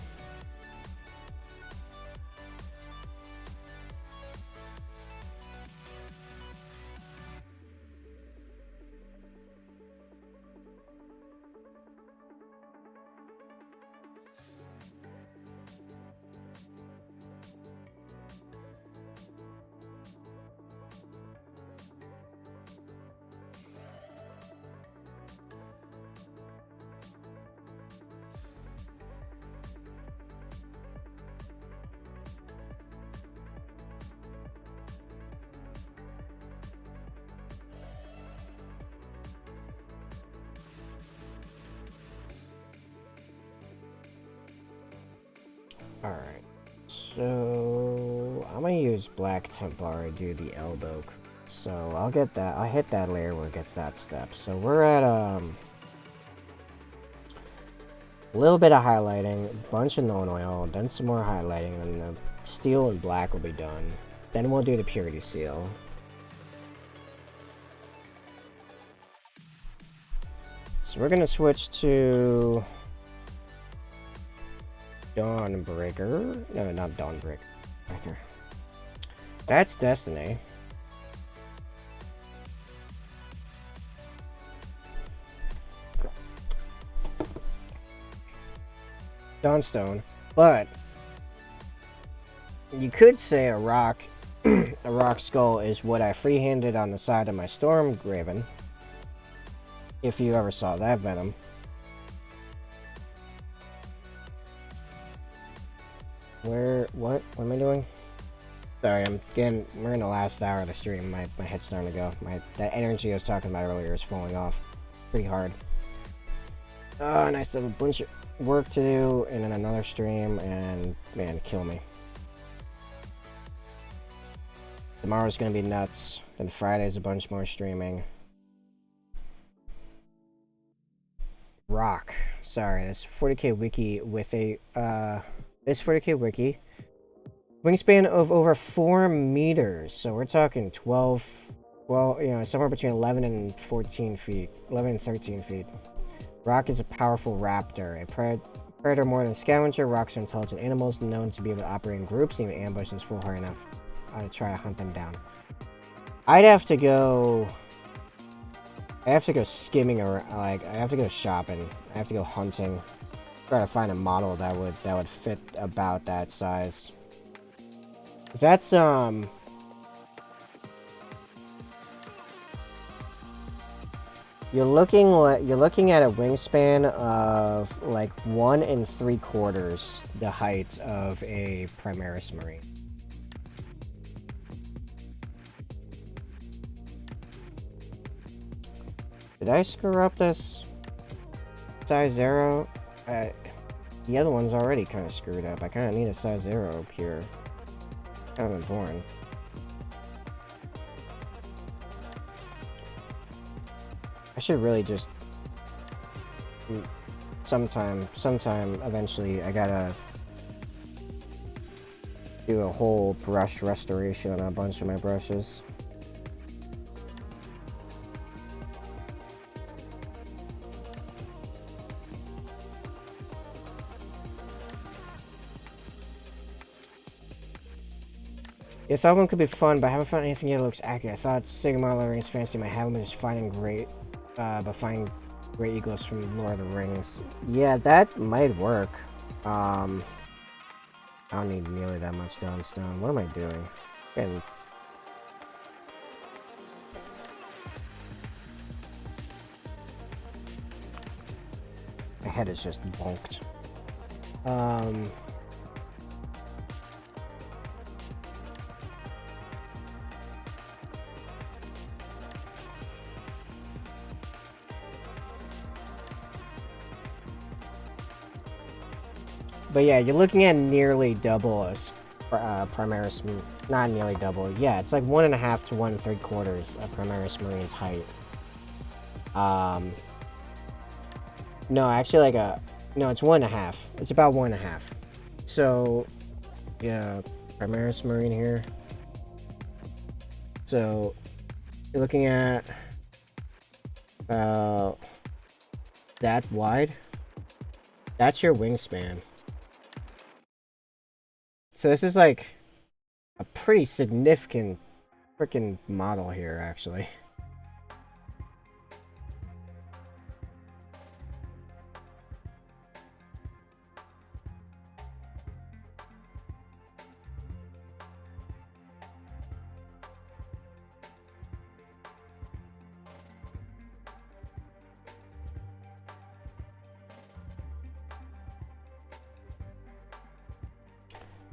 Alright, so I'm gonna use Black Templar to do the elbow. So I'll get that, I'll hit that layer where it gets that step. So we're at a little bit of highlighting, a bunch of known oil, then some more highlighting, and the steel and black will be done. Then we'll do the purity seal. So we're gonna switch to Dawnbreaker. No, not Dawnbreaker. That's Destiny. Dawnstone, but you could say a rock, a rock skull is what I freehanded on the side of my Stormgraven. If you ever saw that Venom. What am I doing? Sorry, we're in the last hour of the stream. My head's starting to go. That energy I was talking about earlier is falling off pretty hard. And I still have a bunch of work to do, and then another stream, and man, kill me. Tomorrow's gonna be nuts. Then Friday's a bunch more streaming. Rock. Sorry, this 40k wiki with a this 40k wiki. Wingspan of over 4 meters. So we're talking 12, well, you know, somewhere between 11 and 14 feet. 11 and 13 feet. Rock is a powerful raptor. A predator more than a scavenger. Rocks are intelligent animals known to be able to operate in groups and even ambush is full hard enough to try to hunt them down. I'd have to go... I have to go skimming around, like, I have to go shopping. I have to go hunting. Try to find a model that would fit about that size. 'Cause that's, you're looking at a wingspan of like 1 3/4 the height of a Primaris Marine. Did I screw up this size 0? The other one's already kind of screwed up. I kind of need a size 0 up here. Kind of important. I should really just sometime eventually I gotta do a whole brush restoration on a bunch of my brushes. I thought one could be fun, but I haven't found anything yet that looks accurate. I thought Sigmar Lord of the Rings fantasy might have them, but just finding great eagles from Lord of the Rings. Yeah, that might work. I don't need nearly that much Dawnstone. What am I doing? And my head is just bonked. But yeah, you're looking at nearly double as Primaris, not nearly double. Yeah, it's like 1.5 to 1 3/4 of Primaris Marine's height. No, actually, no, it's 1.5. It's about 1.5. So, yeah, Primaris Marine here. So, you're looking at about that wide. That's your wingspan. So this is like a pretty significant freaking model here, actually.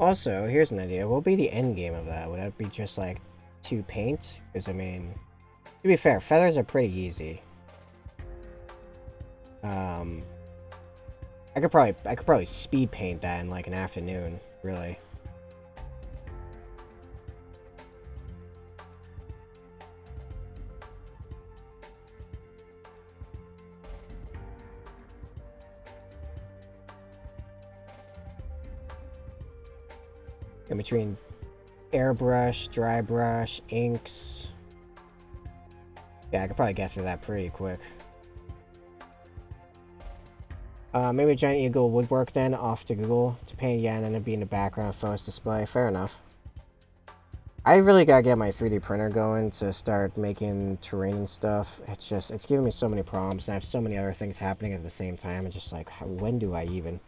Also, here's an idea. What would be the end game of that? Would that be just like 2 paint? Because I mean, to be fair, feathers are pretty easy. I could probably speed paint that in like an afternoon, really. In between airbrush, dry brush, inks. Yeah, I could probably get through that pretty quick. Maybe a giant eagle would work then, off to Google. It's a pain, yeah, and then it'd be in the background photos display. Fair enough. I really gotta get my 3D printer going to start making terrain and stuff. It's giving me so many problems, and I have so many other things happening at the same time. It's just like, when do I even?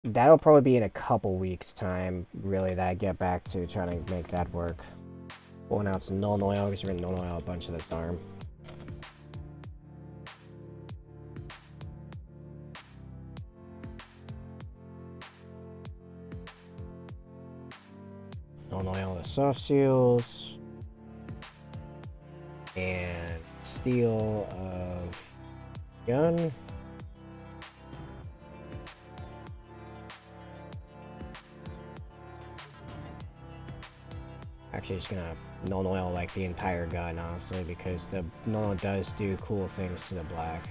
That'll probably be in a couple weeks' time, really, that I get back to trying to make that work. Well, now it's null oil, because we're gonna null oil a bunch of this arm. Null oil the soft seals. And steel of gun. Actually, just gonna null oil like the entire gun, honestly, because the null does do cool things to the black.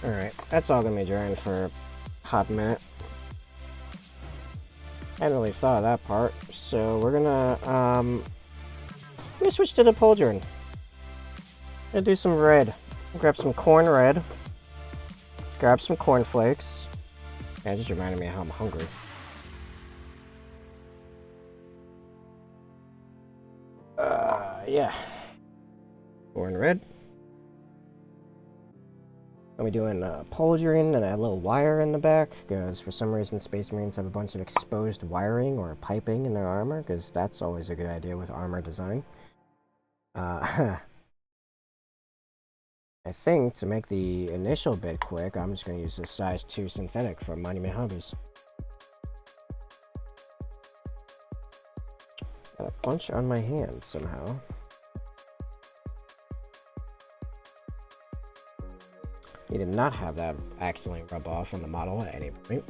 Alright, that's all gonna be drying for a hot minute. I hadn't really thought of that part, so we're gonna switch to the pauldron. Gonna do some red. Grab some corn red. Grab some cornflakes. Yeah, it just reminded me how I'm hungry. Yeah. Corn red. I'll be doing pauldron and a little wire in the back, because for some reason Space Marines have a bunch of exposed wiring or piping in their armor, because that's always a good idea with armor design. I think to make the initial bit quick, I'm just going to use this size 2 synthetic for Monument Hubbies. Got a bunch on my hand somehow. He did not have that accidentally rub off on the model at any point.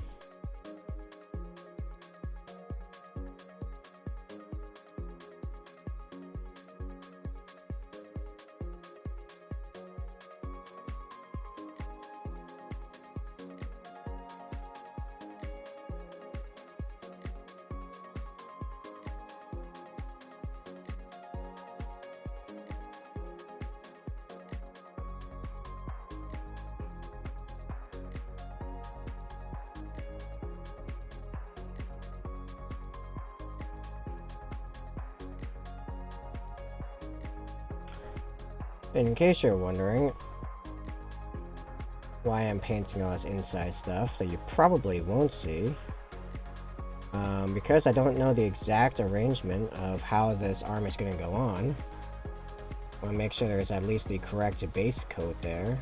In case you're wondering why I'm painting all this inside stuff that you probably won't see, because I don't know the exact arrangement of how this arm is going to go on, I want to make sure there's at least the correct base coat there.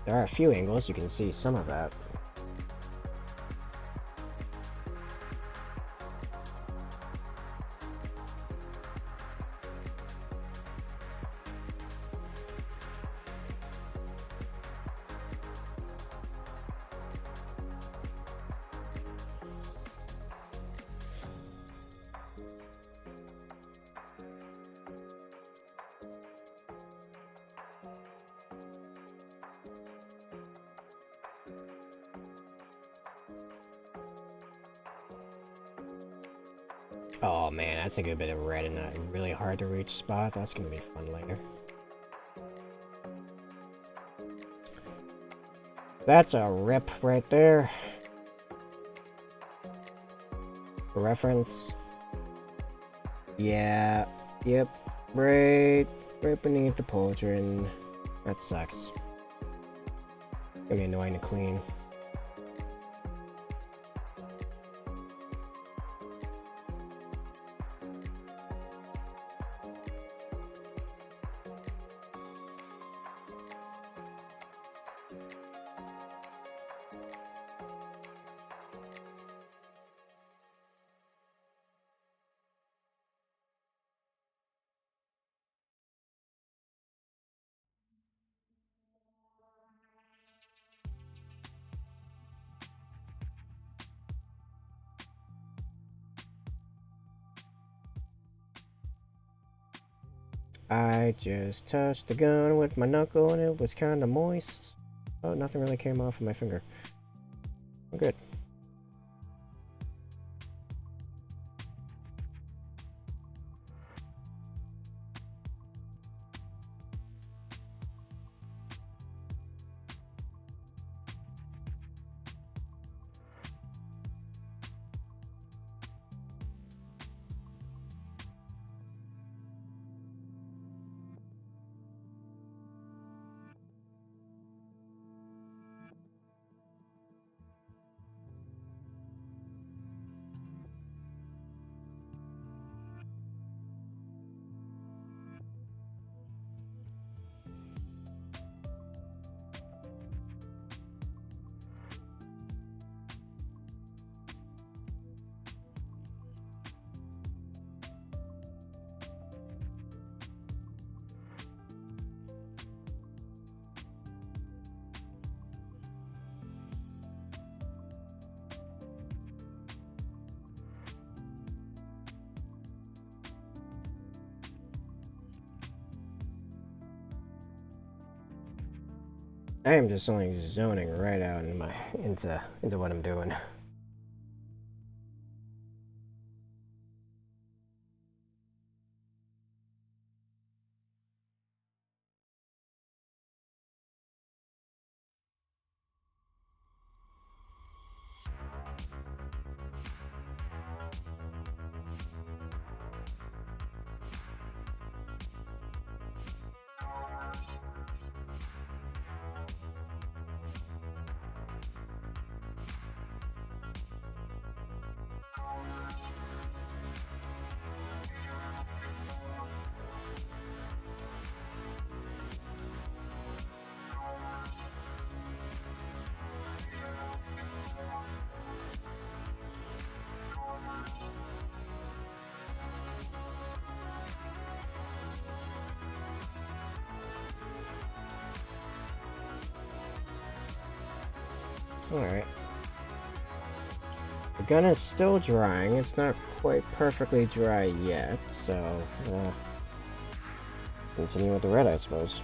There are a few angles, you can see some of that. Oh man, that's a good bit of red in a really hard to reach spot. That's gonna be fun later. That's a rip right there. For reference, Yeah. Yep. Right beneath the pauldron. That sucks. Gonna be annoying to clean. I just touched the gun with my knuckle and it was kinda moist. Oh, nothing really came off of my finger. I'm good. I am just only zoning right out into my into what I'm doing. Alright. The gun is still drying. It's not quite perfectly dry yet, so continue with the red, I suppose.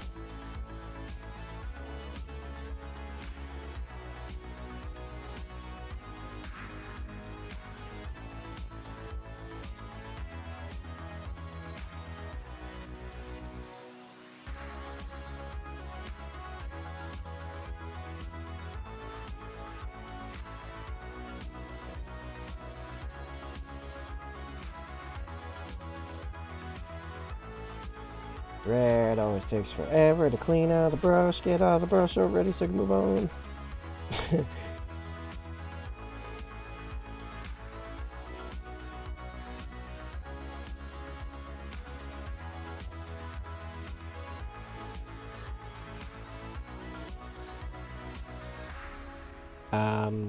Red always takes forever to clean out the brush. Get out of the brush already so I can move on.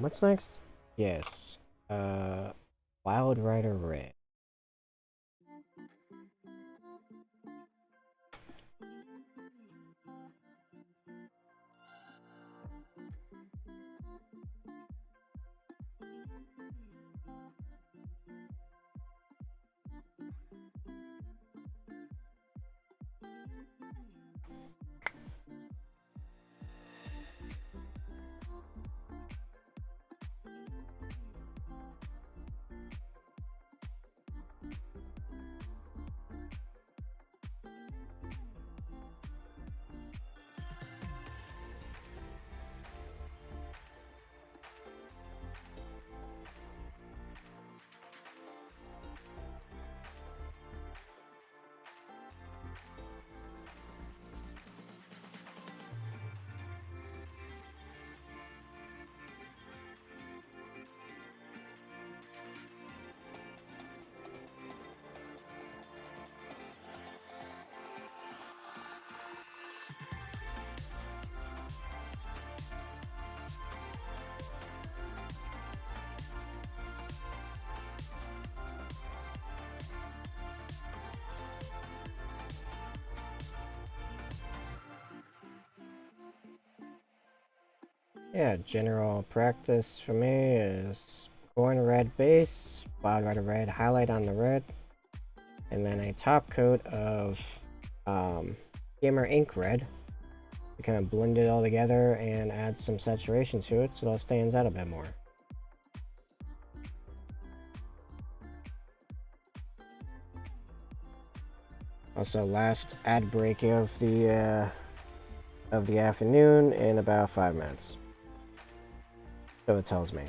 What's next? Yes. Wild Rider Red. yeah, general practice for me is going red base, bottom right of red, highlight on the red, and then a top coat of Gamer Ink red to kind of blend it all together and add some saturation to it so it stands out a bit more. Also, last ad break of the afternoon in about 5 minutes. So it tells me.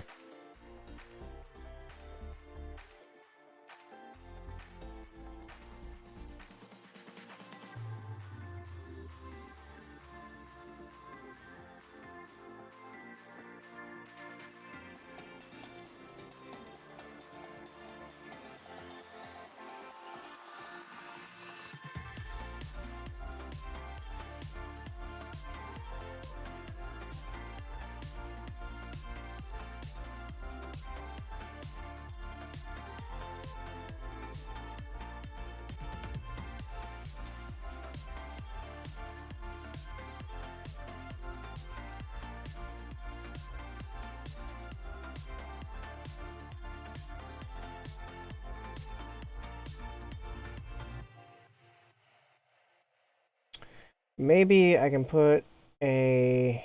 Maybe I can put a...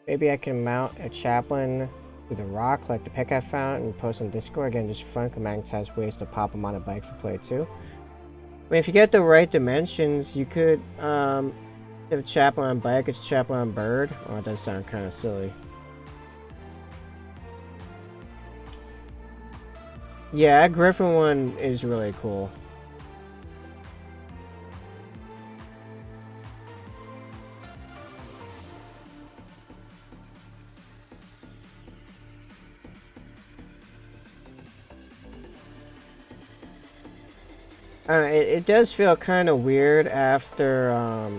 Maybe I can mount a chaplain to the rock like the pick I found and post on Discord. Again, just fun magnetized ways to pop them on a bike for play too. I mean, if you get the right dimensions, you could, have a chaplain on bike, it's chaplain on bird. Oh, it does sound kind of silly. Yeah, that Griffin one is really cool. It does feel kind of weird after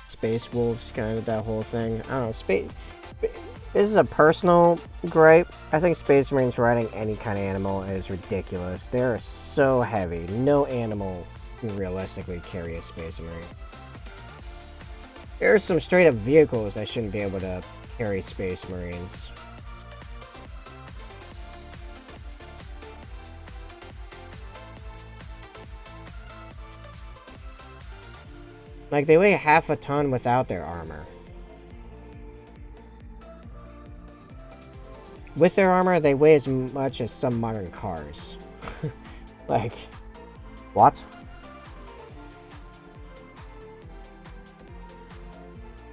Space Wolves, kind of that whole thing. I don't know, this is a personal gripe. I think Space Marines riding any kind of animal is ridiculous. They're so heavy. No animal can realistically carry a Space Marine. There are some straight up vehicles that shouldn't be able to carry Space Marines. Like, they weigh half a ton without their armor. With their armor, they weigh as much as some modern cars. Like, what?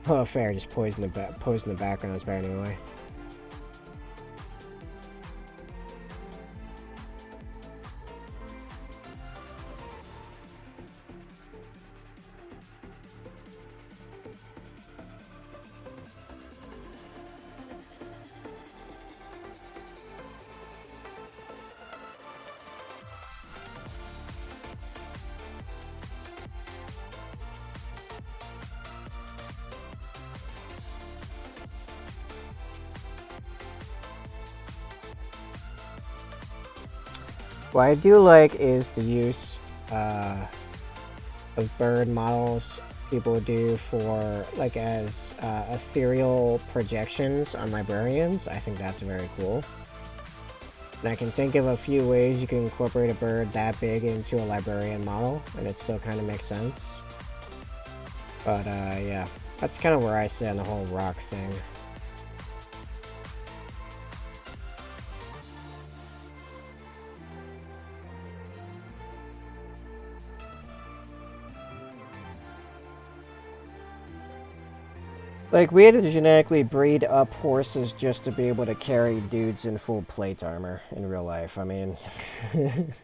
Oh, fair, just poison the background is better anyway. What I do like is the use of bird models people do for, like, as ethereal projections on librarians. I think that's very cool. And I can think of a few ways you can incorporate a bird that big into a librarian model, and it still kind of makes sense. But yeah, that's kind of where I sit on the whole rock thing. Like, we had to genetically breed up horses just to be able to carry dudes in full plate armor in real life. I mean, like,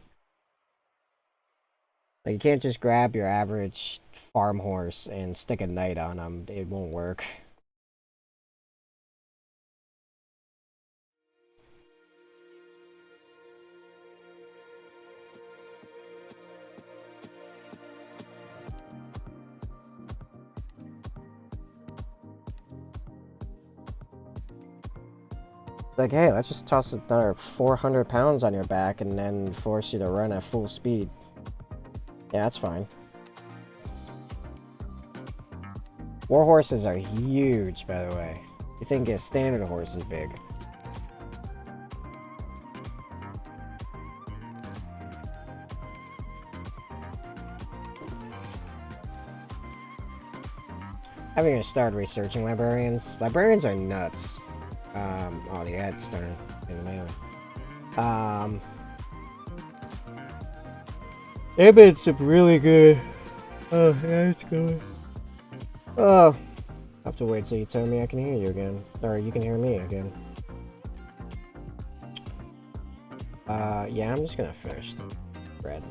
you can't just grab your average farm horse and stick a knight on them. It won't work. Like, hey, let's just toss another 400 pounds on your back and then force you to run at full speed. Yeah, that's fine. War horses are huge, by the way. You think a standard horse is big. I haven't even started researching librarians. Librarians are nuts. Oh, the ad started in the mail. They've been some really good. Oh, yeah, it's good. Oh, I have to wait till you tell me I can hear you again, or you can hear me again. Yeah, I'm just gonna finish the bread.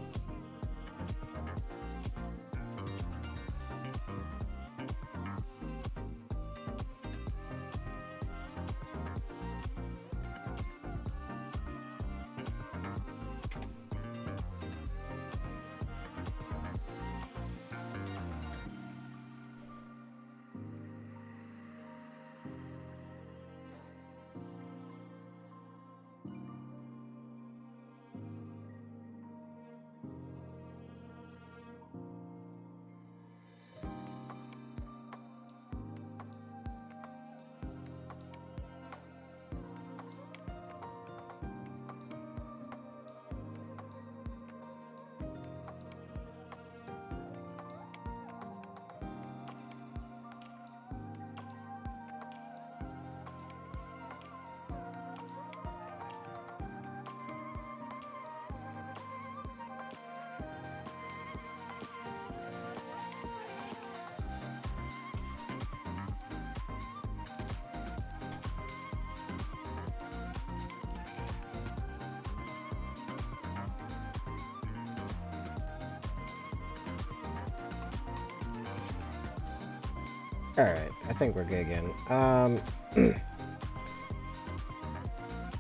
Alright, I think we're good again.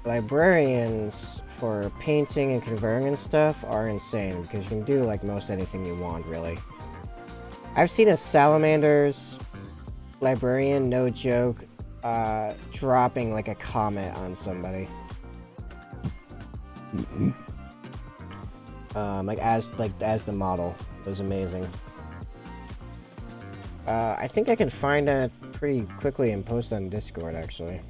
Librarians for painting and converting and stuff are insane because you can do like most anything you want, really. I've seen a Salamander's librarian, no joke, dropping like a comet on somebody. Like as the model. It was amazing. I think I can find that pretty quickly and post on Discord, actually.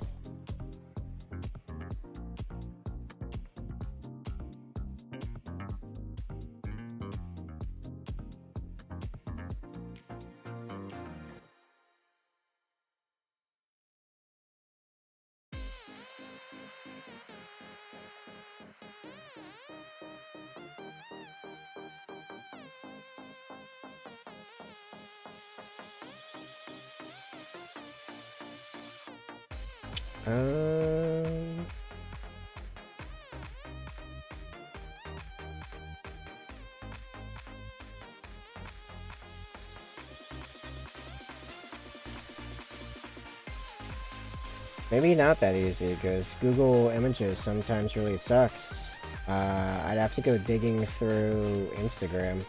Maybe not that easy, because Google Images sometimes really sucks. I'd have to go digging through Instagram,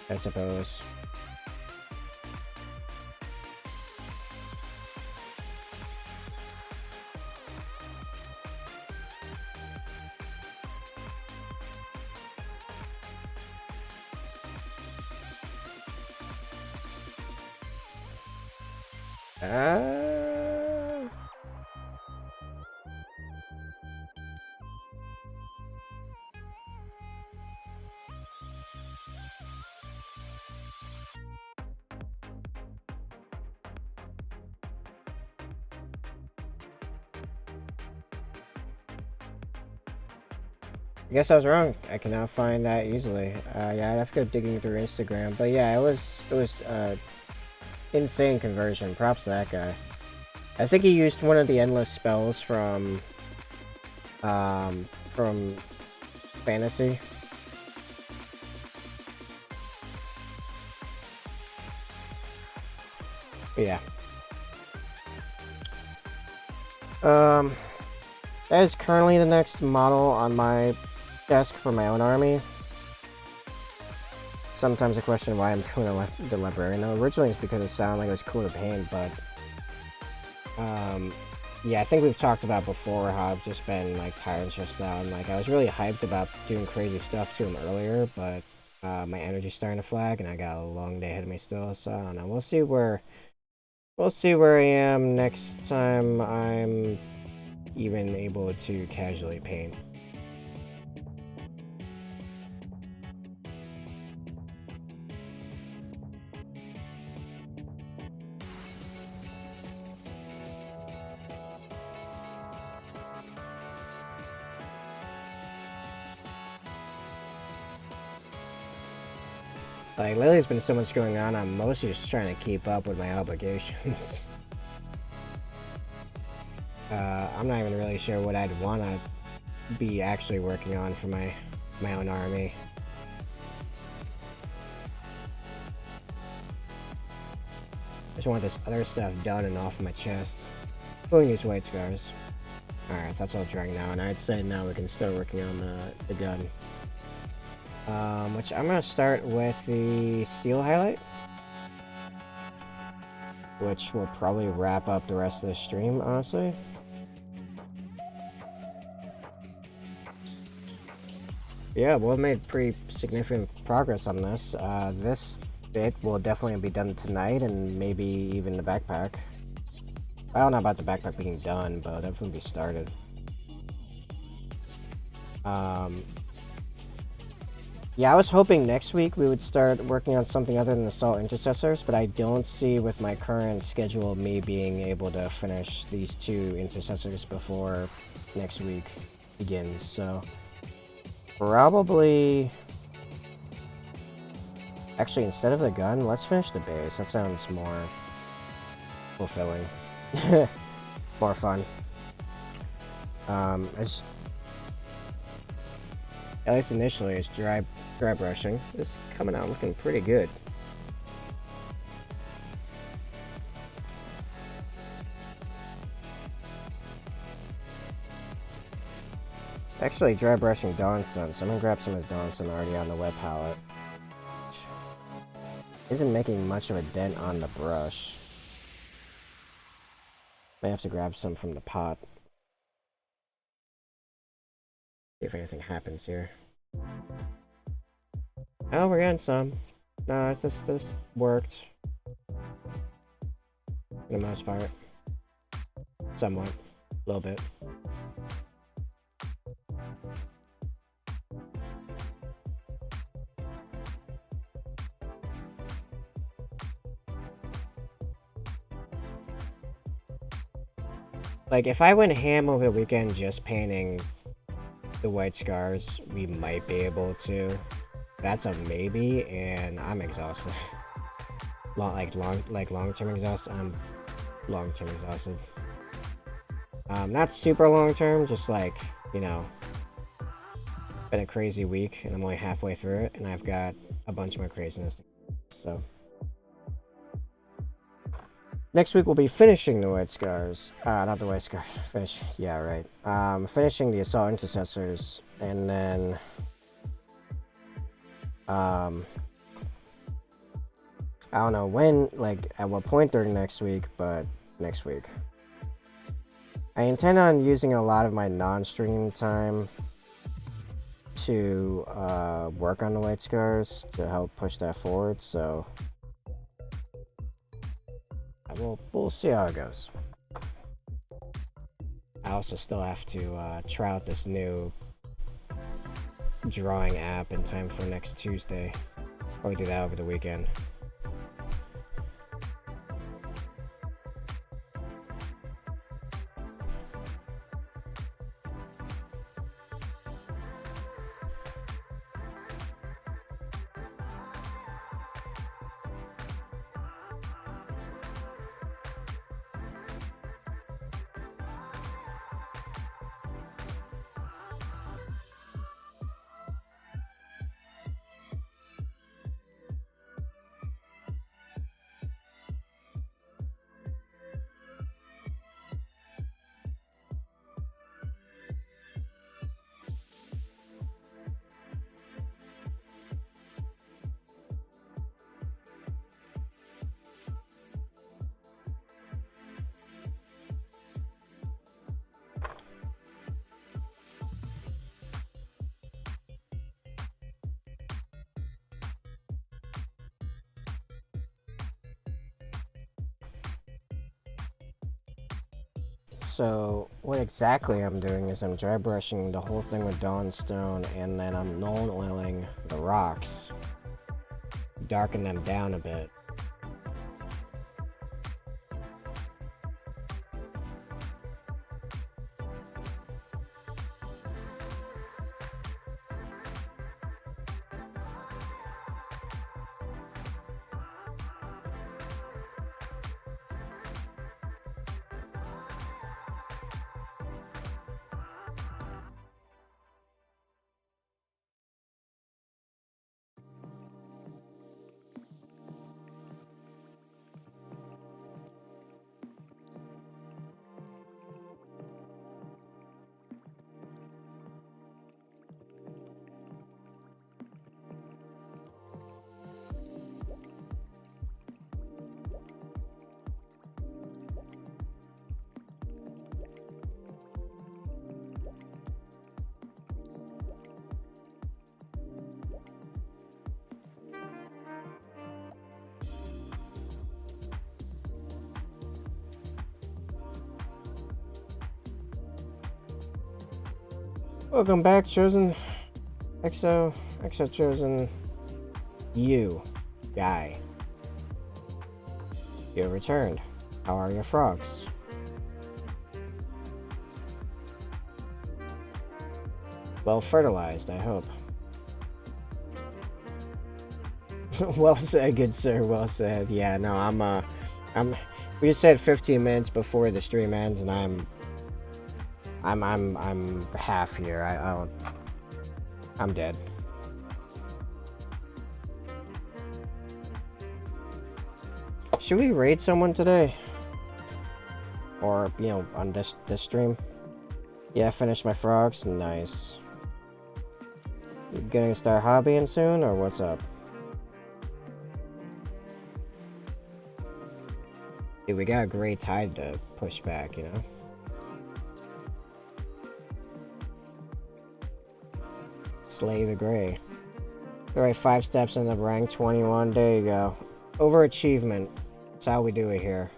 I suppose. I guess I was wrong. I cannot find that easily. Yeah, I'd have to go digging through Instagram. But yeah, it was insane conversion. Props to that guy. I think he used one of the endless spells from Fantasy. But yeah. That is currently the next model on my desk for my own army. Sometimes I question why I'm doing the librarian. Now, originally it's because it sounded like it was cool to paint, but yeah, I think we've talked about before how I've just been like tired and stressed out. And, like I was really hyped about doing crazy stuff to him earlier, but my energy's starting to flag, and I got a long day ahead of me still. So I don't know. We'll see where We'll see where I am next time I'm even able to casually paint. Like, lately there's been so much going on, I'm mostly just trying to keep up with my obligations. I'm not even really sure what I'd want to be actually working on for my own army. I just want this other stuff done and off my chest. Including these white scars. Alright, so that's all drawing now, and I'd say now we can start working on the gun. Which I'm gonna start with the steel highlight. Which will probably wrap up the rest of the stream, honestly. Yeah, we've made pretty significant progress on this. This bit will definitely be done tonight, and maybe even the backpack. I don't know about the backpack being done, but it'll definitely be started. Yeah, I was hoping next week we would start working on something other than Assault Intercessors, but I don't see with my current schedule me being able to finish these 2 Intercessors before next week begins, so... Probably... Actually, instead of the gun, let's finish the base. That sounds more... fulfilling. More fun. At least initially, it's dry brushing. It's coming out looking pretty good. It's actually dry brushing Dawnsun, so I'm gonna grab some of his Dawnsun already on the wet palette. Which isn't making much of a dent on the brush. May have to grab some from the pot. See if anything happens here. Oh, we're getting some. No, it's just this worked. For the most part. Somewhat. A little bit. Like, if I went ham over the weekend just painting the white scars, we might be able to. That's a maybe, and I'm exhausted. long-term exhausted. I'm long-term exhausted. Not super long-term, just like, you know, been a crazy week, and I'm only halfway through it, and I've got a bunch more craziness. So next week we'll be finishing the white scars. Not the white scars. Finish. Yeah, right. Finishing the Assault Intercessors, and then I don't know when, like, at what point during next week, but next week. I intend on using a lot of my non-stream time to work on the white scars to help push that forward, so we'll see how it goes. I also still have to try out this new drawing app in time for next Tuesday. Probably do that over the weekend. So what exactly I'm doing is I'm dry brushing the whole thing with Dawnstone, and then I'm Nolan oiling the rocks, darken them down a bit. Welcome back, Chosen. Exo Chosen. You, guy. You returned. How are your frogs? Well fertilized, I hope. Well said, good sir. Well said. Yeah, no, I'm. We just said 15 minutes before the stream ends, and I'm half here. I'm dead. Should we raid someone today? Or, you know, on this stream? Yeah, I finished my frogs. Nice. You gonna start hobbying soon, or what's up? Dude, we got a great tide to push back, you know? Slay the Gray. Alright, 5 steps in the rank 21. There you go. Overachievement. That's how we do it here.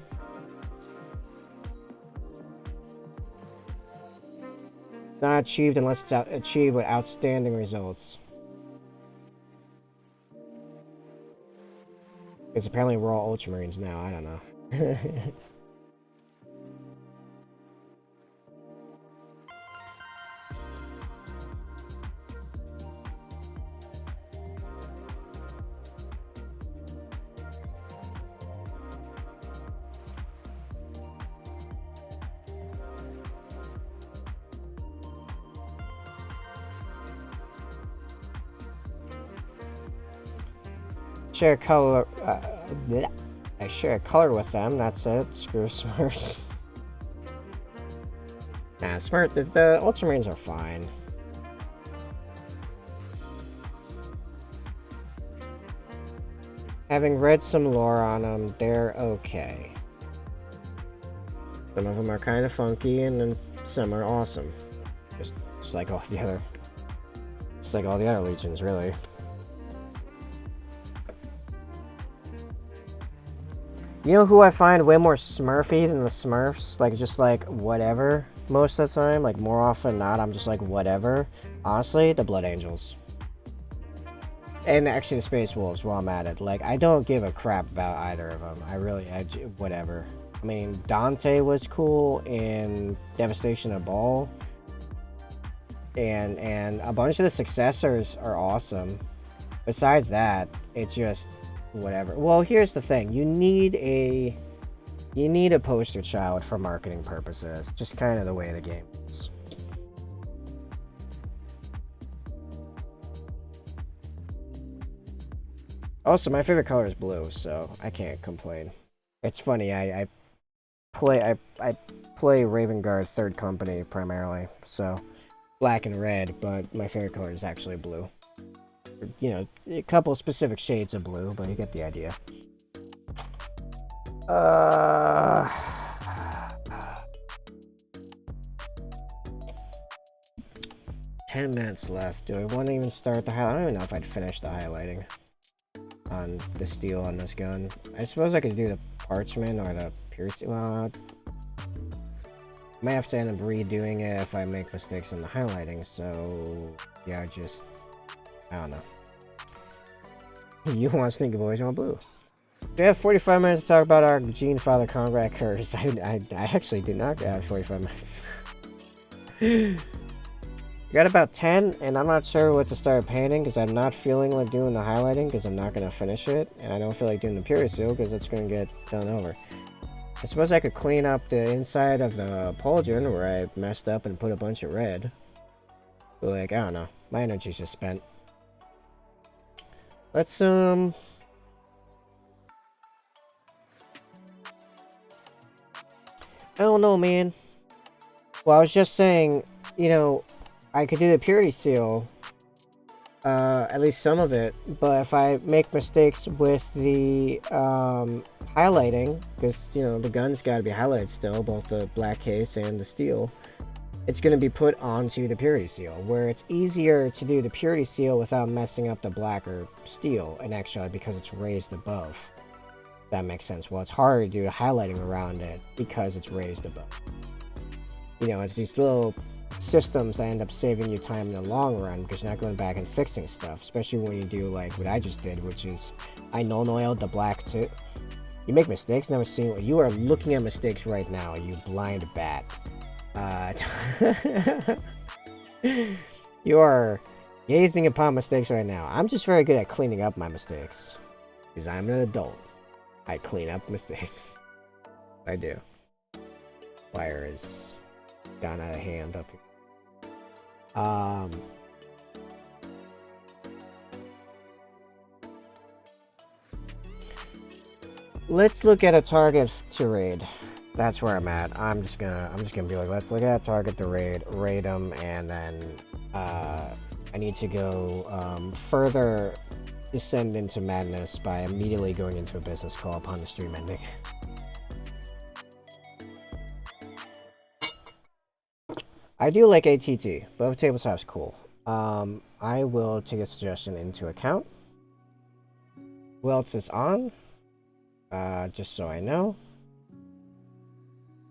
Not achieved unless it's achieved with outstanding results. Because apparently we're all Ultramarines now. I don't know. Share color. I share a color with them. That's it. Screw Smurfs. Nah, the Ultramarines are fine. Having read some lore on them, they're okay. Some of them are kind of funky, and then some are awesome. Just like all the other. Just like all the other legions, really. You know who I find way more Smurfy than the Smurfs? Like, just like, whatever, most of the time. Like, more often than not, I'm just like, whatever. Honestly, the Blood Angels. And actually, the Space Wolves, while I'm at it. Like, I don't give a crap about either of them. Whatever. I mean, Dante was cool in Devastation of Ball. And a bunch of the successors are awesome. Besides that, it's just... whatever. Well, here's the thing. You need a poster child for marketing purposes. Just kind of the way the game is. Also, my favorite color is blue, so I can't complain. It's funny. I play Raven Guard 3rd Company primarily, so black and red, but my favorite color is actually blue. You know, a couple specific shades of blue, but you get the idea. 10 minutes left. Do I want to even start the highlight? I don't even know if I'd finish the highlighting on the steel on this gun. I suppose I could do the parchment or the piercing. Well, Might have to end up redoing it if I make mistakes in the highlighting, so yeah, I don't know. You want Sneaky Boys, you want Blue. We have 45 minutes to talk about our Gene Father Conrad curse. I actually do not have 45 minutes. Got about 10, and I'm not sure what to start painting because I'm not feeling like doing the highlighting because I'm not going to finish it, and I don't feel like doing the purity seal because it's going to get done over. I suppose I could clean up the inside of the pauldron where I messed up and put a bunch of red. But like, I don't know. My energy's just spent. Let's, I don't know, man. Well, I was just saying, you know, I could do the purity seal, at least some of it, but if I make mistakes with the highlighting, because, you know, the gun's got to be highlighted still, both the black case and the steel, it's going to be put onto the purity seal, where it's easier to do the purity seal without messing up the black or steel, and actually because it's raised above. That makes sense. Well, it's harder to do highlighting around it because it's raised above. You know, it's these little systems that end up saving you time in the long run because you're not going back and fixing stuff, especially when you do like what I just did, which is I non-oiled the black too. You make mistakes, never seen what you are looking at mistakes right now, you blind bat. You are gazing upon mistakes right now. I'm just very good at cleaning up my mistakes because I'm an adult. I clean up mistakes. I do. Fire is gone out of hand up here. Let's look at a target to raid. That's where I'm at. I'm just gonna be like, let's look at a target to raid them, and then I need to go further descend into madness by immediately going into a business call upon the stream ending. I do like ATT, but tabletop's cool. I will take a suggestion into account. Who else is on? Just so I know.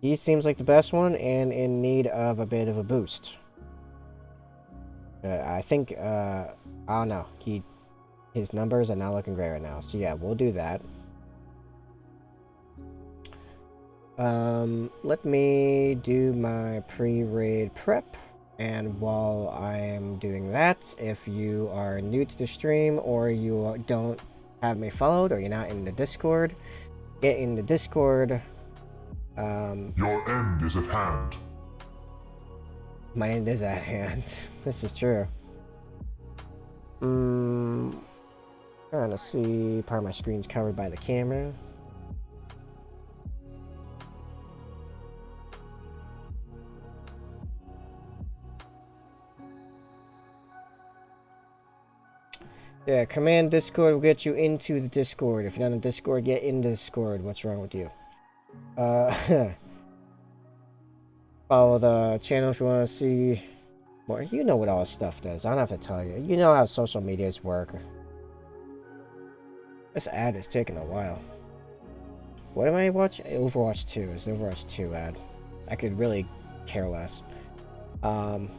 He seems like the best one and in need of a bit of a boost. I think, I don't know. His numbers are not looking great right now. So yeah, we'll do that. Let me do my pre-raid prep. And while I'm doing that, if you are new to the stream or you don't have me followed or you're not in the Discord, get in the Discord. Your end is at hand. My end is at hand. This is true. Trying to see. Part of my screen's covered by the camera. Yeah, command Discord will get you into the Discord. If you're not in Discord, get in Discord. What's wrong with you? Follow the channel if you want to see more. You know what all this stuff does. I don't have to tell you. You know how social medias work. This ad is taking a while. What am I watching? Overwatch 2. It's an Overwatch 2 ad. I could really care less. Alright.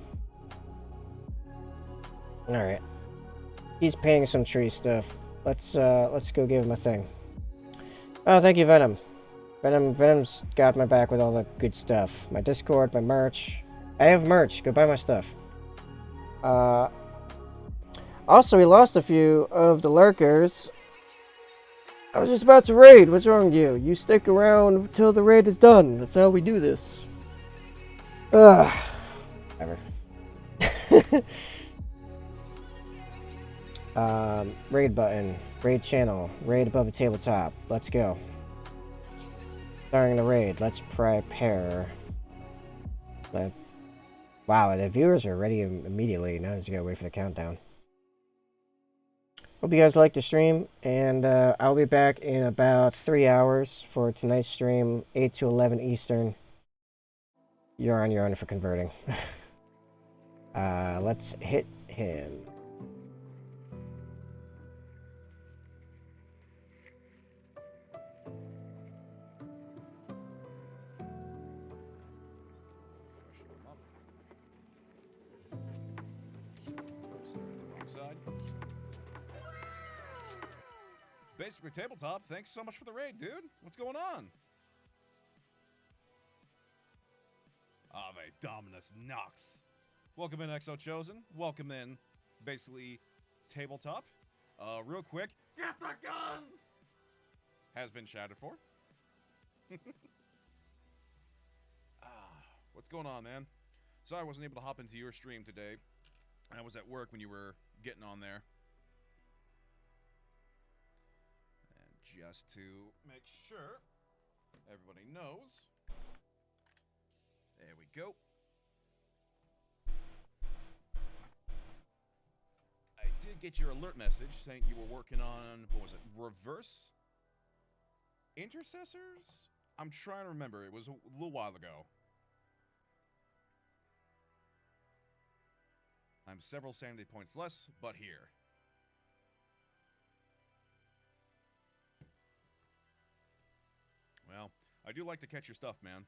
He's paying some tree stuff. Let's go give him a thing. Oh, thank you, Venom. Venom's got my back with all the good stuff. My Discord, my merch. I have merch. Go buy my stuff. Also, we lost a few of the lurkers. I was just about to raid. What's wrong with you? You stick around until the raid is done. That's how we do this. Whatever. Raid button. Raid channel. Raid above the tabletop. Let's go. Starting the raid. Let's prepare. Wow, the viewers are ready immediately. Now I just gotta wait for the countdown. Hope you guys like the stream, and I'll be back in about 3 hours for tonight's stream, 8 to 11 Eastern. You're on your own for converting. Let's hit him. side. Basically, Tabletop, thanks so much for the raid, dude. What's going on? Ave Dominus Nox. Welcome in, XO Chosen. Welcome in, basically, Tabletop. Real quick, get the guns! Has been shouted for. What's going on, man? Sorry I wasn't able to hop into your stream today. I was at work when you were getting on there. And just to make sure everybody knows. There we go. I did get your alert message saying you were working on, what was it, reverse Intercessors? I'm trying to remember. It was a little while ago. I'm several sanity points less, but here. Well, I do like to catch your stuff, man.